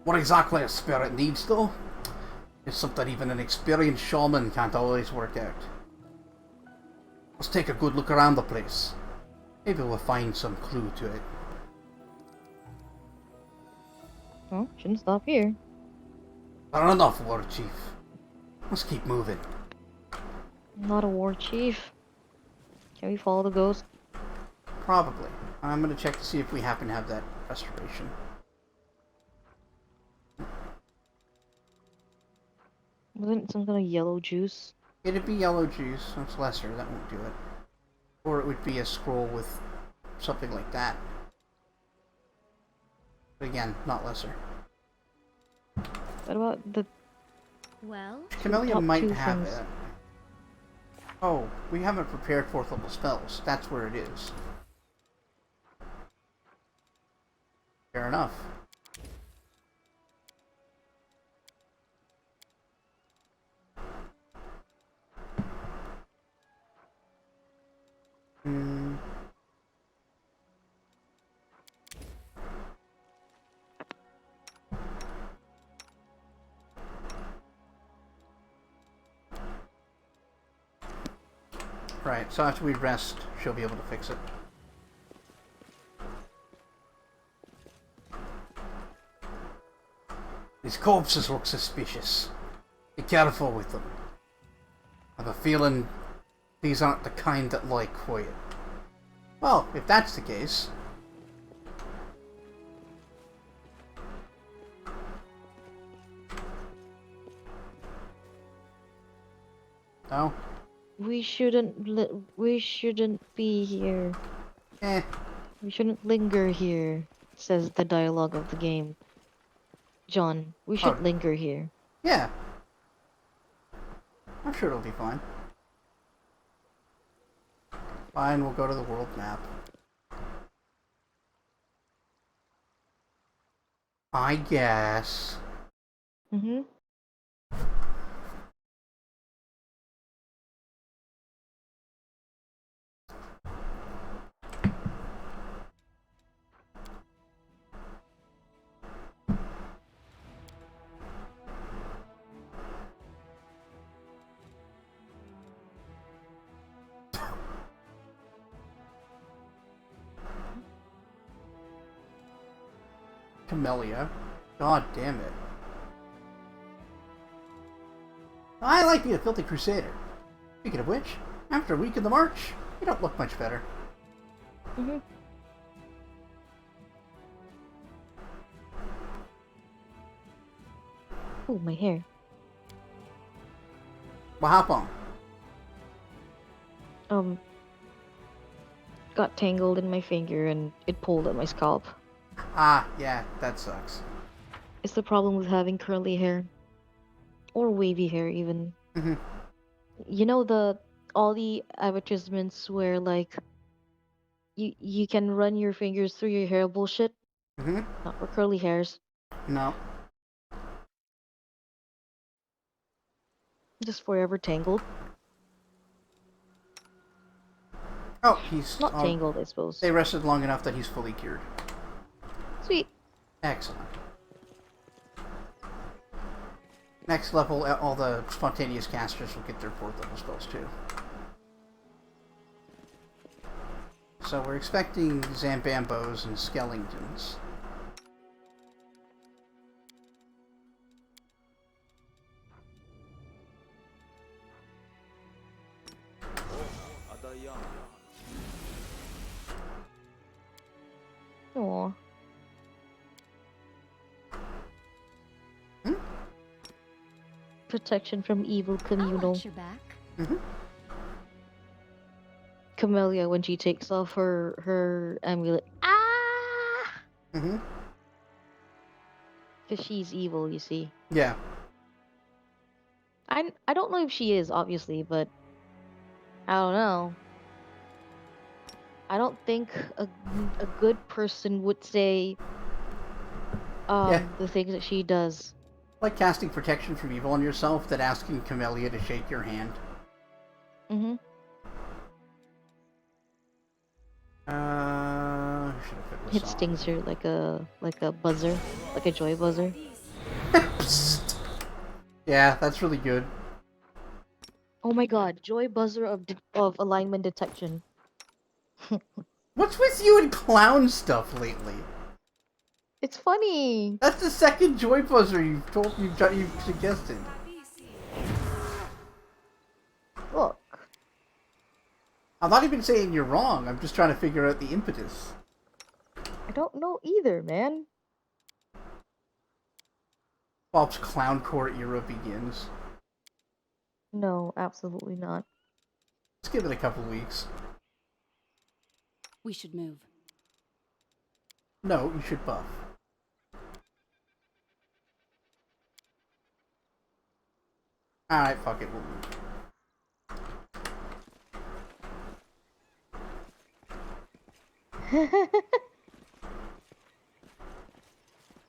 What exactly a spirit needs, though, is something even an experienced shaman can't always work out. Let's take a good look around the place. Maybe we'll find some clue to it. Well, shouldn't stop here. Fair enough, War Chief. Let's keep moving. I'm not a war chief. Can we follow the ghost? Probably. I'm gonna check to see if we happen to have that restoration. Wasn't it some kind of yellow juice? It'd be yellow juice. That's lesser. That won't do it. Or it would be a scroll with something like that. But again, not lesser. What about the Well, Camellia top might two have things? it. Oh, we haven't prepared 4th level spells. That's where it is. Fair enough. Hmm. Right, so after we rest, she'll be able to fix it. These corpses look suspicious. Be careful with them. I have a feeling these aren't the kind that like quiet. Well, if that's the case... No? We shouldn't be here. Eh. We shouldn't linger here, says the dialogue of the game. John, we should Oh, linger here. yeah. I'm sure it'll be fine. Fine, we'll go to the world map. I guess. Mm-hmm. Camellia. God damn it. I like being a filthy crusader. Speaking of which, after a week in the march, you don't look much better. Mm-hmm. Oh, my hair. Well, hop on. Got tangled in my finger and it pulled at my scalp. Ah, yeah, that sucks. It's the problem with having curly hair. Or wavy hair, even. Mm-hmm. You know all the advertisements where, like, you can run your fingers through your hair bullshit? Mm-hmm. Not for curly hairs. No. Just forever tangled. Oh, he's... Not oh, tangled, I suppose. they rested long enough that he's fully cured. Sweet. Excellent. Next level, all the spontaneous casters will get their 4th level spells too. So we're expecting Zambambos and Skellingtons. Aw. Hmm? Protection from evil I'll communal. watch your back. Mm-hmm. Camellia when she takes off her amulet. Ah! Mm-hmm. Because she's evil, you see. Yeah. I don't know if she is, obviously, but I don't know. I don't think a good person would say Yeah. the things that she does. Like casting protection from evil on yourself, that asking Camellia to shake your hand. Mm-hmm. Should have put this It on. stings her like a buzzer, like a joy buzzer. Psst. Yeah, that's really good. Oh my god, joy buzzer of alignment detection. What's with you and clown stuff lately? It's funny. That's the second joy buzzer you've suggested. Look, I'm not even saying you're wrong. I'm just trying to figure out the impetus. I don't know either, man. Bob's clown core era begins. No, absolutely not. Let's give it a couple weeks. We should move. No, you should buff. Alright, fuck it, we'll move.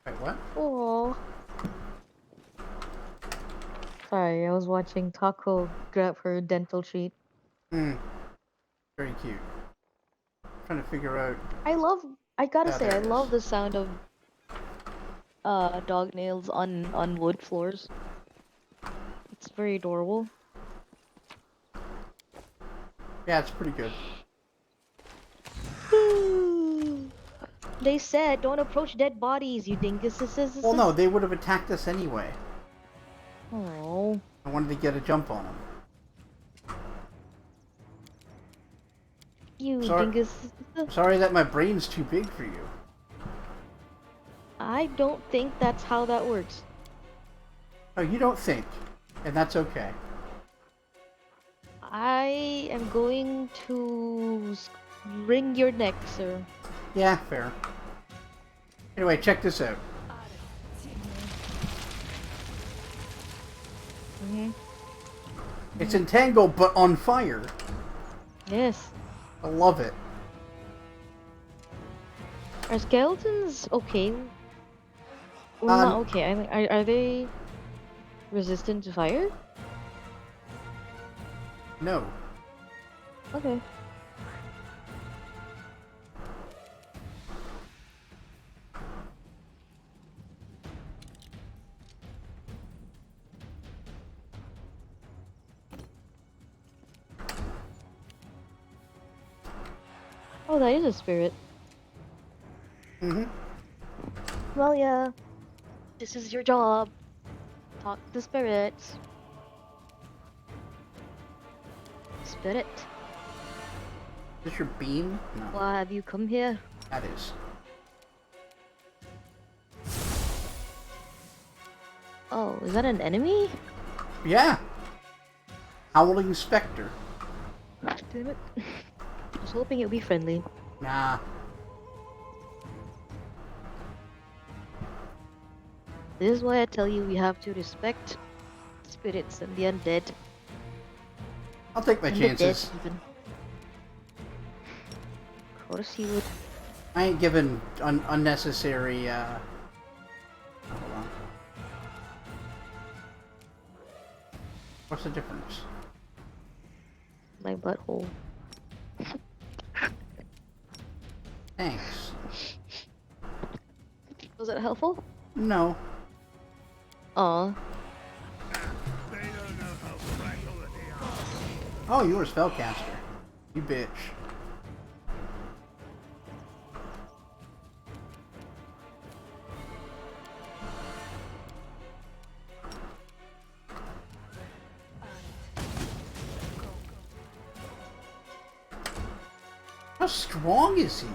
Wait, what? Oh. Sorry, I was watching Taco grab her dental treat. Hmm. Very cute. Trying to figure out. I gotta Ah, say, there I it love is. the sound of dog nails on wood floors. It's very adorable. Yeah, it's pretty good. They said, don't approach dead bodies, you dinguses. Well, no, they would have attacked us anyway. Oh, I wanted to get a jump on them. you Sorry, dingus. sorry that my brain's too big for you. I don't think that's how that works. Oh, you don't think, and that's okay. I am going to wring your neck, sir. Yeah, fair. Anyway, check this out. It's entangled, but on fire. Yes. I love it. Are skeletons okay? Well, not okay. I think are they resistant to fire? No. Okay. Oh, that is a spirit. Mm-hmm. Well, yeah. This is your job. Talk to spirits. Spirit, Is this your beam? No. why have you come here? That is. Oh, is that an enemy? Yeah. Howling Spectre. Damn it. I was hoping it would be friendly. Nah. This is why I tell you we have to respect spirits and the undead. I'll take my And chances. the dead, even. Of course you would. I ain't giving unnecessary, hold on. What's the difference? My butthole. Thanks. Was that helpful? No. Aw. Oh, you were a spellcaster. You bitch. How strong is he?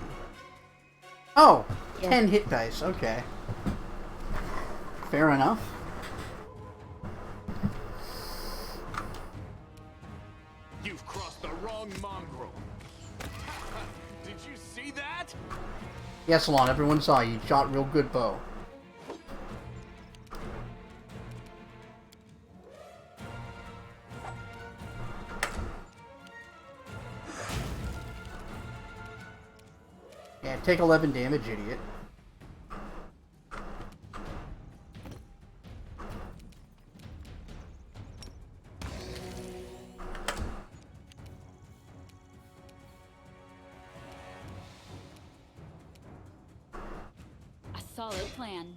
Oh, Yeah. 10 hit dice. Okay. Fair enough. You've crossed the wrong mongrel. Did you see that? Yes, Lann, everyone saw you. Shot real good bow. Yeah, take 11 damage, idiot. A solid plan.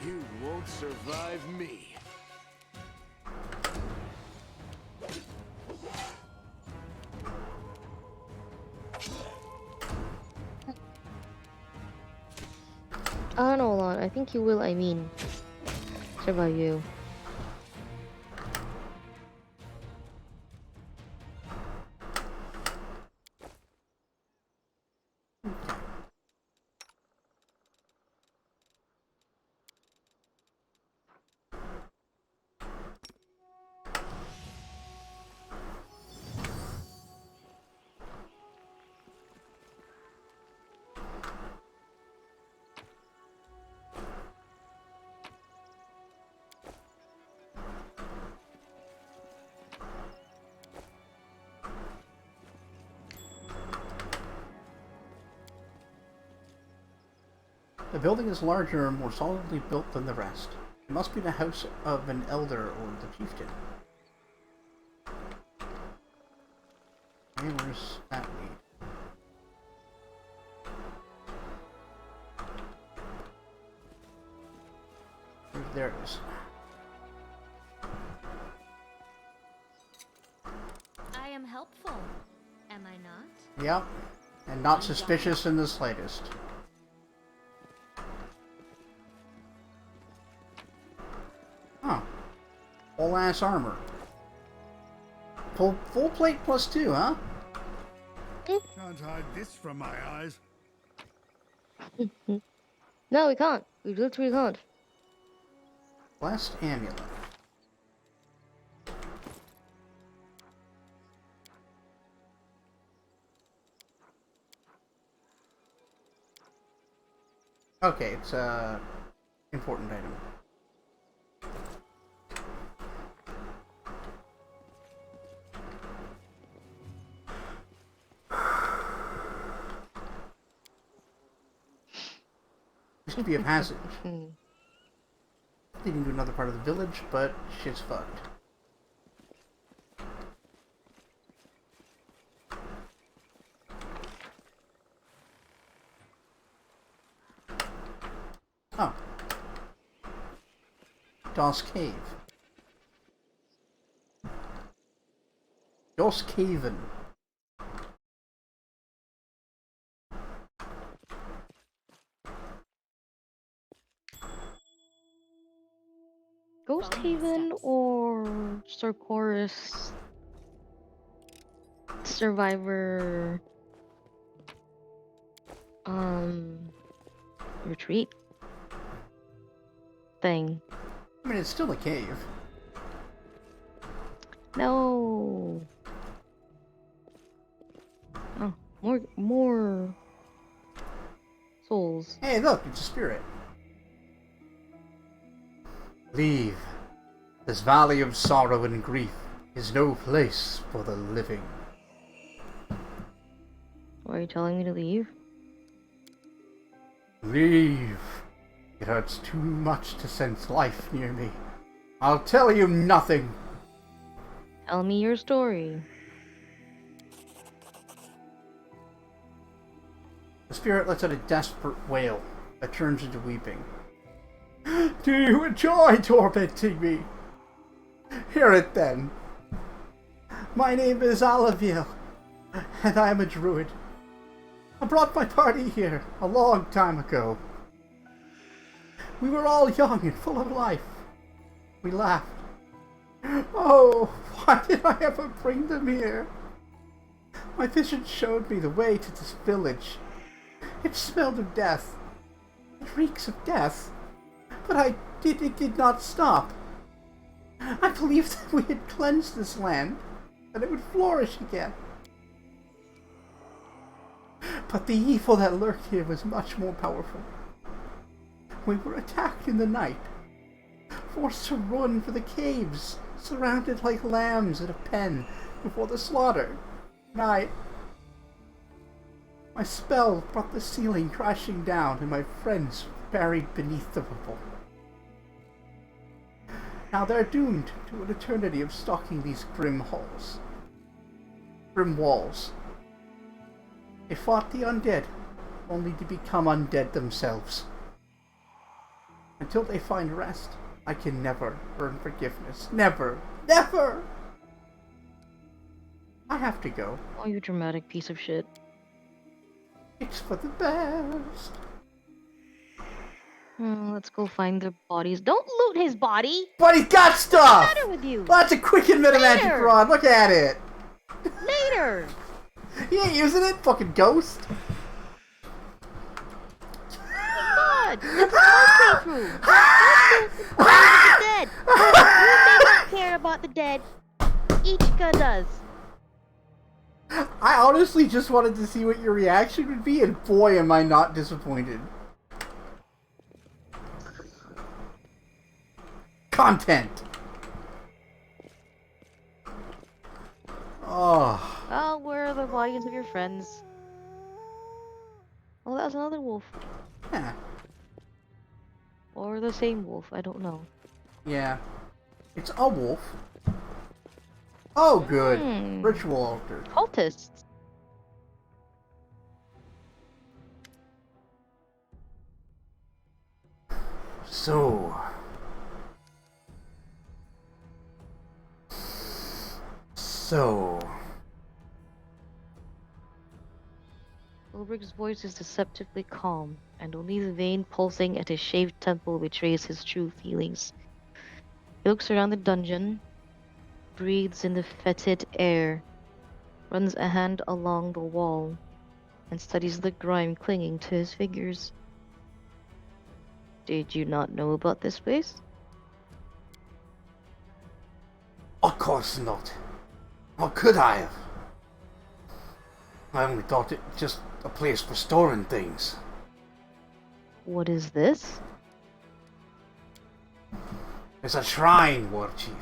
You won't survive me. I don't know, Lon. I think you will, I mean. Survive you. The building is larger and more solidly built than the rest. It must be the house of an elder or the chieftain. Okay, where's that lead? There it is. I am helpful, am I not? Yep, and not suspicious in the slightest. Oh. Full ass armor. Full plate +2, huh? Can't hide this from my eyes. No, we can't. We literally can't. Blessed amulet. Okay, it's a important item. This could be a passage. Leading to another part of the village, but shit's fucked. Oh. Das Cave. Das Caven. Ghost Haven or Sorcorus Survivor retreat thing. I mean, it's still a cave. No. Oh, more souls. Hey, look, it's a spirit. Leave. This valley of sorrow and grief is no place for the living. Why are you telling me to leave? Leave. It hurts too much to sense life near me. I'll tell you nothing. Tell me your story. The spirit lets out a desperate wail that turns into weeping. Do you enjoy tormenting me? Hear it then. My name is Alaviel, and I am a druid. I brought my party here a long time ago. We were all young and full of life. We laughed. Oh, why did I ever bring them here? My vision showed me the way to this village. It smelled of death. It reeks of death. But it did not stop. I believed that we had cleansed this land, and it would flourish again. But the evil that lurked here was much more powerful. We were attacked in the night, forced to run for the caves, surrounded like lambs in a pen before the slaughter. And my spell brought the ceiling crashing down and my friends buried beneath the rubble. Now they're doomed to an eternity of stalking these grim halls. Grim walls. They fought the undead, only to become undead themselves. Until they find rest, I can never earn forgiveness. Never! Never! I have to go. Oh, you dramatic piece of shit. It's for the best. Let's go find their bodies. Don't loot his body! But he's got stuff! What's the matter with you? Well, that's a quick and magic rod. Look at it. Later! He ain't using it, fucking ghost. God! That's a playthrough! Don't the dead! You may not care about the dead. Ichika does. I honestly just wanted to see what your reaction would be, and boy am I not disappointed. Content! Oh. Oh, where are the bodies of your friends? Oh, that was another wolf. Yeah. Or the same wolf, I don't know. Yeah. It's a wolf. Oh, good. Hmm. Ritual altar. Cultists. So... Ulrich's voice is deceptively calm, and only the vein pulsing at his shaved temple betrays his true feelings. He looks around the dungeon, breathes in the fetid air, runs a hand along the wall, and studies the grime clinging to his fingers. Did you not know about this place? Of course not. How could I have? I only thought it just a place for storing things. What is this? It's a shrine, War Chief.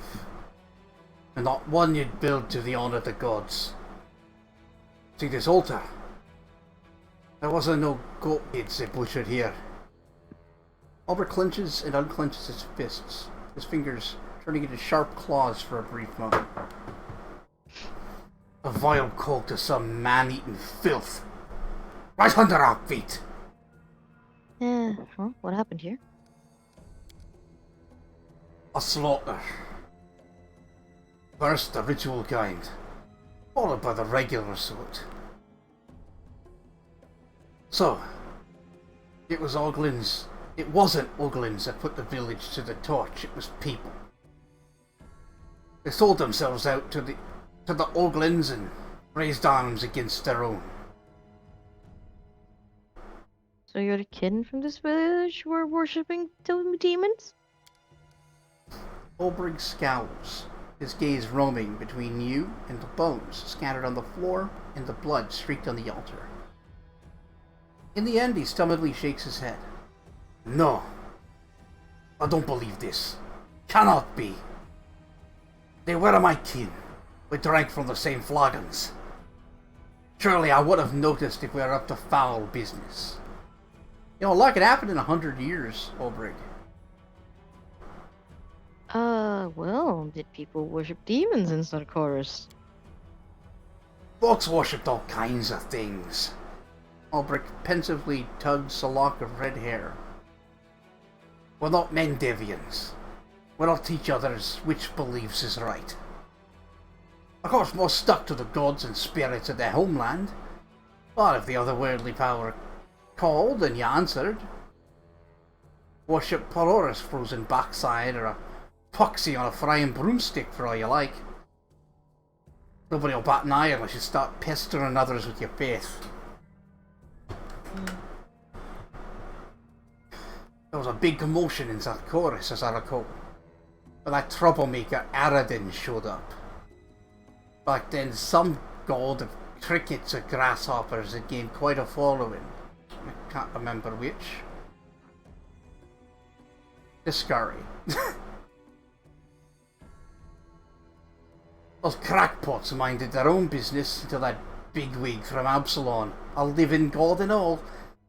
And not one you'd build to the honor of the gods. See this altar? There wasn't no goat heads they butchered here. Albert clenches and unclenches his fists, his fingers turning into sharp claws for a brief moment. A vile cult of some man-eating filth. Right under our feet. Huh? What happened here? A slaughter. First the ritual kind, followed by the regular sort. So, it wasn't Oglins that put the village to the torch, it was people. They sold themselves out to the Oglins and raised arms against their own. So you're the kin from this village who are worshipping demons? Olbrich scowls, his gaze roaming between you and the bones scattered on the floor and the blood streaked on the altar. In the end, he stubbornly shakes his head. No. I don't believe this. Cannot be. They were my kin. We drank from the same flagons. Surely I would have noticed if we were up to foul business. You know, a lot could happen in 100 years, Olbrich. Well, did people worship demons in Sarkoris? Folks worshipped all kinds of things. Olbrich pensively tugs a lock of red hair. We're not Mendevians. We don't teach others which beliefs is right. Of course, most stuck to the gods and spirits of their homeland. But if the otherworldly power called and you answered, worship Porora's frozen backside or a poxy on a frying broomstick for all you like. Nobody will bat an eye unless you start pestering others with your faith. There was a big commotion in Sarkoris, as I recall, when that troublemaker Aradin showed up. Back then, some god of crickets or grasshoppers had gained quite a following. I can't remember which. Discurry. Those crackpots minded their own business until that bigwig from Absalon, a living god and all,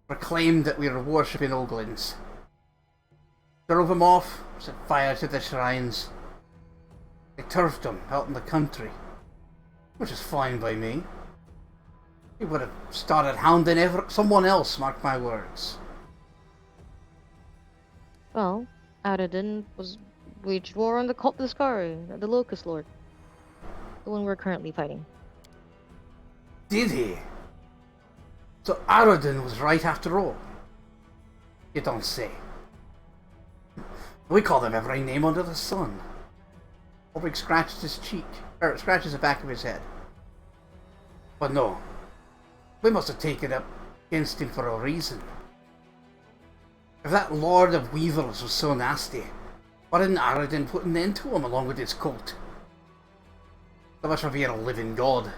proclaimed that we were worshipping Oglins. Drove him off, set fire to the shrines. They turfed him out in the country, which is fine by me. He would have started hounding someone else, mark my words. Well, Aradin waged war on the cult Discari, the Locust Lord. The one we're currently fighting. Did he? So Aradin was right after all? You don't say. We call them every name under the sun. Ulrich scratches his cheek, or scratches the back of his head. But no, we must have taken up against him for a reason. If that Lord of Weevils was so nasty, why didn't Aradin put an end to him along with his cult? So much for being a living god.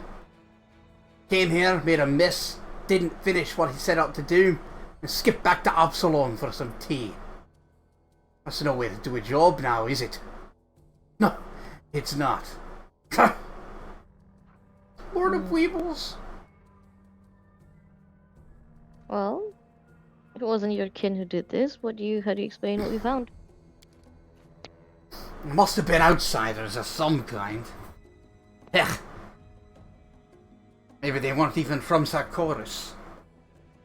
Came here, made a mess, didn't finish what he set out to do, and skipped back to Absalom for some tea. That's no way to do a job now, is it? No, it's not. Lord of Weevils? Well, If it wasn't your kin who did this, how do you explain what we found? Must have been outsiders of some kind. Heh. Maybe they weren't even from Sarkoris.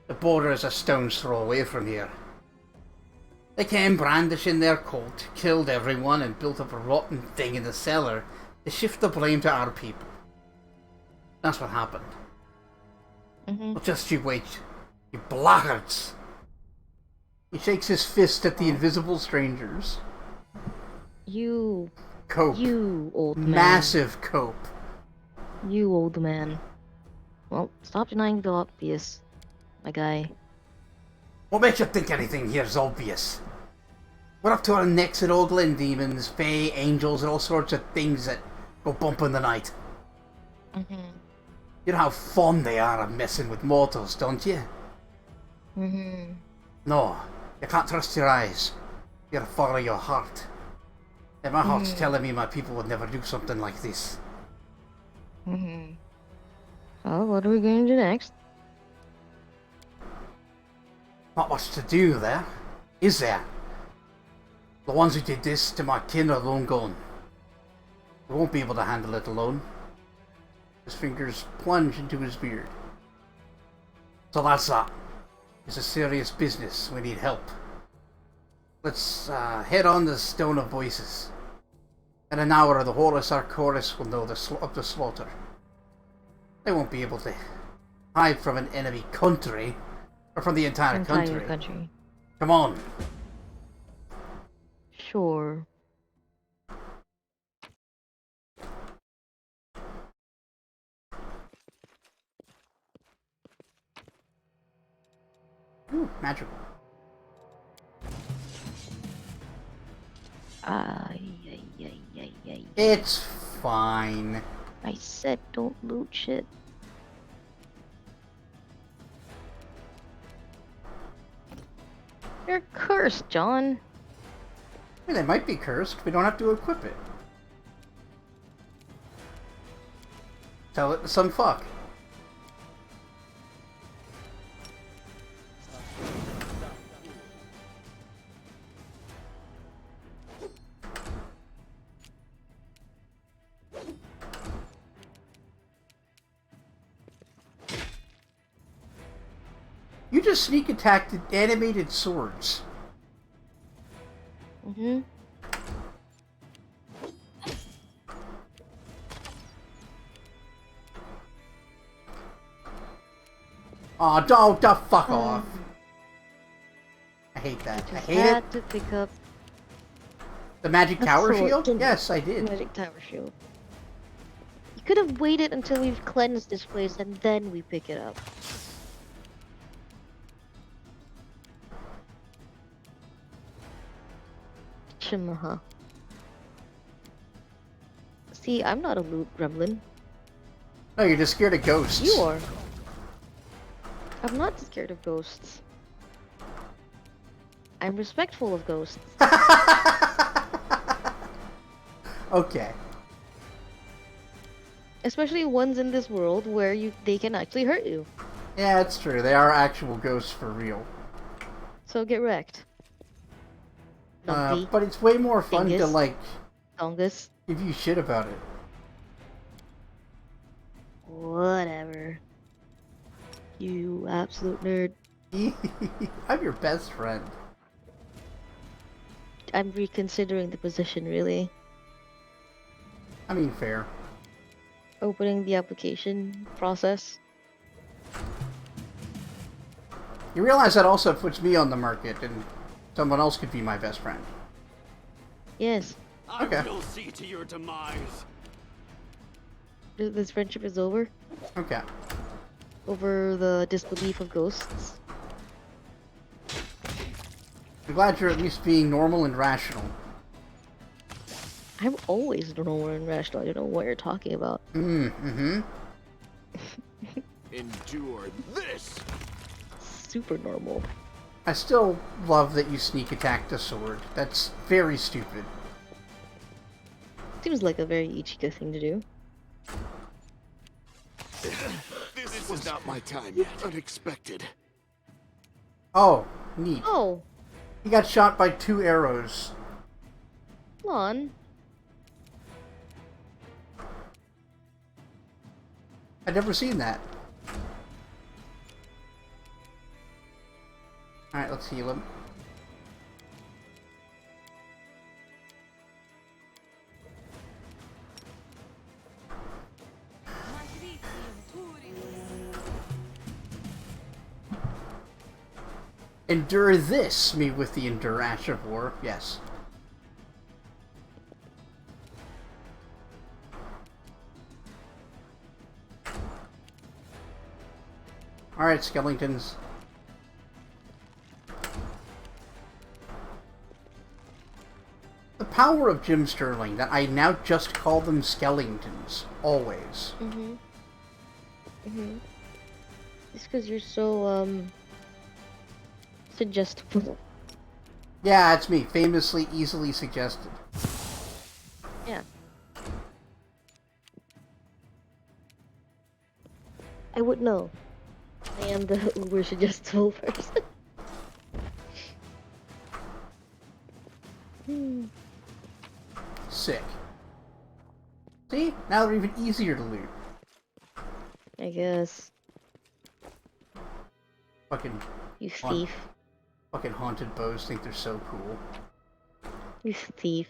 The border is a stone's throw away from here. They came brandishing their coat, killed everyone, and built up a rotten thing in the cellar to shift the blame to our people. That's what happened. Well, just you wait. You blackguards! He shakes his fist at the invisible strangers. You... Cope. You, old man. Massive cope. You, old man. Well, stop denying the obvious, my guy. What makes you think anything here's obvious? We're up to our necks in ogling demons, fae, angels, and all sorts of things that go bump in the night. You know how fond they are of messing with mortals, don't you? No, you can't trust your eyes. You gotta follow your heart. And my heart's telling me my people would never do something like this. So, what are we going to do next? Not much to do there, is there? The ones who did this to my kin are long gone. We won't be able to handle it alone. His fingers plunge into his beard. So that's that. It's a serious business. We need help. Let's head on the Stone of Voices. In an hour, the whole of Sarkoris will know of the slaughter. They won't be able to hide from an enemy country, or from the entire country. Come on. Sure. Ooh, magical. It's fine. I said don't loot shit. You're cursed, John. Yeah, they might be cursed. We don't have to equip it. Tell it to some fuck. You just sneak attacked animated swords. Aw, don't fuck off. I hate that. I hate it. To pick up The magic tower sword, shield? didn't Yes, I did. magic tower shield. You could have waited until we've cleansed this place and then we pick it up. Shimaha. See, I'm not a loot gremlin. No, you're just scared of ghosts. You are. I'm not scared of ghosts. I'm respectful of ghosts. Okay. Especially ones in this world where they can actually hurt you. Yeah, it's true. They are actual ghosts for real. So get wrecked. But it's way more fun to, like, Dongus. give you shit about it. Whatever. You absolute nerd. I'm your best friend. I'm reconsidering the position, really. I mean, fair. Opening the application process. You realize that also puts me on the market, and someone else could be my best friend. Yes. Okay. I will see to your demise. This friendship is over. Okay. Over the disbelief of ghosts. I'm glad you're at least being normal and rational. I'm always normal and rational. I don't know what you're talking about. Mm-hmm. Endure this! Super normal. I still love that you sneak attacked a sword. That's very stupid. Seems like a very Ichigo thing to do. This was not my time yet. Unexpected. Oh, neat. Oh, He got shot by 2 arrows. come on. I'd never seen that. Alright, let's heal him. Endure this, me with the Endure Ash of War. Yes. Alright, skeletons. The power of Jim Sterling, that I now just call them skeletons. Always. Mm-hmm. Mm-hmm. It's because you're so, suggestible. Yeah, it's me. Famously easily suggested. Yeah. I would know. I am the uber suggestible person. Sick. See? Now they're even easier to loot. I guess. Fucking... You thief. Fucking haunted bows think they're so cool. You thief.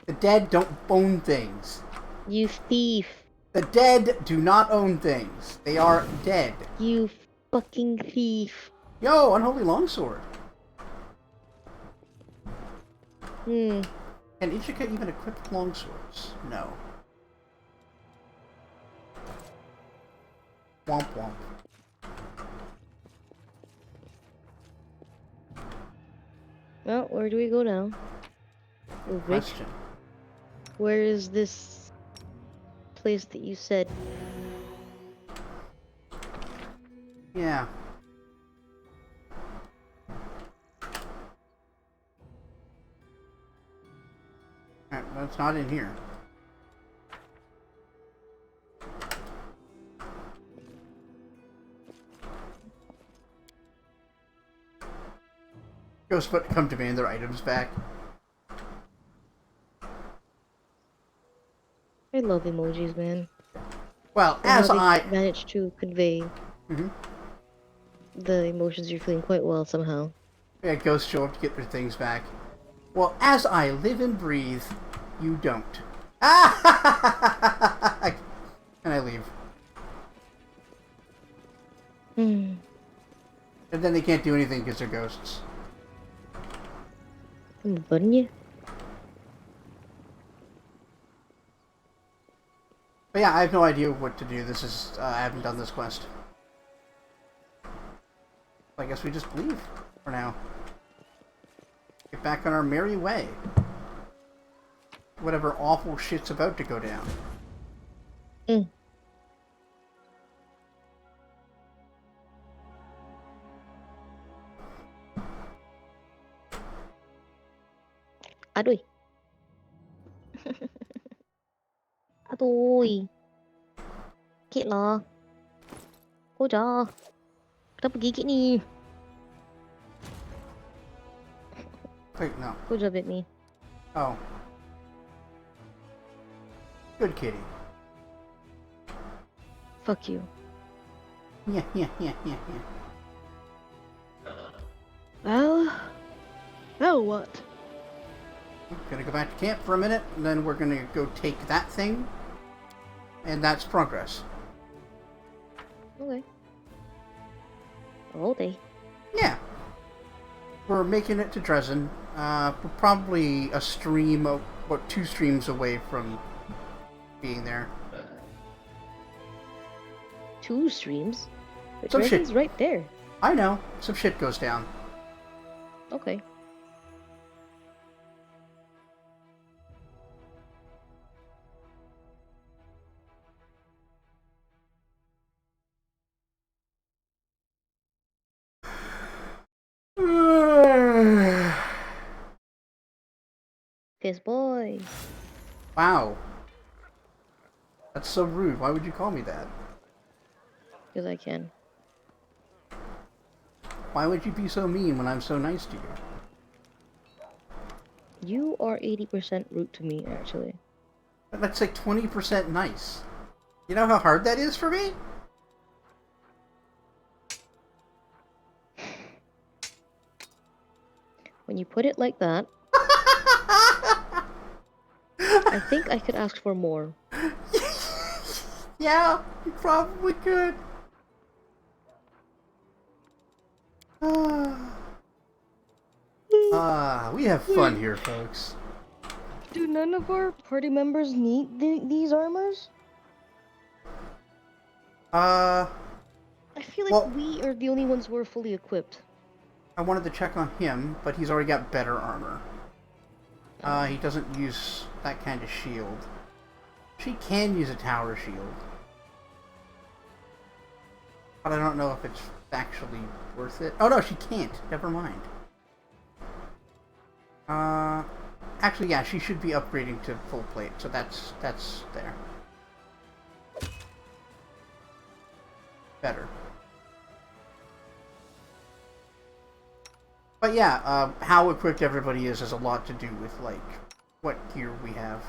The dead don't own things. You thief. The dead do not own things. They are dead. You fucking thief. Yo, unholy longsword. Hmm. Can Ichika even equip longswords? No. Womp womp. Well, where do we go now? Good Rick, question. where is this place that you said? Yeah. Alright, that's not in here. Ghosts but come demand their items back. I love emojis, man. Well, And as how I they manage to convey the emotions you're feeling quite well somehow. yeah, ghosts show up to get their things back. Well, as I live and breathe, you don't. Ah! And I leave. Hmm. And then they can't do anything because they're ghosts. I'm button you. But yeah, I have no idea what to do. This is, I haven't done this quest. I guess we just leave for now. Get back on our merry way. Whatever awful shit's about to go down. Mm. Aduh. Aduh. Sakit lah. Koja. Kenapa gigit ni? Wait, no. Koja bit me. Oh. Good kitty. Fuck you. Yeah, yeah, yeah, yeah, yeah. Well... Now what? I'm gonna go back to camp for a minute, and then we're gonna go take that thing. And that's progress. Okay. All day. Yeah. We're making it to Dresden. We're probably a stream of, what, 2 streams away from being there. 2 streams? The Some dragon's shit. right there. I know. Some shit goes down. Okay. Piss boy. Wow. That's so rude. Why would you call me that? Because I can. Why would you be so mean when I'm so nice to you? You are 80% rude to me, actually. That's like 20% nice. You know how hard that is for me? When you put it like that, I think I could ask for more. Yeah, you probably could. We have fun here, folks. Do none of our party members need these armors? I feel like we are the only ones who are fully equipped. I wanted to check on him, but he's already got better armor. He doesn't use that kind of shield. She can use a tower shield. But I don't know if it's actually worth it. Oh no, she can't. Never mind. Actually, yeah, she should be upgrading to full plate, so that's there. Better. But yeah, how equipped everybody is has a lot to do with, like, what gear we have.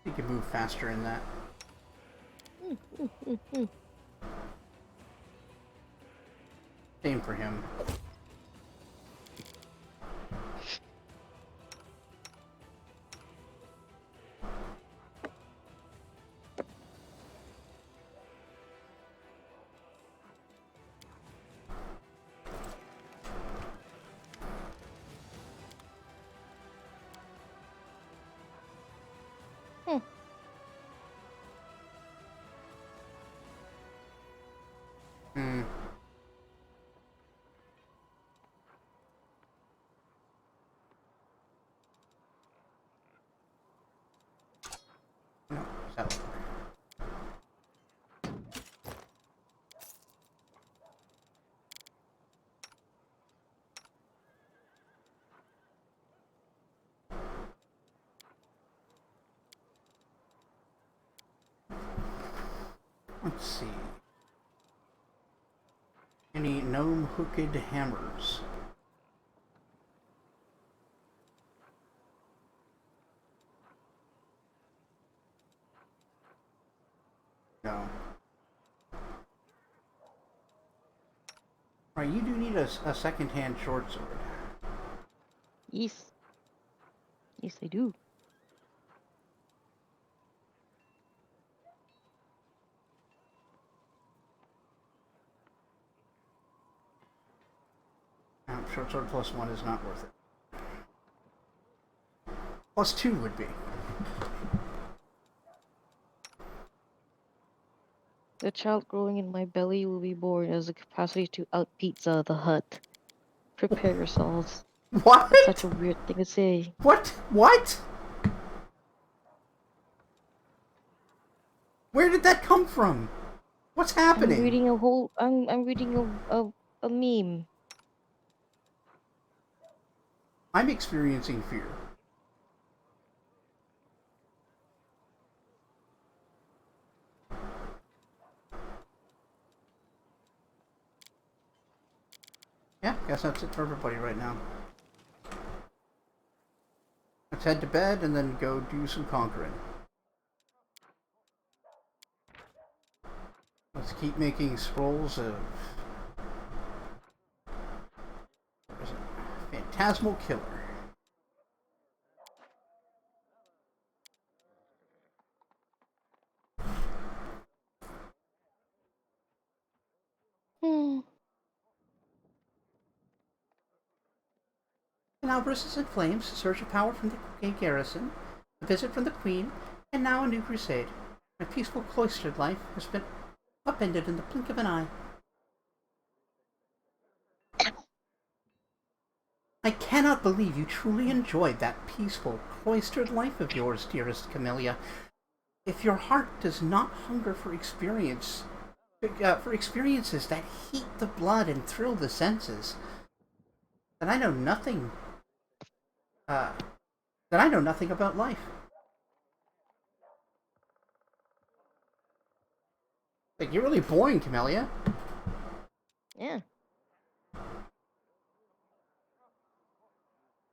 You can move faster in that. Same for him. No, settle. Let's see. Any gnome hooked hammers? No. Right, you do need a second-hand short sword. Yes. Yes, I do. Short sword plus 1 is not worth it. Plus 2 would be. The child growing in my belly will be born as the capacity to out-pizza the hut. Prepare yourselves. What? That's such a weird thing to say. What? What? Where did that come from? What's happening? I'm reading a whole. I'm reading a meme. I'm experiencing fear. Yeah, guess that's it for everybody right now. Let's head to bed and then go do some conquering. Let's keep making scrolls of... What is it? Phantasmal Killer. Now verses in flames, surge of power from the garrison, a visit from the Queen, and now a new crusade. My peaceful cloistered life has been upended in the blink of an eye. I cannot believe you truly enjoyed that peaceful, cloistered life of yours, dearest Camellia. if your heart does not hunger for experiences that heat the blood and thrill the senses, then I know nothing. Then I know nothing about life. Like, you're really boring, Camellia. Yeah.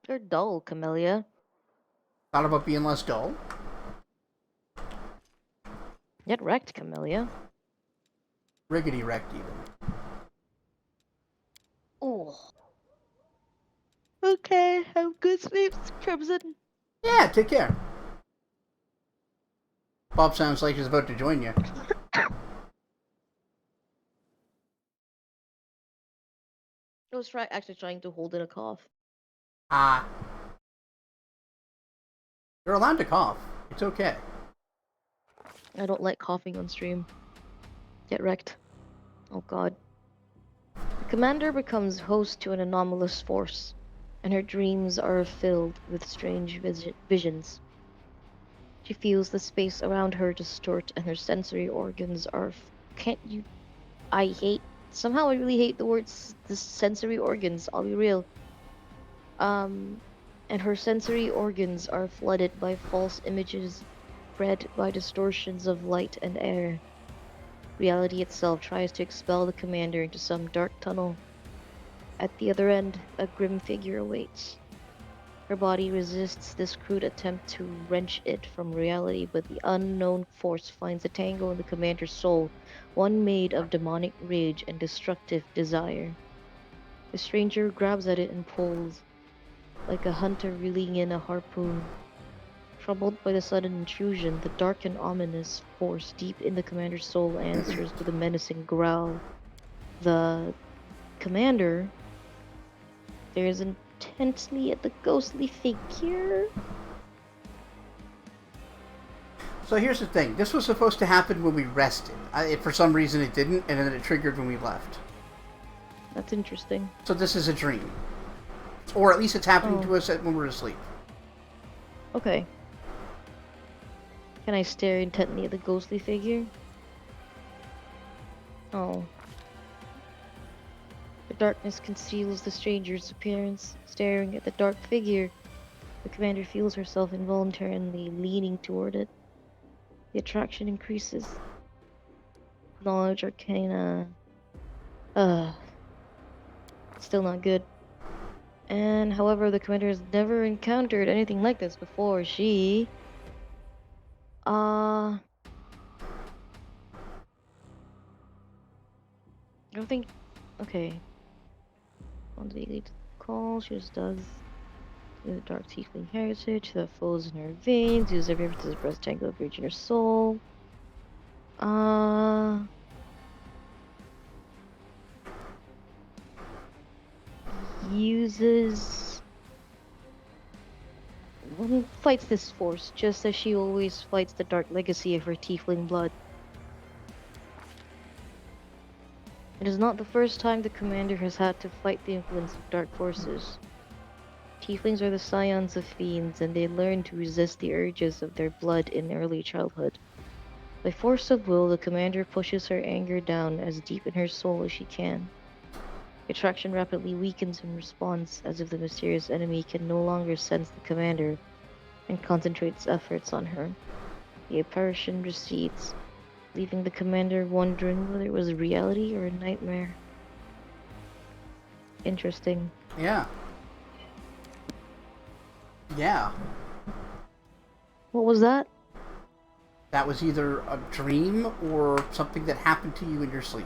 You're dull, Camellia. Thought about being less dull. Get wrecked, Camellia. Riggedy wrecked, even. Oh. Okay, have good sleeps, Crimson. Yeah, take care. Bob sounds like he's about to join you. I was actually trying to hold in a cough. Ah. You're allowed to cough. It's okay. I don't like coughing on stream. Get wrecked. Oh god. The commander becomes host to an anomalous force, and her dreams are filled with strange visions. She feels the space around her distort, and her sensory organs are. Can't you. I hate. Somehow I really hate the words. The sensory organs, I'll be real. And her sensory organs are flooded by false images, bred by distortions of light and air. Reality itself tries to expel the commander into some dark tunnel. At the other end, a grim figure awaits. Her body resists this crude attempt to wrench it from reality, but the unknown force finds a tangle in the commander's soul, one made of demonic rage and destructive desire. The stranger grabs at it and pulls, like a hunter reeling in a harpoon. Troubled by the sudden intrusion, the dark and ominous force deep in the commander's soul answers with a menacing growl. The commander stares intensely at the ghostly figure. So here's the thing. This was supposed to happen when we rested. For some reason it didn't, and then it triggered when we left. That's interesting. So this is a dream. Or at least it's happening to us when we're asleep. Okay. Can I stare intently at the ghostly figure? Oh. The darkness conceals the stranger's appearance. Staring at the dark figure, the commander feels herself involuntarily leaning toward it. The attraction increases. Knowledge arcana. Still not good. And however, the commander has never encountered anything like this before. She... I don't think... Okay. On the elite call, she just does... The dark tiefling heritage that flows in her veins, uses every effort to suppress tangle of rage in her soul. Uses... Fights this force, just as she always fights the dark legacy of her tiefling blood. It is not the first time the commander has had to fight the influence of dark forces. Tieflings are the scions of fiends, and they learn to resist the urges of their blood in early childhood. By force of will, the commander pushes her anger down as deep in her soul as she can. The attraction rapidly weakens in response, as if the mysterious enemy can no longer sense the commander, and concentrates efforts on her. The apparition recedes, leaving the commander wondering whether it was reality or a nightmare. Interesting. Yeah. Yeah. What was that? That was either a dream or something that happened to you in your sleep.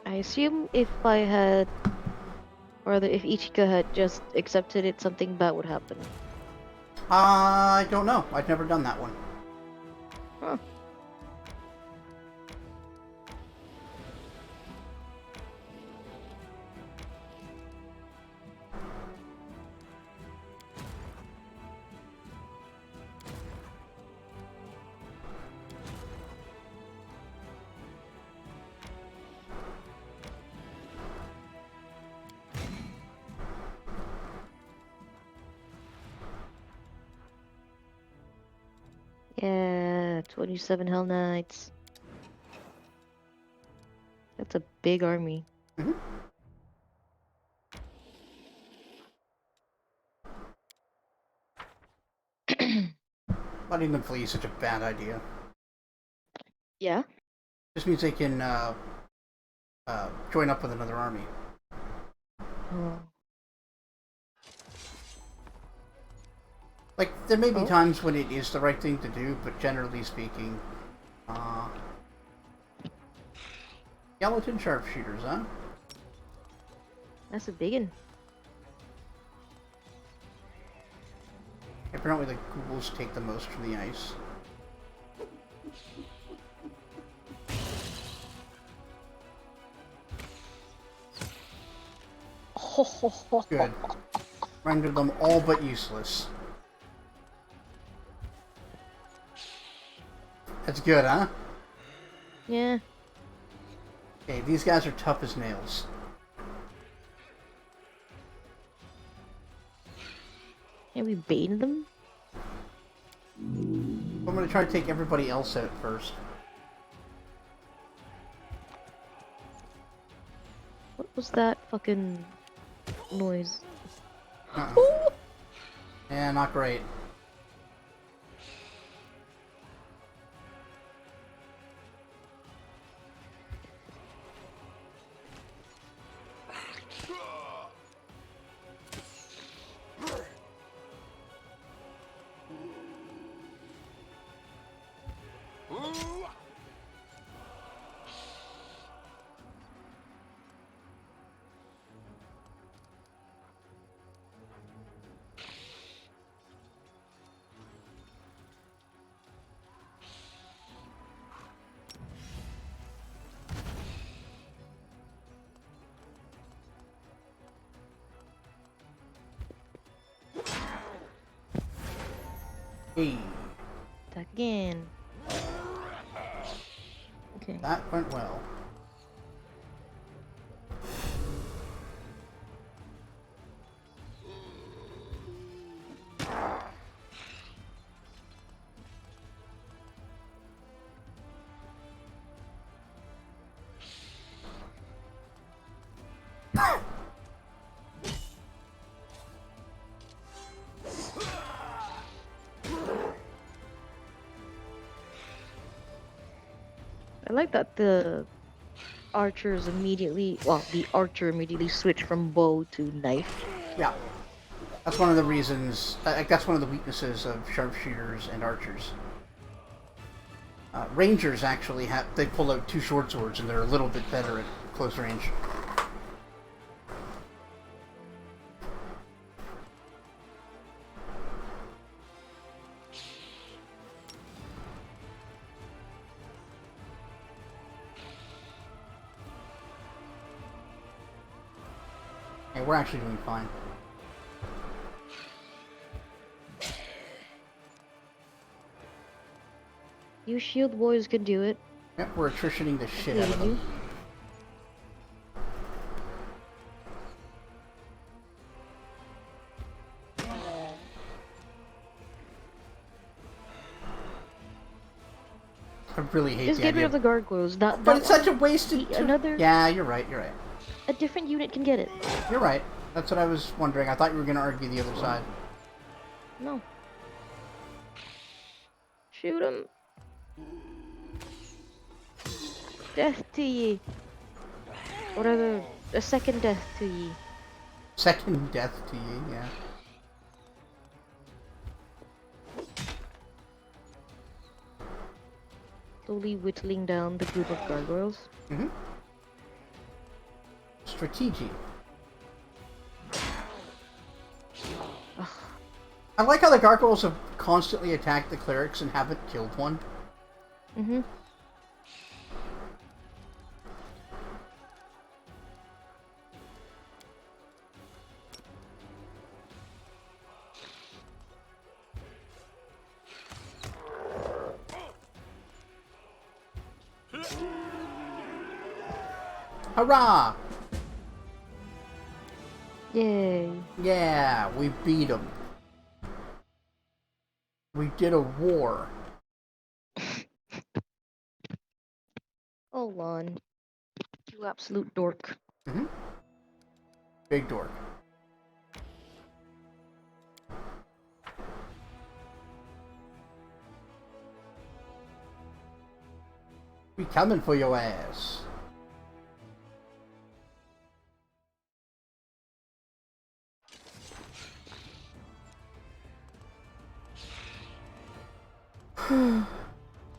I assume if I had, or if Ichika had just accepted it, something bad would happen. I don't know. I've never done that one. Huh. Yeah, 27 Hell Knights. That's a big army. Mm-hmm. Letting them flee is such a bad idea. Yeah? This means they can join up with another army. Oh. Like, there may be times when it is the right thing to do, but generally speaking, skeleton sharpshooters, huh? That's a big one. Apparently the ghouls take the most from the ice. Good. Render them all but useless. That's good, huh? Yeah. Okay, these guys are tough as nails. Can we bait them? I'm gonna try to take everybody else out first. What was that fucking noise? Yeah, not great. Hey. Attack again. Okay. That went well. I like that the archers immediately, well, the archer immediately switched from bow to knife. Yeah. That's one of the reasons, that's one of the weaknesses of sharpshooters and archers. Rangers actually they pull out two short swords and they're a little bit better at close range. Hey, we're actually doing fine. You shield boys can do it. Yep, we're attritioning the shit out of them. I really hate Just the get idea. rid of the gargoyles. That But it's such a wasted... Another... Yeah, you're right, you're right. A different unit can get it. You're right. That's what I was wondering. I thought you were going to argue the other side. No. Shoot him. Death to ye. Whatever. A second death to ye. Second death to ye, yeah. Slowly whittling down the group of gargoyles. Mm-hmm. Strategy. I like how the gargoyles have constantly attacked the clerics and haven't killed one. Mm-hmm. Hurrah! Yay. Yeah, we beat them. We did a war. Oh, Lann, you absolute dork. Mm-hmm. Big dork. We coming for your ass.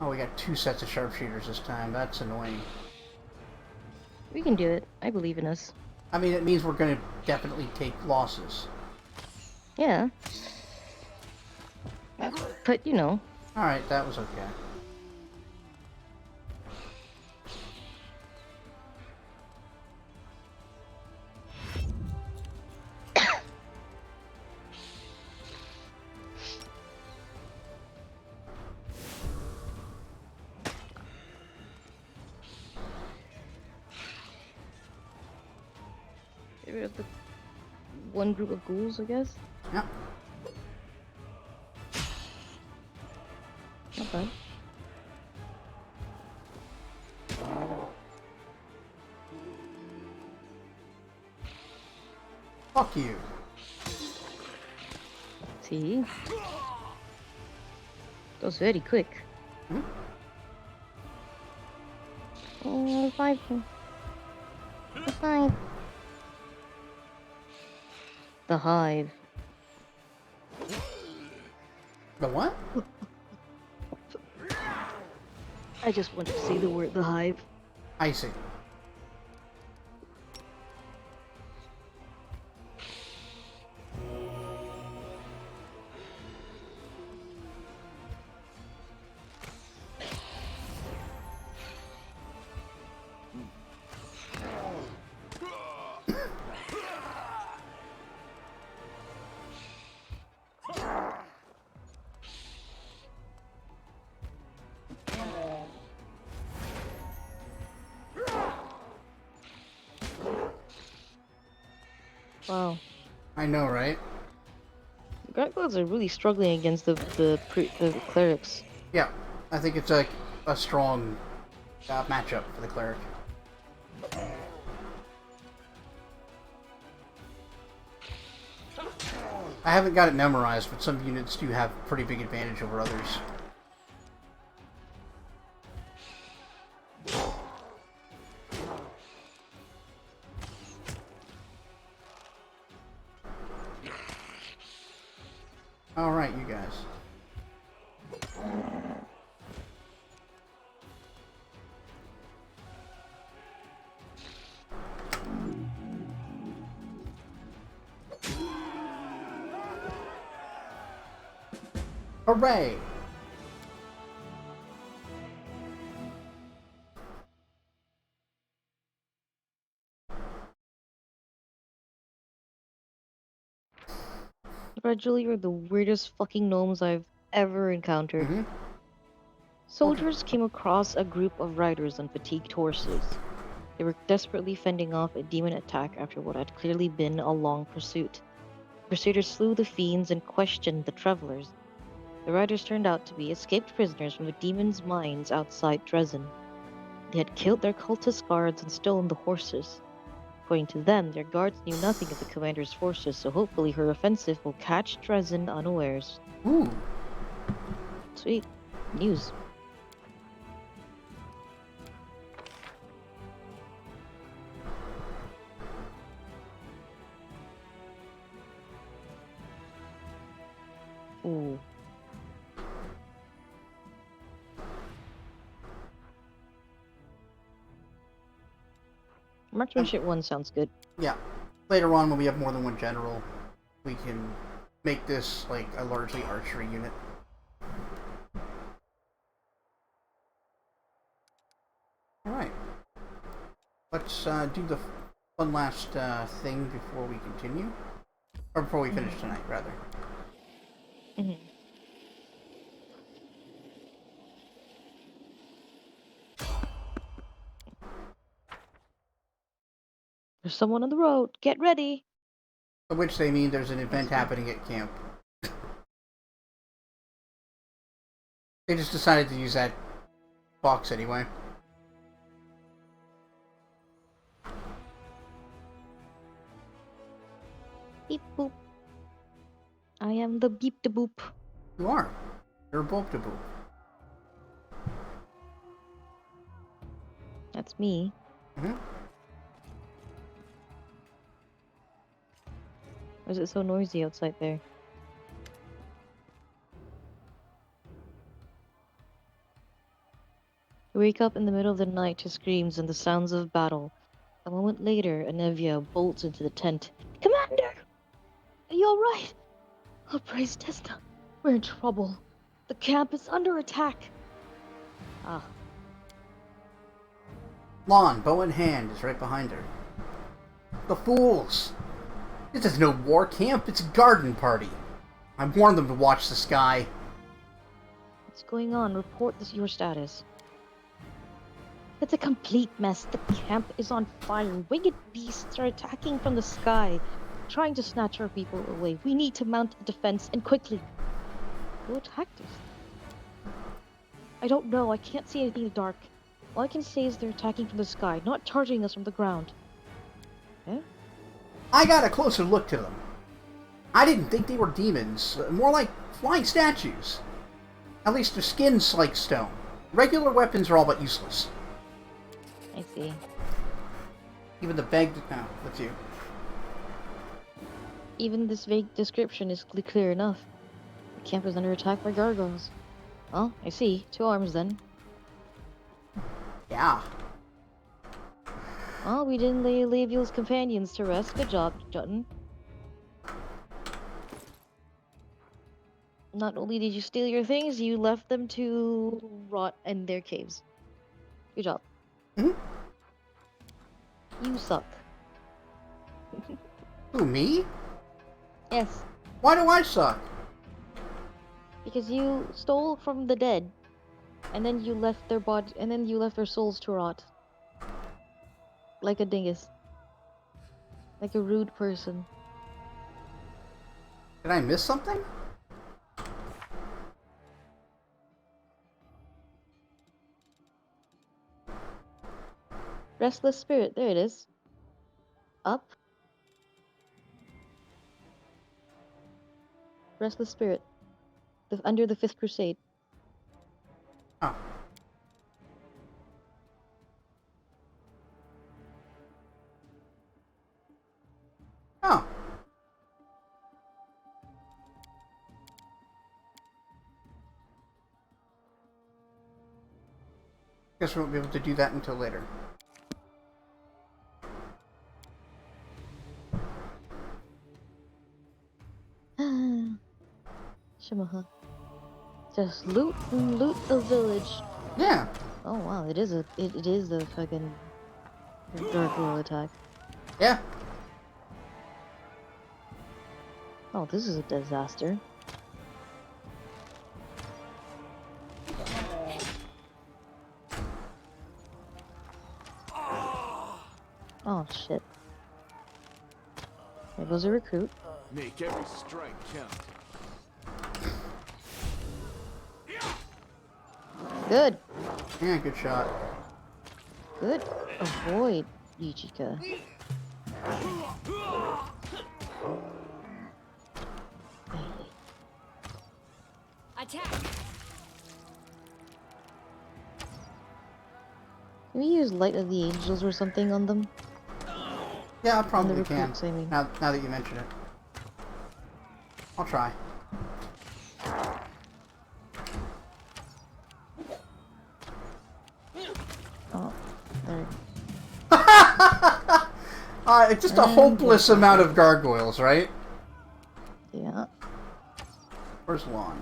Oh, we got 2 sets of sharpshooters this time. That's annoying. We can do it. I believe in us. I mean, it means we're going to definitely take losses. Yeah. But, you know. Alright, that was okay. Get rid of the one group of ghouls, I guess. Yep. Not bad. Fuck you. See? That was very quick. Hmm? Oh, 5. 5. The hive. The what? I just wanted to say the word the hive. I see. Wow. I know, right? The Gargoyles are really struggling against the clerics. Yeah, I think it's a strong matchup for the cleric. I haven't got it memorized, but some units do have pretty big advantage over others. Alright, you guys. Hooray! Gradually, you're the weirdest fucking gnomes I've ever encountered. Mm-hmm. Soldiers came across a group of riders on fatigued horses. They were desperately fending off a demon attack after what had clearly been a long pursuit. Crusaders slew the fiends and questioned the travelers. The riders turned out to be escaped prisoners from the demon's mines outside Dresden. They had killed their cultist guards and stolen the horses. According to them, their guards knew nothing of the commander's forces, so hopefully her offensive will catch Dresden unawares. Ooh. Sweet. News. Ooh. Marksmanship 1 sounds good. Yeah. Later on, when we have more than one general, we can make this like a largely archery unit. Alright. Let's do the one last thing before we continue. Or before we finish tonight, rather. Mm-hmm. There's someone on the road. Get ready. By which they mean there's an event happening at camp. They just decided to use that box anyway. Beep boop. I am the beep de boop. You are. You're a boop to boop. That's me. Mm-hmm. Why is it so noisy outside there? We wake up in the middle of the night to screams and the sounds of battle. A moment later, Anevia bolts into the tent. Commander! Are you alright? Oh, praise Testa. We're in trouble. The camp is under attack. Ah. Lann, bow in hand, is right behind her. The fools! This is no war camp, it's a garden party. I warned them to watch the sky. What's going on? Report your status. It's a complete mess. The camp is on fire. Winged beasts are attacking from the sky, trying to snatch our people away. We need to mount a defense, and quickly. Who attacked us? I don't know. I can't see anything in the dark. All I can say is they're attacking from the sky, not charging us from the ground. Yeah? I got a closer look to them. I didn't think they were demons, more like flying statues. At least their skin's like stone. Regular weapons are all but useless. I see. Even the bag... No, that's you. Even this vague description is clear enough. The camp is under attack by gargoyles. Well, I see. 2 arms then. Yeah. Well, we didn't lay Labial's companions to rest. Good job, Jutton. Not only did you steal your things, you left them to rot in their caves. Good job. Mm-hmm. You suck. Who, me? Yes. Why do I suck? Because you stole from the dead, and then you left their body, and then you left their souls to rot. Like a dingus. Like a rude person. Did I miss something? Restless spirit, there it is. Up. Restless spirit. Under the 5th crusade. Oh. Oh. Guess we won't be able to do that until later. Shimaha. Just loot and loot the village. Yeah. Oh wow, it is a fucking gargoyle attack. Yeah. Oh, this is a disaster. Oh shit. There goes a recruit. Make every strike count. Good. Yeah, good shot. Good. Avoid Ichika. Attack! Can we use Light of the Angels or something on them? Yeah, I probably the can. recruits, I mean. Now that you mention it. I'll try. Oh, there. It's just a hopeless amount of gargoyles, right? Yeah. Where's Lann?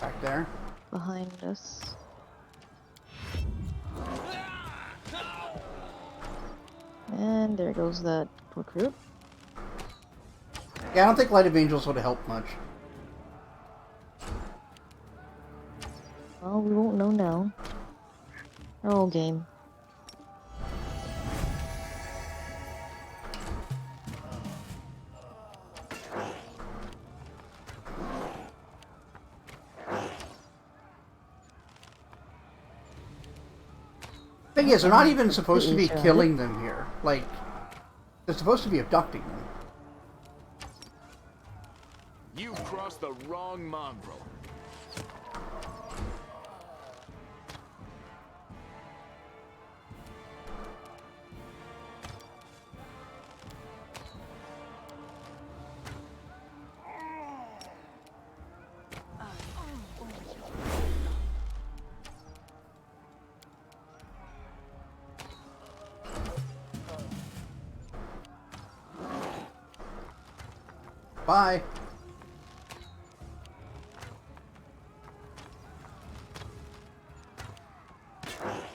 Back there. Behind us. And there goes that recruit. Yeah, I don't think Light of Angels would have helped much. Well, we won't know now. Oh, game. Thing is, they're not even supposed to be Surrounded. killing them here. Like, they're supposed to be abducting them. You crossed the wrong mongrel. Bye.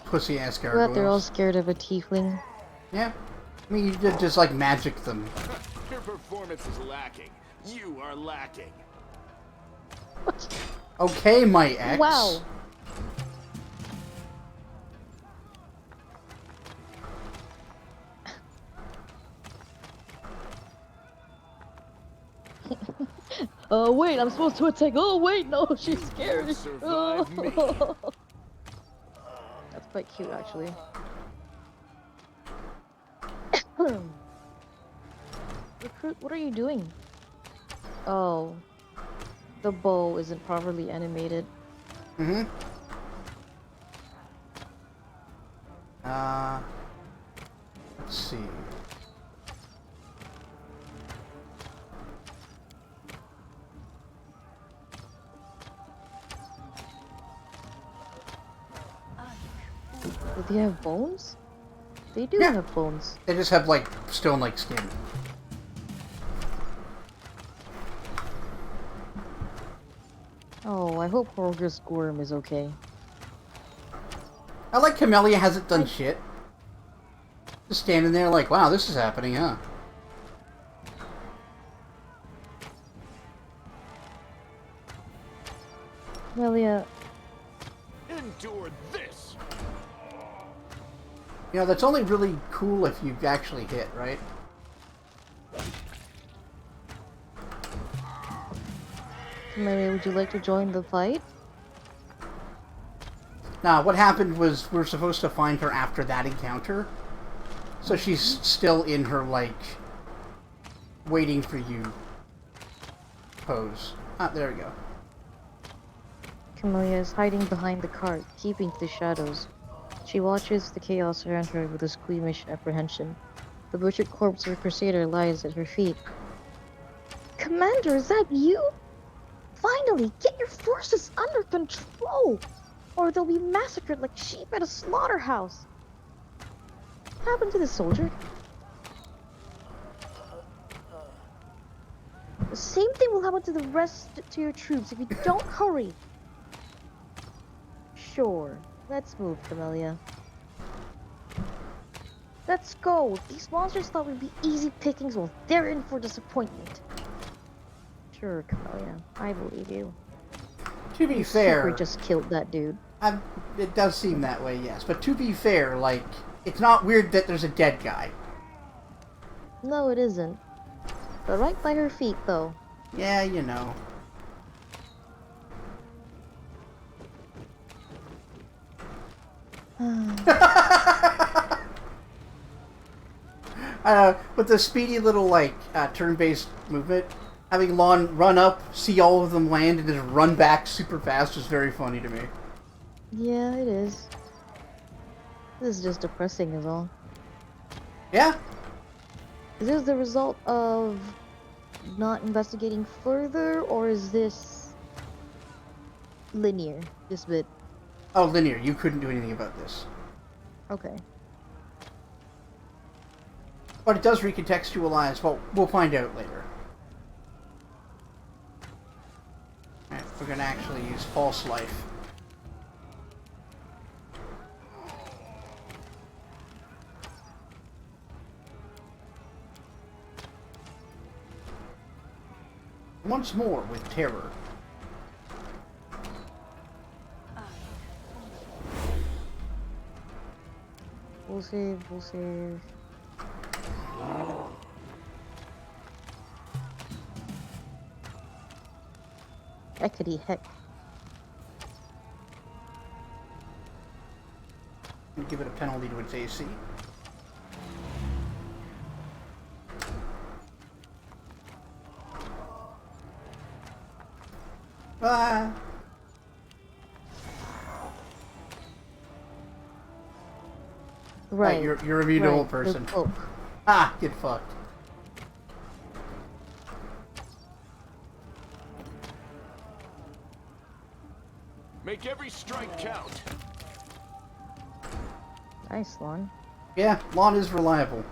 Pussy ass But they're all gargoyles. scared of a tiefling. Yeah. I mean, you did just like magic them. Your performance is lacking. You are lacking. Okay, my ex. Wow. Oh wait, I'm supposed to attack. Oh wait, no, she's scared. Survive me. That's quite cute, actually. Recruit, what are you doing? Oh, the bow isn't properly animated. Mm-hmm. Let's see. Do they have bones? They do Yeah. have bones. They just have like stone-like skin. Oh, I hope Holger's squirm is okay. I like Camellia hasn't done shit. Just standing there like, wow, this is happening, huh? Melia, Endure this. You know, that's only really cool if you actually hit, right? Melia, would you like to join the fight? Now, what happened was we're supposed to find her after that encounter. So she's still in her, like, waiting for you pose. Ah, there we go. Camellia is hiding behind the cart, keeping to the shadows. She watches the chaos around her with a squeamish apprehension. The butchered corpse of a crusader lies at her feet. Commander, is that you? Finally, get your forces under control, or they'll be massacred like sheep at a slaughterhouse. What happened to the soldier? The same thing will happen to the rest to your troops if you don't hurry. Sure, let's move, Camellia. Let's go. These monsters thought we'd be easy pickings, well, they're in for disappointment. Sure, Camellia, I believe you. To be Super fair, just killed that dude. it does seem that way, yes. But to be fair, like, it's not weird that there's a dead guy. No, it isn't. But right by her feet, though. Yeah, you know. With the speedy little, like, turn-based movement, having Lann run up, see all of them land, and just run back super fast is very funny to me. Yeah, it is. This is just depressing, is all. Yeah? Is this the result of not investigating further, or is this linear, this bit? Oh, linear. You couldn't do anything about this. Okay. But it does recontextualize. Well, we'll find out later. Alright, we're gonna actually use false life. Once more with terror. We'll save, we'll save. Heckity heck. Give it a penalty to its AC. Ah. Right. You're a mutable right, person. the cloak. Ah, get fucked. Make every strike count. Nice one. Yeah, Lann is reliable.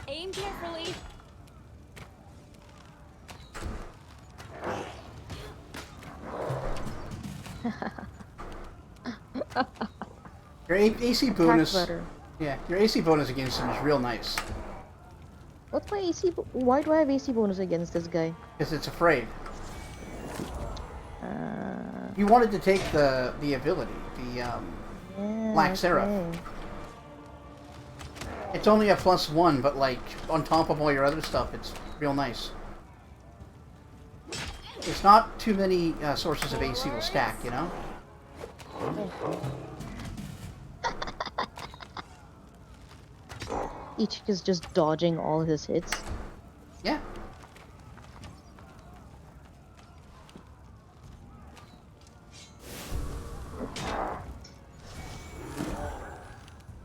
Aim carefully. Your AC Attack bonus. better. Yeah, your AC bonus against him is real nice. What's my AC? Why do I have AC bonus against this guy? Because it's afraid. Uh, You wanted to take the ability, the yeah, Black Seraph. okay. It's only a +1, but like on top of all your other stuff, it's real nice. It's not too many sources of AC will stack, you know. Each is just dodging all his hits. Yeah.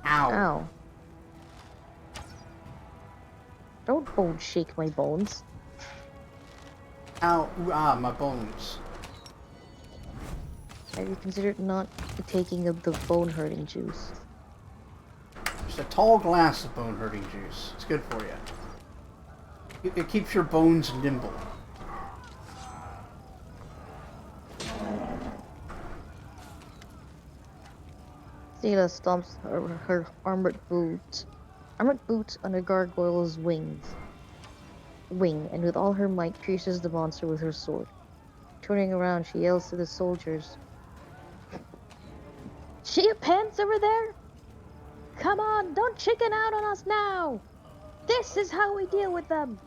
Ow. Ow. Don't bone shake my bones. Ow. Ooh, ah, my bones. Have you considered not taking of the bone hurting juice? Just a tall glass of bone hurting juice. It's good for you. It keeps your bones nimble. Sela stomps her armored boots on a gargoyle's wing, and with all her might pierces the monster with her sword. Turning around, she yells to the soldiers. "See your pants over there? Come on, don't chicken out on us now! This is how we deal with them!"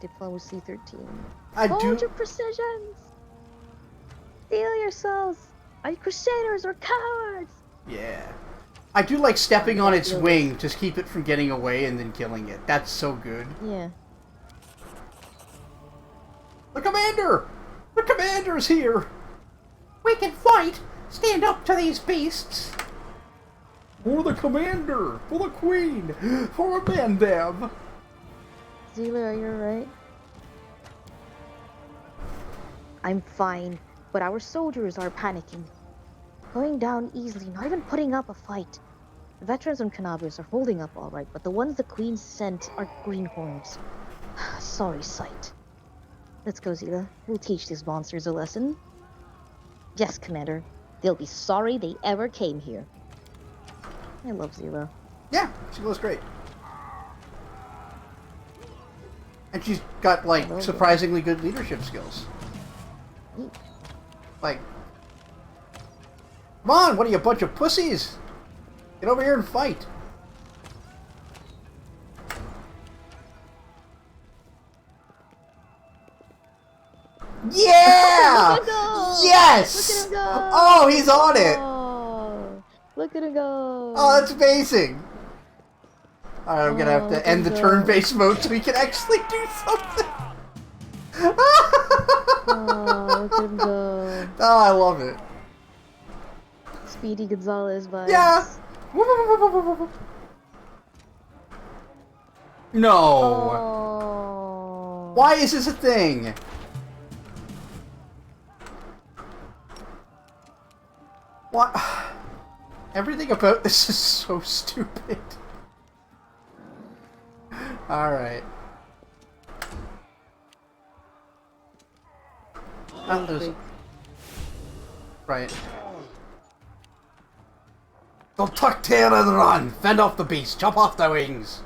Diplomacy 13. Hold your precisions! Steel yourselves! Are you crusaders or cowards? Yeah. I do like stepping on its wing to keep it from getting away and then killing it. That's so good. Yeah. The commander! The commander's here! We can fight! Stand up to these beasts! For the commander! For the queen! For a Mandev! Zila, are you alright? I'm fine, but our soldiers are panicking. Going down easily, not even putting up a fight. The veterans on Canabris are holding up alright, but the ones the queen sent are greenhorns. Sorry sight. Let's go, Zila. We'll teach these monsters a lesson. Yes, Commander. They'll be sorry they ever came here. I love Zila. Yeah, she was great. And she's got, like, surprisingly good leadership skills. Like, come on, what are you, a bunch of pussies? Get over here and fight. Yeah! Yes! Look at him go! Oh, he's on it! Oh, look at him go! Oh, that's amazing! Alright, I'm gonna have to end the turn-based mode so we can actually do something! Oh, look at him go. Oh, I love it. Speedy Gonzalez vibes. Yeah! No! Oh. Why is this a thing? What? Everything about this is so stupid. Alright. Right. Go tuck tail and run! Fend off the beast! Chop off the wings!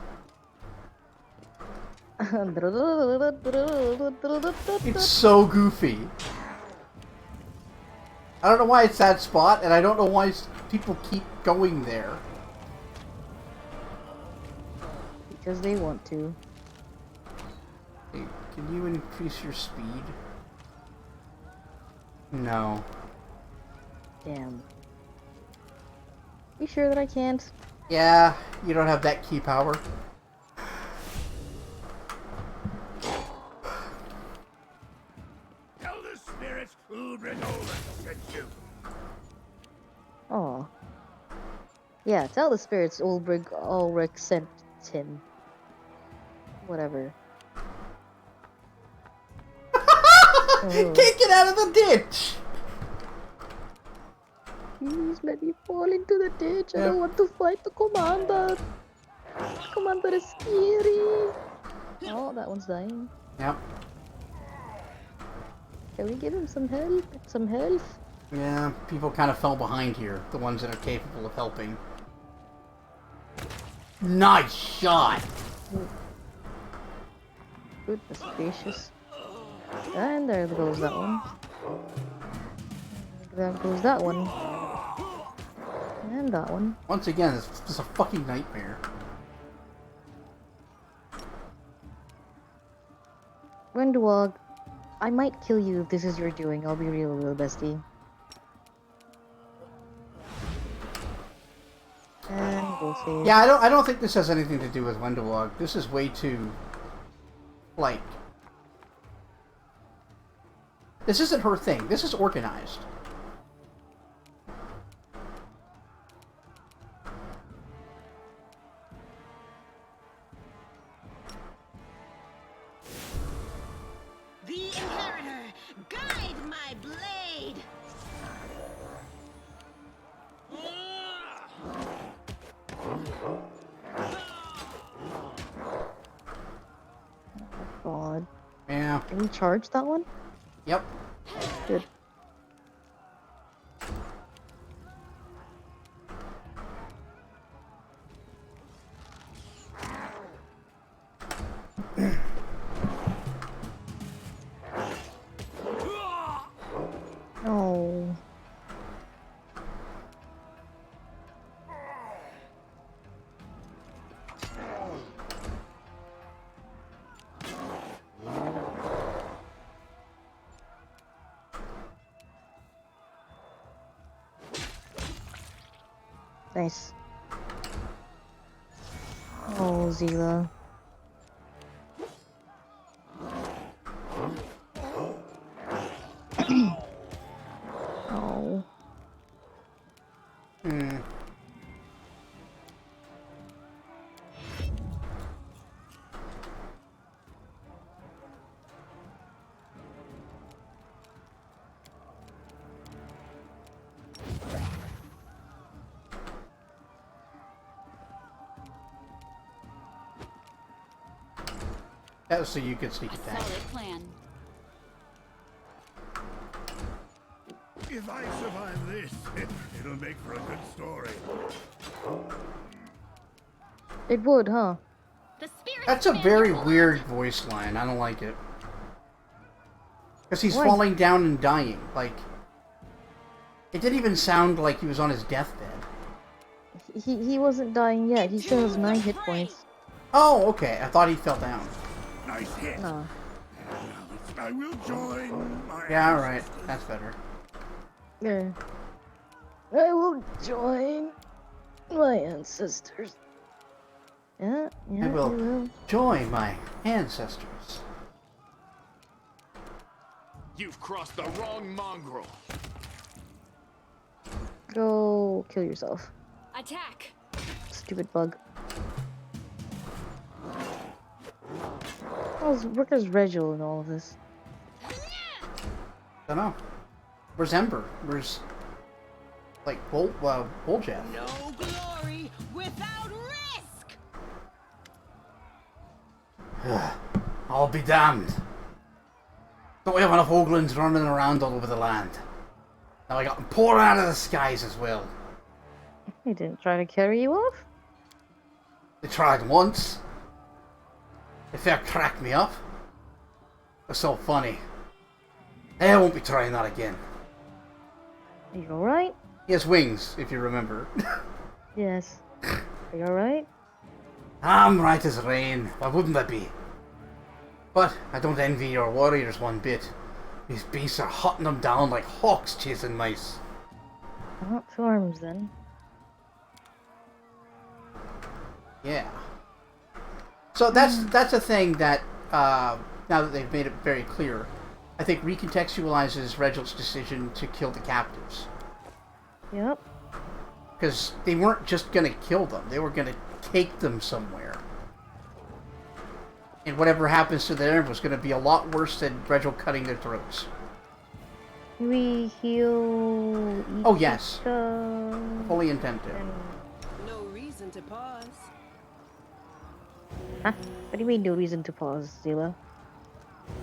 It's so goofy. I don't know why it's that spot, and I don't know why people keep going there. Because they want to. Hey, can you increase your speed? No. Damn. You sure that I can't? Yeah, you don't have that key power. tell the spirits Ulrich sent him. Whatever. Can't get out of the ditch! Please let me fall into the ditch. I don't want to fight the commander. Commander is scary. Oh, that one's dying. Yep. Can we give him some help? Some health? Yeah, people kind of fell behind here. The ones that are capable of helping. Nice shot! Goodness gracious. And there goes that one. There goes that one. And that one. Once again, it's just a fucking nightmare. Windwalk, I might kill you if this is your doing. I'll be real, bestie. And we'll see. Yeah, I don't think this has anything to do with Wendewog. This is way too, like, this isn't her thing. This is organized. The Inheritor, guide my blade! God. Yeah. Can we charge that one? Yep. Good. No. Nice. Oh, Zila. Oh. That was so you could sneak attack. Solid plan. If I survive this, it'll make for a good story. It would, huh? The spirit. That's a very weird voice line. I don't like it. Because he's Why? falling down and dying. Like, it didn't even sound like he was on his deathbed. He wasn't dying yet. He still has 9 hit points. Oh, okay. I thought he fell down. Nice hit. No. I will join my... Yeah, alright. That's better. Yeah. I will join my ancestors. Yeah, I you will join my ancestors. You've crossed the wrong mongrel. Go kill yourself. Attack. Stupid bug. Where's Regil in all of this? Dunno. Where's Ember? Where's, like, Boljeff? No glory without risk! I'll be damned. Don't we have enough Oglins running around all over the land? Now I got them pouring out of the skies as well. He didn't try to carry you off? They tried once. They fair cracked me up. It was so funny. I won't be trying that again. Are you alright? He has wings, if you remember. Yes. Are you alright? I'm right as rain. Why wouldn't I be? But I don't envy your warriors one bit. These beasts are hunting them down like hawks chasing mice. Not two arms then. Yeah. So that's a thing that, now that they've made it very clear, I think recontextualizes Regil's decision to kill the captives. Yep. Because they weren't just gonna kill them, they were gonna take them somewhere. And whatever happens to them was gonna be a lot worse than Regil cutting their throats. We heal. Oh, yes. Ichika, Fully intend to. and- No reason to pause. Huh? What do you mean, no reason to pause, Zila?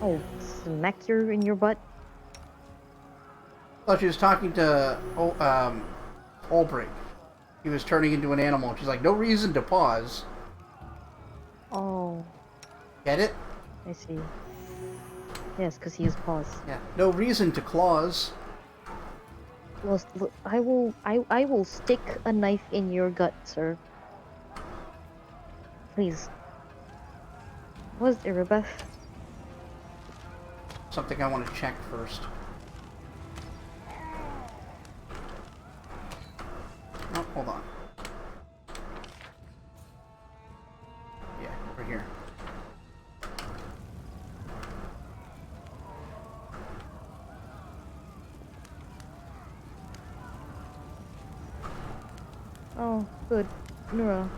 Oh, smack you in your butt? Well, she was talking to Olbrich. He was turning into an animal. She's like, no reason to pause. Oh, Get it? I see. Yes, because he is paused. Yeah. No reason to claws. Well, I will stick a knife in your gut, sir. Please. What's Irabeth? Something I want to check first. Oh, hold on. Yeah, right here. Oh, good. Nura.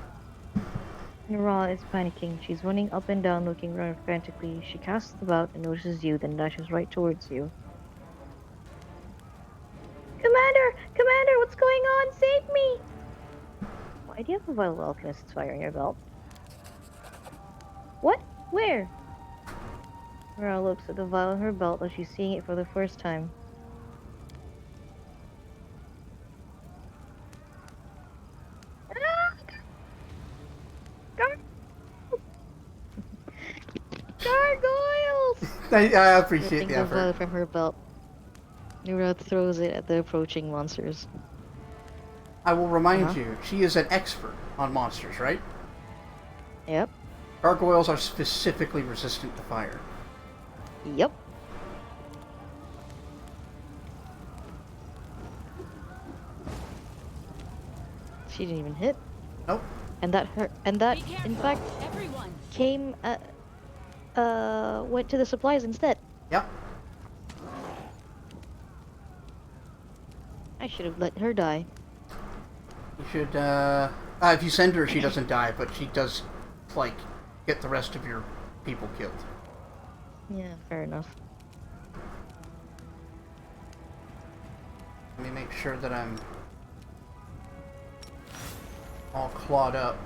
Nura is panicking. She's running up and down, looking around frantically. She casts about and notices you, then dashes right towards you. Commander! Commander, what's going on? Save me! Why do you have a vital alchemist's fire in your belt? What? Where? Nura looks at the vial in her belt as she's seeing it for the first time. Gargoyles! I appreciate Ripping the the effort. vial from her belt. Nura throws it at the approaching monsters. I will remind you, she is an expert on monsters, right? Yep. Gargoyles are specifically resistant to fire. Yep. She didn't even hit. Nope. And that hurt. And that, in fact, Everyone. came. Went to the supplies instead. Yep. I should have let her die. You should, if you send her, she doesn't die, but she does, like, get the rest of your people killed. Yeah, fair enough. Let me make sure that I'm all clawed up.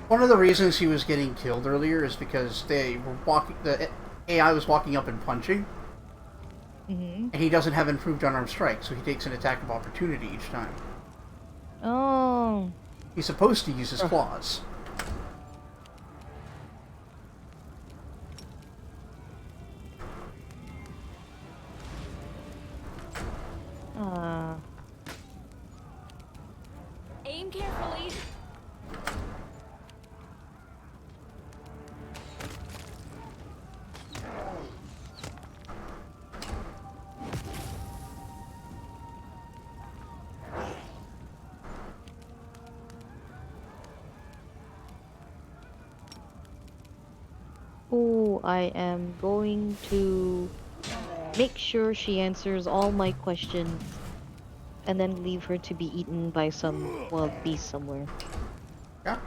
One of the reasons he was getting killed earlier is because they were the AI was walking up and punching, and he doesn't have improved unarmed strike, so he takes an attack of opportunity each time. Oh. He's supposed to use his claws. Aim carefully. Oh, I am going to make sure she answers all my questions and then leave her to be eaten by some wild beast somewhere. Yeah.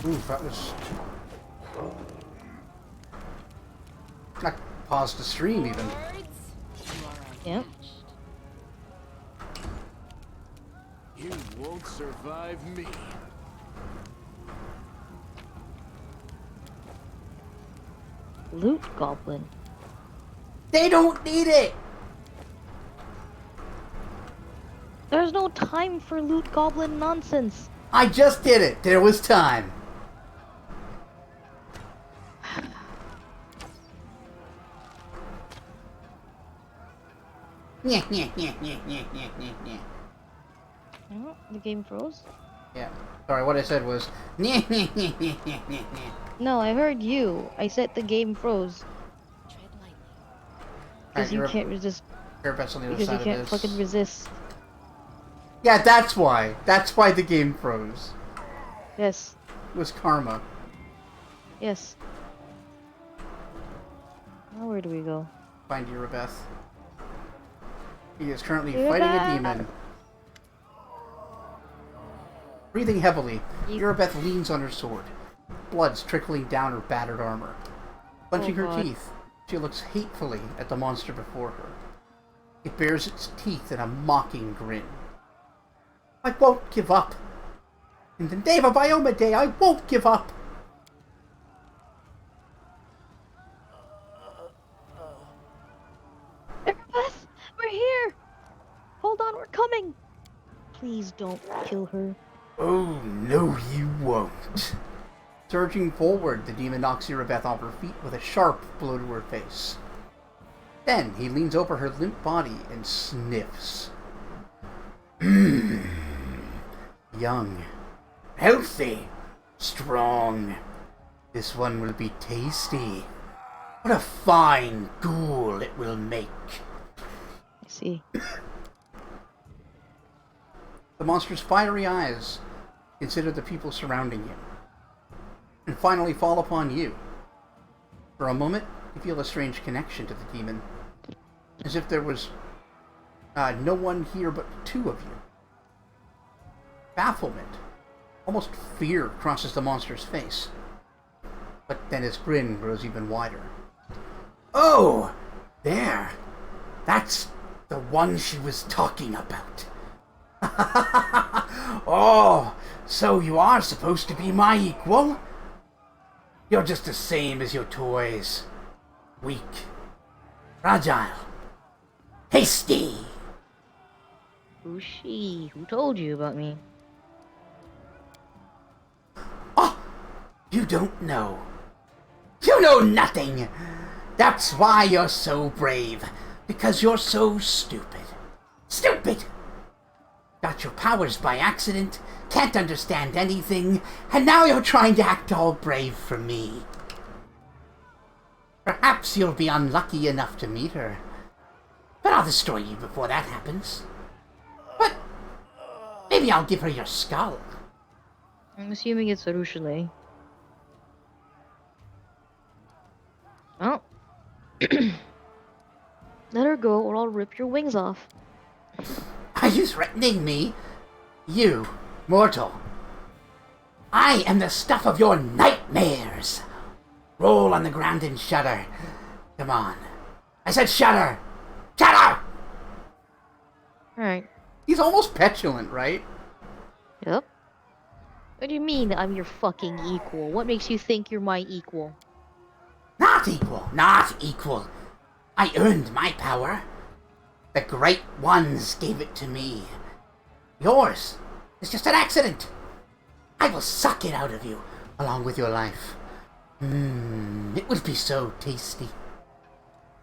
Oof, that was... I paused the stream even. Yep. You won't survive me. Loot goblin. They don't need it! There's no time for loot goblin nonsense. I just did it! There was time! Oh, the game froze? Yeah. Sorry, what I said was... No, I heard you. I said the game froze. Because you can't resist Parapet's on the other Because you side of can't this. fucking resist. Yeah, that's why. That's why the game froze. Yes. It was karma. Yes. Now where do we go? Find Eurobeth. He is currently Eurobeth! fighting a demon. Breathing heavily, Eurobeth leans on her sword. Blood's trickling down her battered armor. Clenching her teeth, she looks hatefully at the monster before her. It bares its teeth in a mocking grin. I won't give up. In the name of Iomade, I won't give up. Beth, we're here! Hold on, we're coming! Please don't kill her. Oh, no you won't. Surging forward, the demon knocks Eurobeth off her feet with a sharp blow to her face. Then he leans over her limp body and sniffs. Young, healthy, strong. This one will be tasty. What a fine ghoul it will make. I see. The monster's fiery eyes consider the people surrounding him, and finally fall upon you. For a moment, you feel a strange connection to the demon, as if there was no one here but the two of you. Bafflement, almost fear, crosses the monster's face, but then his grin grows even wider. Oh, there! That's the one she was talking about. Oh, so you are supposed to be my equal? You're just the same as your toys. Weak, fragile, hasty. Who's she? Who told you about me? Oh, you don't know. You know nothing. That's why you're so brave. Because you're so stupid. Stupid! Got your powers by accident, can't understand anything, and now you're trying to act all brave for me. Perhaps you'll be unlucky enough to meet her. But I'll destroy you before that happens. But maybe I'll give her your skull. I'm assuming it's Arushale. Oh. Let her go or I'll rip your wings off. Are you threatening me? You, mortal. I am the stuff of your nightmares. Roll on the ground and shudder. Come on. I said shudder! Shudder! Alright. He's almost petulant, right? Yep. What do you mean I'm your fucking equal? What makes you think you're my equal? Not equal, not equal. I earned my power. The Great Ones gave it to me. Yours is just an accident. I will suck it out of you, along with your life. It would be so tasty.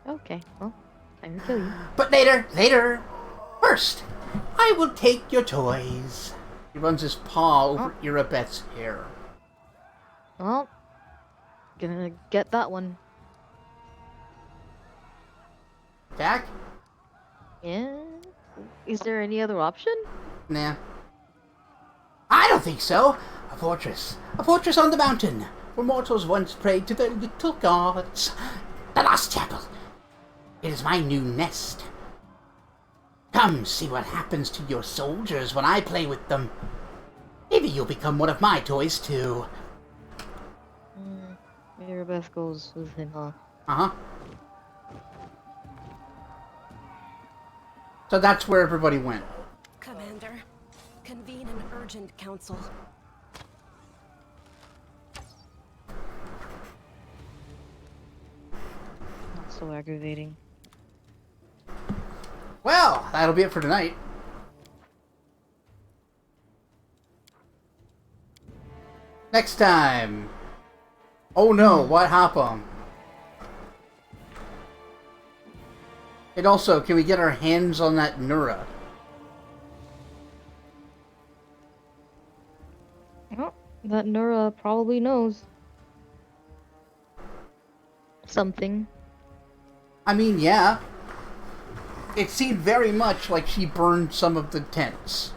Okay, well, time to kill you. But later. First, I will take your toys. He runs his paw over Eurobeth's hair. Well, gonna get that one. Jack? Yeah? Is there any other option? Nah. I don't think so. A fortress. A fortress on the mountain, where mortals once prayed to their little gods. The Lost Chapel. It is my new nest. Come see what happens to your soldiers when I play with them. Maybe you'll become one of my toys too. Eurobeth goes with him, huh? Uh-huh. So that's where everybody went. Commander, convene an urgent council. Not so aggravating. Well, that'll be it for tonight. Next time. Oh no, what happened? And also, can we get our hands on that Nura? Well, that Nura probably knows. Something. I mean, yeah. it seemed very much like she burned some of the tents.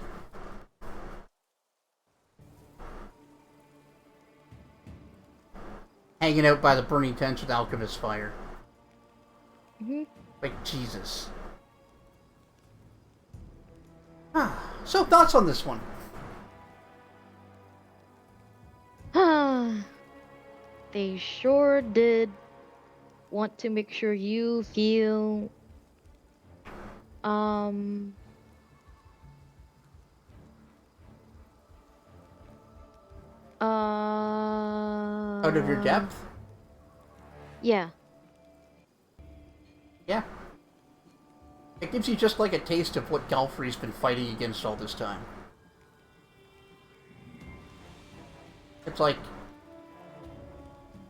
Hanging out by the burning tents with alchemist fire. Mm-hmm. Like, Jesus. So, thoughts on this one? They sure did want to make sure you feel Out of your depth? Yeah. Yeah. It gives you just like a taste of what Galfrey's been fighting against all this time. It's like,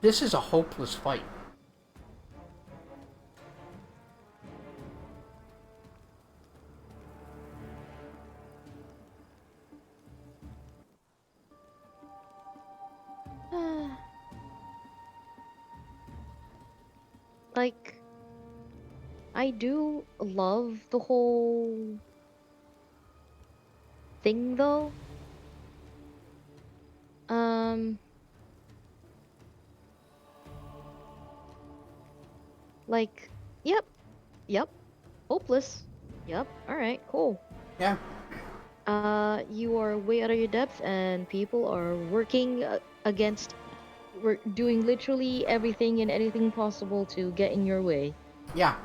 this is a hopeless fight. Like, I do love the whole thing, though. Like, yep, hopeless. Yep, alright, cool. Yeah. You are way out of your depth, and people are working against. We're doing literally everything and anything possible to get in your way. Yeah.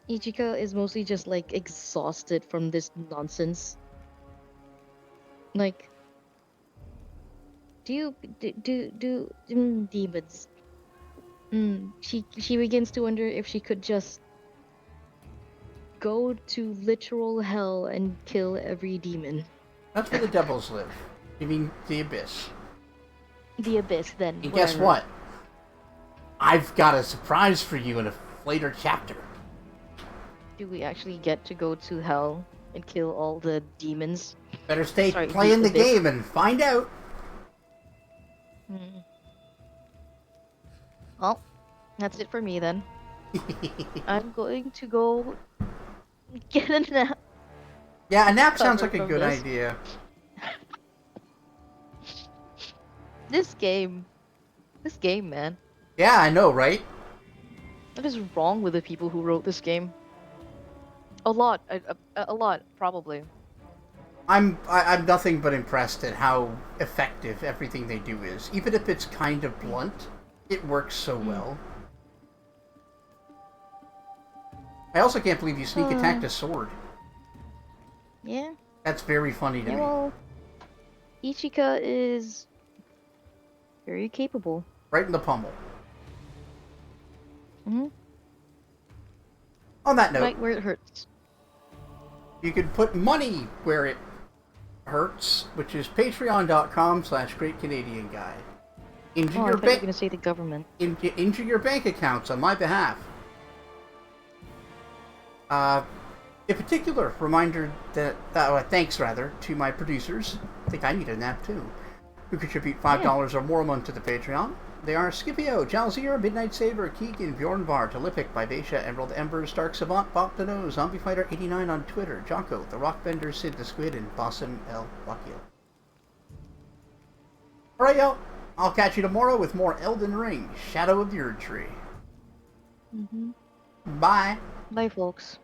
Ichika is mostly just like exhausted from this nonsense. Like, demons. She begins to wonder if she could just go to literal hell and kill every demon. That's where the devils live. You mean the Abyss. The Abyss, then. And guess what? I've got a surprise for you in a later chapter. Do we actually get to go to hell and kill all the demons? Better stay playing the game and find out. Well, that's it for me then. I'm going to go get a nap. Yeah, a nap sounds like a good idea. This game, man. Yeah, I know, right? What is wrong with the people who wrote this game? A lot, probably. I'm nothing but impressed at how effective everything they do is. Even if it's kind of blunt, it works so well. I also can't believe you sneak attacked a sword. Yeah. That's very funny to me. Well, Ichika is very capable. Right in the pummel. Mm-hmm. On that note, right where it hurts. You can put money where it hurts, which is patreon.com/GreatCanadianGuy. I thought you were going to say the government. Into your bank accounts on my behalf. In particular, reminder that, thanks to my producers, I think I need a nap too, who contribute $5 or more a month to the Patreon. They are Scipio, Jalzir, Midnight Saber, Keegan, Bjornvar, Telipic, Vivacia, Emerald Ember, Stark Savant, Bop and Jon, Zombie Fighter 89 on Twitter, Jocko, The Rockbender, Sid the Squid, and Bossum El Wakil. Alright, y'all. I'll catch you tomorrow with more Elden Ring, Shadow of the Erd Tree. Mm-hmm. Bye. Bye, folks.